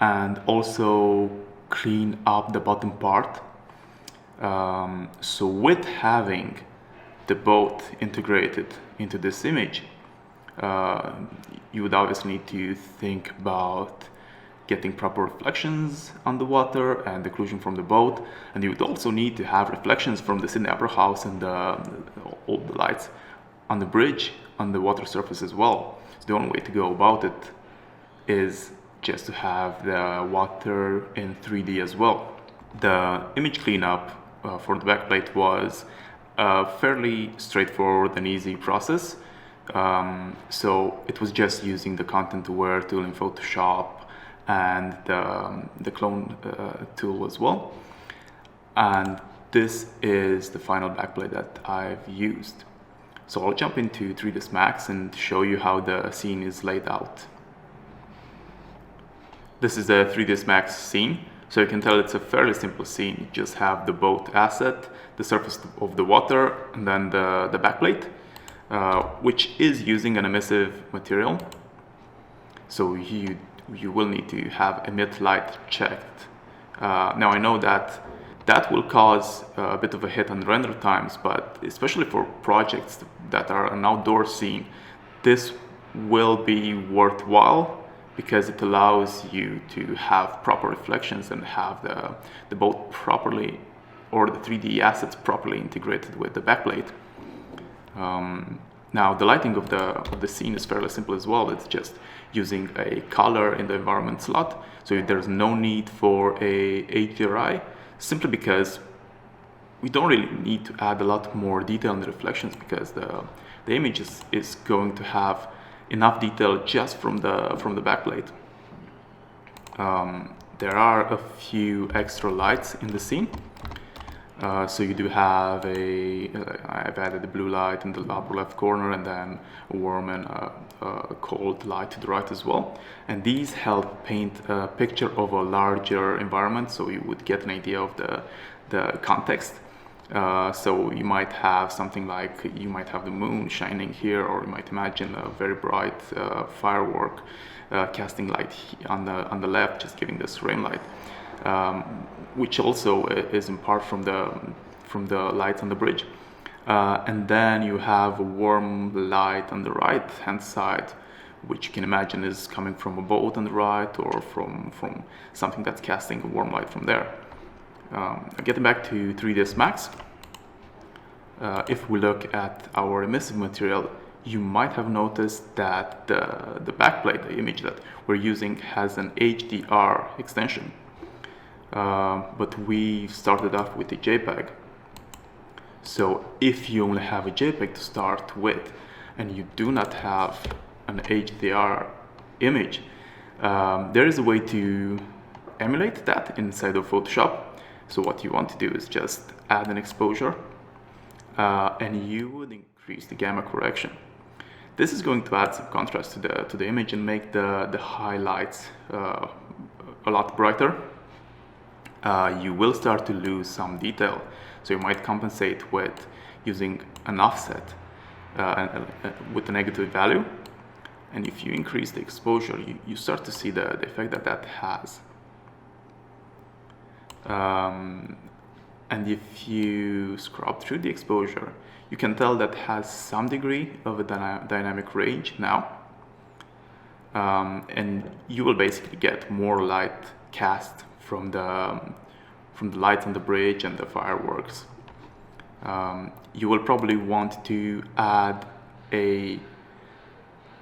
and also clean up the bottom part. So with having the boat integrated into this image, you would obviously need to think about getting proper reflections on the water and occlusion from the boat, and you would also need to have reflections from the Sydney Opera House and all the lights on the bridge on the water surface as well. So the only way to go about it is just to have the water in 3D as well. The image cleanup for the backplate was a fairly straightforward and easy process. So it was just using the content aware tool in Photoshop and the clone tool as well. And this is the final backplate that I've used. So I'll jump into 3ds Max and show you how the scene is laid out. This is the 3ds Max scene. So you can tell it's a fairly simple scene. You just have the boat asset, the surface of the water, and then the backplate, which is using an emissive material. So you will need to have emit light checked. Now I know that will cause a bit of a hit on render times, but especially for projects that are an outdoor scene, this will be worthwhile because it allows you to have proper reflections and have the boat properly, or the 3D assets properly integrated with the backplate. Now the lighting of the scene is fairly simple as well. It's just using a color in the environment slot, so there's no need for a HDRI, simply because we don't really need to add a lot more detail in the reflections, because the image is going to have enough detail just from the backplate. There are a few extra lights in the scene. So you do have I've added a blue light in the upper left corner, and then a warm and a cold light to the right as well. And these help paint a picture of a larger environment, so you would get an idea of the context. So you might have something like, you might have the moon shining here, or you might imagine a very bright firework casting light on the left, just giving this rain light. Which also is in part from the lights on the bridge. And then you have a warm light on the right hand side, which you can imagine is coming from a boat on the right, or from something that's casting a warm light from there. Getting back to 3ds Max, if we look at our emissive material, you might have noticed that the backplate, the image that we're using, has an HDR extension. But we started off with a JPEG. So if you only have a JPEG to start with, and you do not have an HDR image, there is a way to emulate that inside of Photoshop. So what you want to do is just add an exposure, and you would increase the gamma correction. This is going to add some contrast to the image and make the highlights a lot brighter. You will start to lose some detail, so you might compensate with using an offset with a negative value. And if you increase the exposure, you start to see the effect that has. And if you scrub through the exposure, you can tell that has some degree of a dynamic range now. And you will basically get more light cast from the lights on the bridge and the fireworks. You will probably want to add a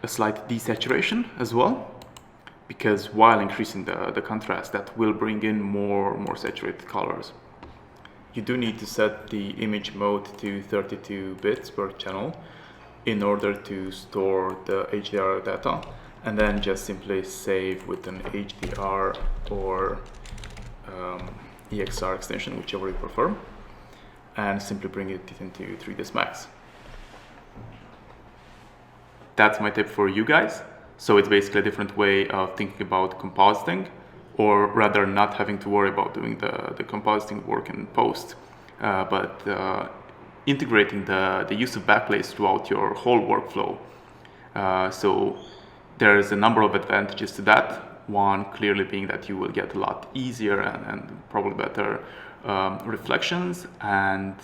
slight desaturation as well, because while increasing the contrast, that will bring in more saturated colors. You do need to set the image mode to 32 bits per channel in order to store the HDR data, and then just simply save with an HDR or EXR extension, whichever you prefer, and simply bring it into 3ds Max. That's my tip for you guys. So it's basically a different way of thinking about compositing, or rather not having to worry about doing the compositing work in post, but integrating the use of backplates throughout your whole workflow. So there's a number of advantages to that. One clearly being that you will get a lot easier and probably better reflections and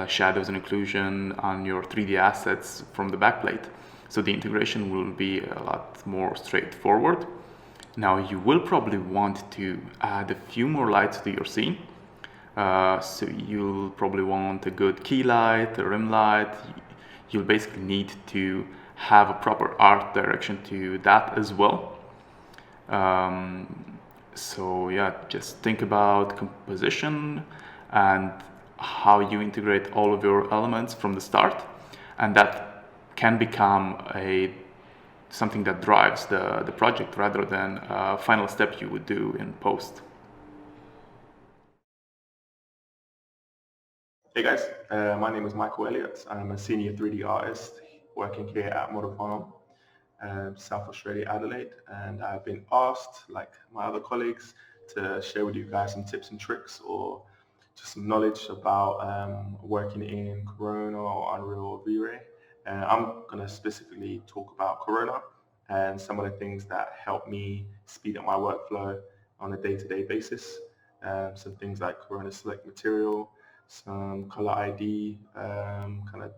shadows and occlusion on your 3D assets from the backplate. So the integration will be a lot more straightforward. Now you will probably want to add a few more lights to your scene. So you'll probably want a good key light, a rim light. You'll basically need to have a proper art direction to that as well. So yeah, just think about composition and how you integrate all of your elements from the start, and that can become something that drives the project rather than a final step you would do in post. Hey guys, my name is Michael Elliott. I'm a senior 3D artist working here at ModelFarm, South Australia, Adelaide, and I've been asked, like my other colleagues, to share with you guys some tips and tricks or just some knowledge about working in Corona or Unreal or V-Ray. I'm going to specifically talk about Corona and some of the things that help me speed up my workflow on a day-to-day basis. Some things like Corona Select Material, some color ID kind of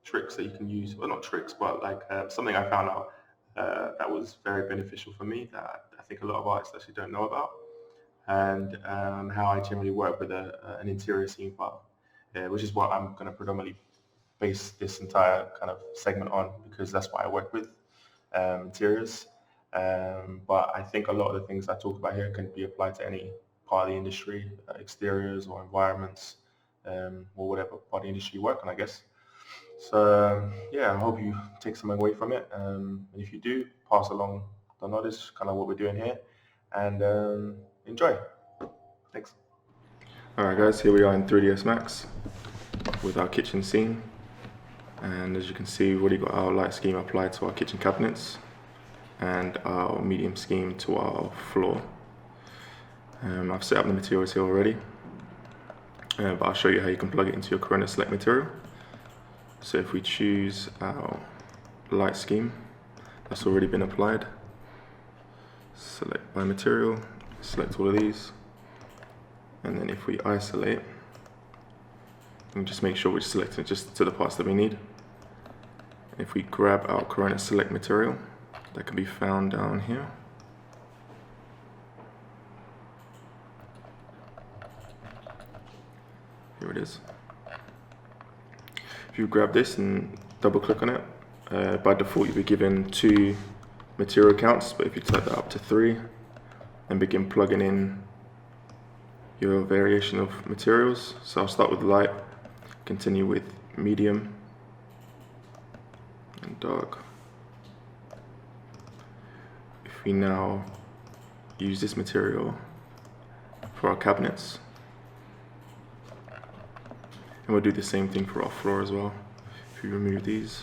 tricks that you can use, well not tricks, but like something I found out that was very beneficial for me that I think a lot of artists actually don't know about, and how I generally work with an interior scene file, which is what I'm going to predominantly base this entire kind of segment on, because that's what I work with, interiors. But I think a lot of the things I talk about here can be applied to any part of the industry, exteriors or environments, or whatever part of the industry you work on, I guess. So yeah, I hope you take something away from it. And if you do, pass along the knowledge, kind of what we're doing here, and enjoy. Thanks. All right, guys, here we are in 3ds Max with our kitchen scene. And as you can see, we've already got our light scheme applied to our kitchen cabinets and our medium scheme to our floor. I've set up the materials here already, but I'll show you how you can plug it into your Corona Select material. So if we choose our light scheme, that's already been applied. Select by material, select all of these, and then if we isolate, and just make sure we're selecting just to the parts that we need. If we grab our Corona Select material, that can be found down here. Here it is. If you grab this and double click on it, by default you'll be given 2 material counts, but if you type that up to 3 and begin plugging in your variation of materials. So I'll start with light, continue with medium and dark. If we now use this material for our cabinets, and we'll do the same thing for our floor as well. If you remove these,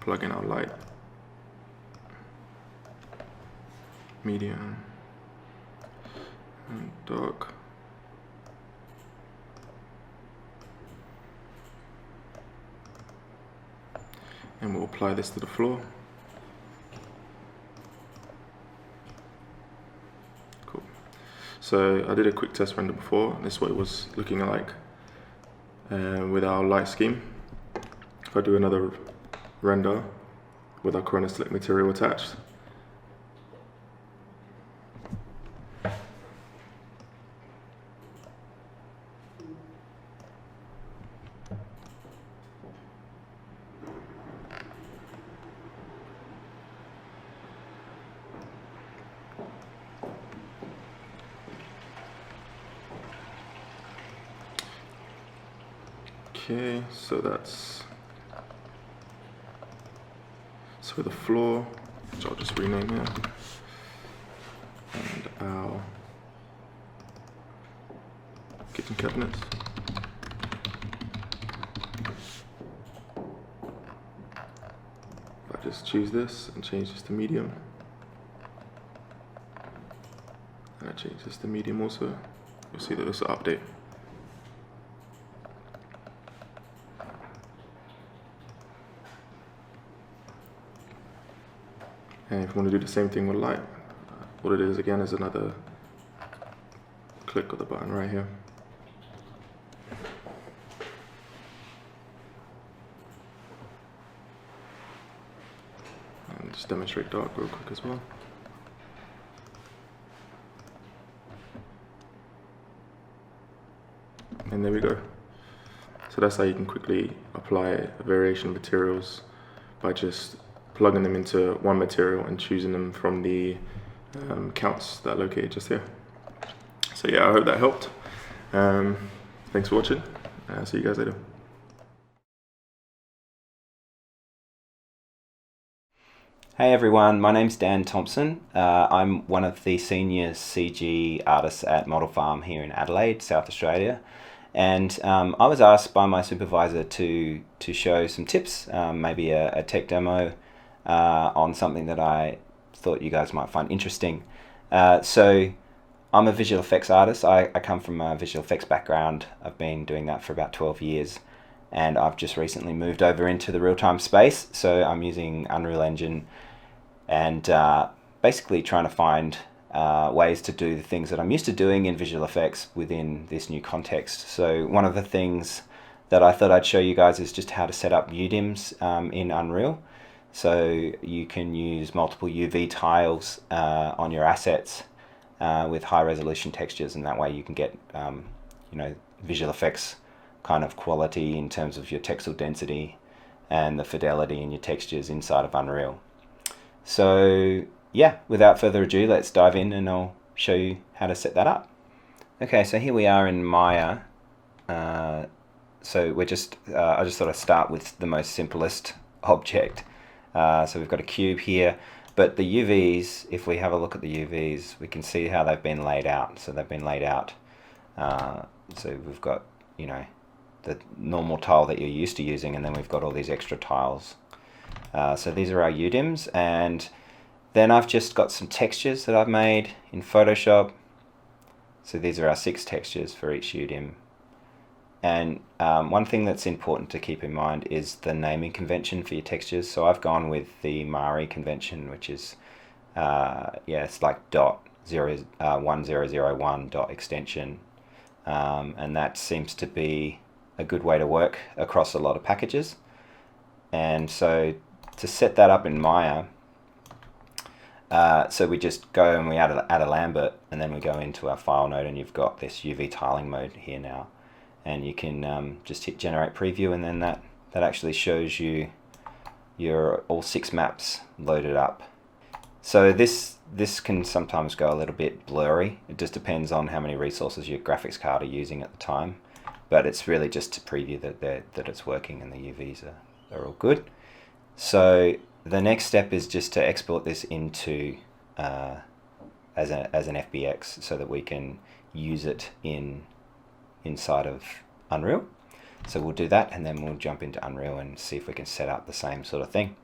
plug in our light, medium, and dark. And we'll apply this to the floor. Cool. So I did a quick test render before. This is what it was looking like with our light scheme. If I do another render with our Corona Select material attached, okay, so that's for the floor, which I'll just rename here, and our kitchen cabinets. If I just choose this and change this to medium, and I change this to medium also, you'll see that this will update. And if you want to do the same thing with light, what it is again is another click of the button right here. And just demonstrate dark real quick as well. And there we go. So that's how you can quickly apply a variation of materials by just plugging them into one material and choosing them from the counts that are located just here. So yeah, I hope that helped. Thanks for watching. See you guys later. Hey everyone, my name's Dan Thompson. I'm one of the senior CG artists at ModelFarm here in Adelaide, South Australia. And I was asked by my supervisor to show some tips, maybe a tech demo on something that I thought you guys might find interesting. So I'm a visual effects artist. I come from a visual effects background. I've been doing that for about 12 years, and I've just recently moved over into the real-time space. So I'm using Unreal Engine and basically trying to find ways to do the things that I'm used to doing in visual effects within this new context. So one of the things that I thought I'd show you guys is just how to set up UDIMs in Unreal. So you can use multiple UV tiles on your assets with high resolution textures, and that way you can get visual effects kind of quality in terms of your texel density and the fidelity in your textures inside of Unreal. So yeah, without further ado, let's dive in and I'll show you how to set that up. Okay, so here we are in Maya. So we're just, I just thought I'd start with the most simplest object. So we've got a cube here, but the UVs, if we have a look at the UVs, we can see how they've been laid out. So they've been laid out, so we've got, the normal tile that you're used to using, and then we've got all these extra tiles. So these are our UDIMs, and then I've just got some textures that I've made in Photoshop. So these are our 6 textures for each UDIM. And one thing that's important to keep in mind is the naming convention for your textures. So I've gone with the Mari convention, which is, it's like .1001 dot extension. And that seems to be a good way to work across a lot of packages. And so to set that up in Maya, so we just go and we add a Lambert, and then we go into our file node, and you've got this UV tiling mode here now. And you can just hit generate preview, and then that actually shows you your all 6 maps loaded up. So this can sometimes go a little bit blurry. It just depends on how many resources your graphics card are using at the time. But it's really just to preview that it's working and the UVs are all good. So the next step is just to export this into as an FBX so that we can use it inside of Unreal. So we'll do that, and then we'll jump into Unreal and see if we can set up the same sort of thing.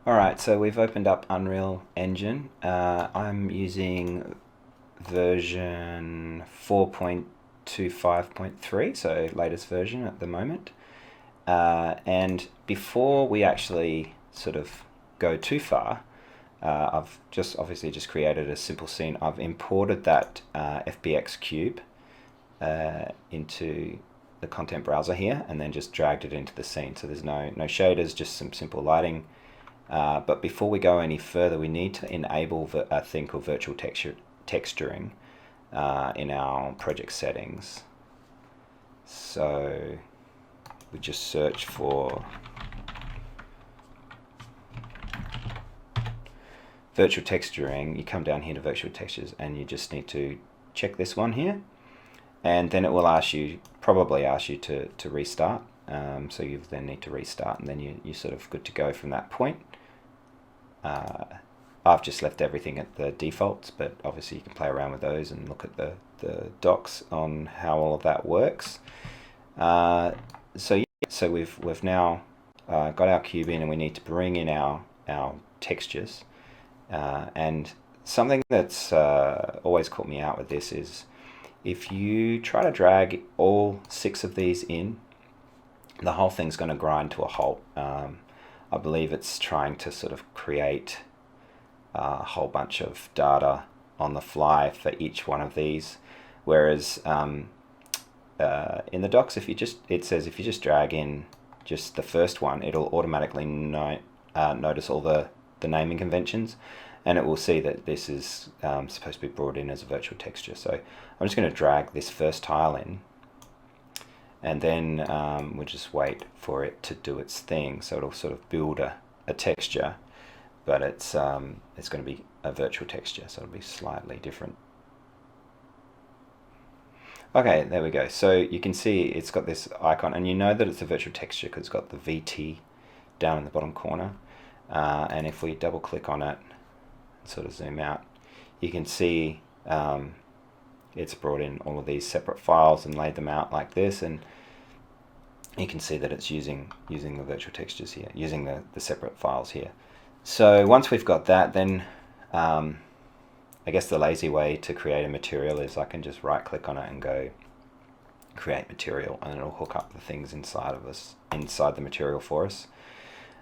Alright, so we've opened up Unreal Engine. I'm using version 4.25.3, so latest version at the moment. And before we actually sort of go too far, I've just obviously just created a simple scene. I've imported that FBX cube into the content browser here, and then just dragged it into the scene. So there's no shaders, just some simple lighting. But before we go any further, we need to enable a thing called virtual texturing in our project settings. So we just search for virtual texturing. You come down here to virtual textures, and you just need to check this one here, and then it will probably ask you to restart. So you then need to restart, and then you're sort of good to go from that point. I've just left everything at the defaults, but obviously you can play around with those and look at the docs on how all of that works. So we've now got our cube in, and we need to bring in our textures. And something that's always caught me out with this is if you try to drag all 6 of these in, the whole thing's going to grind to a halt. I believe it's trying to sort of create a whole bunch of data on the fly for each one of these, whereas in the docs, it says if you just drag in just the first one, it'll automatically notice all the naming conventions, and it will see that this is supposed to be brought in as a virtual texture. So I'm just going to drag this first tile in, and then we'll just wait for it to do its thing. So it'll sort of build a texture, but it's going to be a virtual texture, so it'll be slightly different. Okay, there we go. So you can see it's got this icon, and you know that it's a virtual texture because it's got the VT down in the bottom corner. And if we double click on it and sort of zoom out, you can see it's brought in all of these separate files and laid them out like this, and you can see that it's using the virtual textures here, using the separate files here. So once we've got that, then I guess the lazy way to create a material is I can just right click on it and go create material, and it'll hook up the things inside the material for us.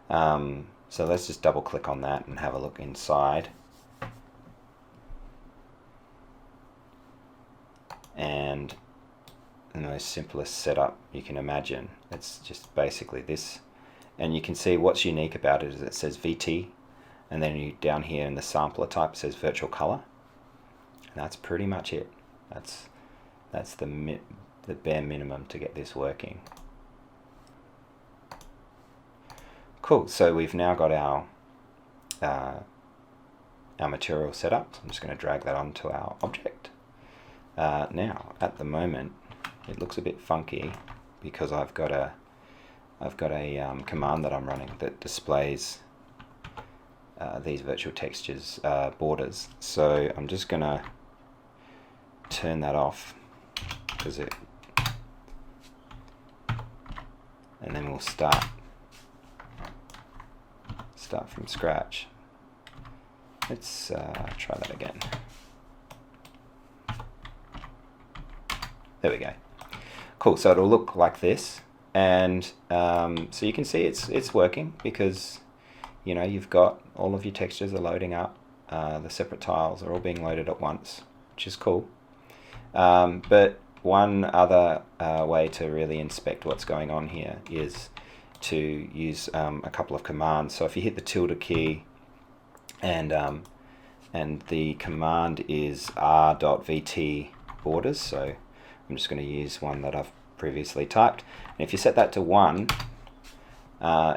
So let's just double click on that and have a look inside. And the most simplest setup you can imagine. It's just basically this, and you can see what's unique about it is it says VT, and then down here in the sampler type it says virtual color. And that's pretty much it. That's the bare minimum to get this working. Cool. So we've now got our material set up. So I'm just going to drag that onto our object. Now, at the moment, it looks a bit funky because I've got a command that I'm running that displays these virtual textures borders. So I'm just going to turn that off because and then we'll start from scratch. Let's try that again. There we go. Cool. So it'll look like this, and so you can see it's working because you've got all of your textures are loading up. The separate tiles are all being loaded at once, which is cool. But one other way to really inspect what's going on here is to use a couple of commands. So if you hit the tilde key and the command is r.vt borders, so I'm just going to use one that I've previously typed, and if you set that to 1,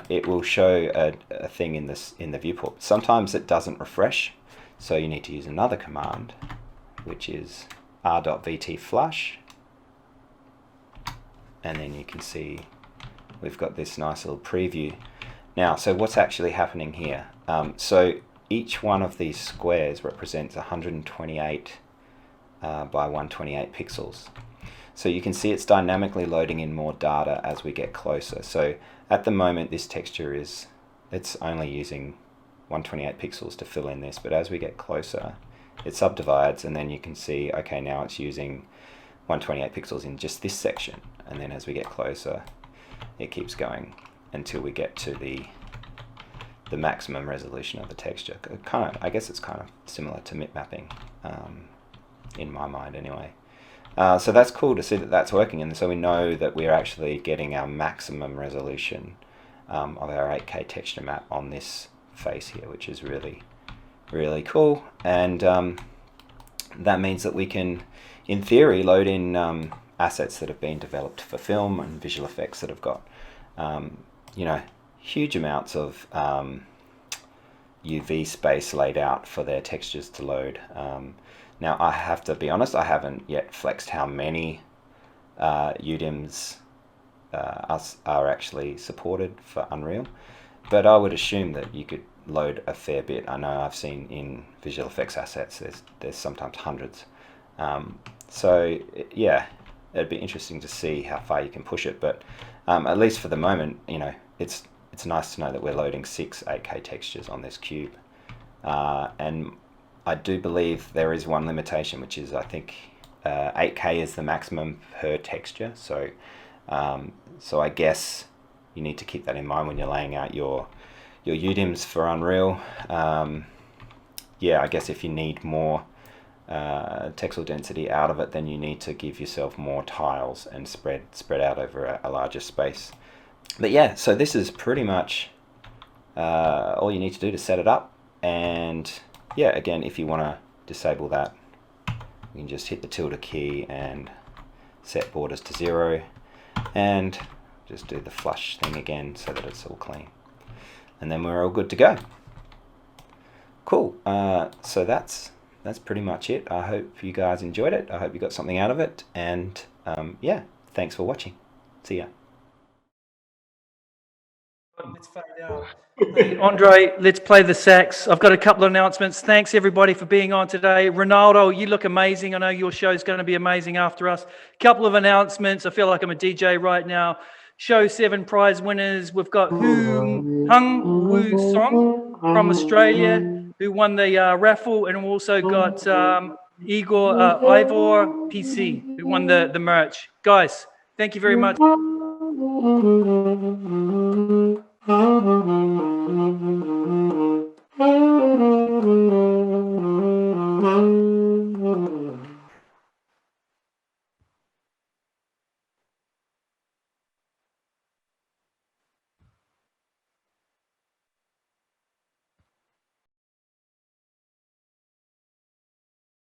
it will show a thing in the viewport. Sometimes it doesn't refresh, so you need to use another command, which is r.vt flush, and then you can see we've got this nice little preview. Now, so what's actually happening here? So each one of these squares represents 128 by 128 pixels. So you can see it's dynamically loading in more data as we get closer. So at the moment this texture it's only using 128 pixels to fill in this, but as we get closer it subdivides, and then you can see, okay, now it's using 128 pixels in just this section, and then as we get closer it keeps going until we get to the maximum resolution of the texture. I guess it's kind of similar to mip mapping in my mind anyway. So that's cool to see that that's working, and so we know that we're actually getting our maximum resolution of our 8K texture map on this face here, which is really, really cool. And that means that we can, in theory, load in assets that have been developed for film and visual effects that have got huge amounts of UV space laid out for their textures to load. Now I have to be honest, I haven't yet flexed how many UDIMs are actually supported for Unreal, but I would assume that you could load a fair bit. I know I've seen in visual effects assets there's sometimes hundreds. So yeah, it'd be interesting to see how far you can push it, but at least for the moment, it's nice to know that we're loading 6 8K textures on this cube. And I do believe there is one limitation, which is I think 8K is the maximum per texture. So I guess you need to keep that in mind when you're laying out your UDIMs for Unreal. Yeah, I guess if you need more texel density out of it, then you need to give yourself more tiles and spread out over a larger space. But yeah, so this is pretty much all you need to do to set it up. And yeah, again, if you want to disable that, you can just hit the tilde key and set borders to 0, and just do the flush thing again so that it's all clean. And then we're all good to go. Cool. So that's pretty much it. I hope you guys enjoyed it. I hope you got something out of it. And yeah, thanks for watching. See ya. Let's fade out. Hey, Andrei, let's play the sax. I've got a couple of announcements. Thanks everybody for being on today. Ronaldo, you look amazing. I know your show's going to be amazing after us. Couple of announcements. I feel like I'm a DJ right now. Show 7 prize winners. We've got Hung Woo Song from Australia, who won the raffle, and also got Ivor PC, who won the merch. Guys, thank you very much.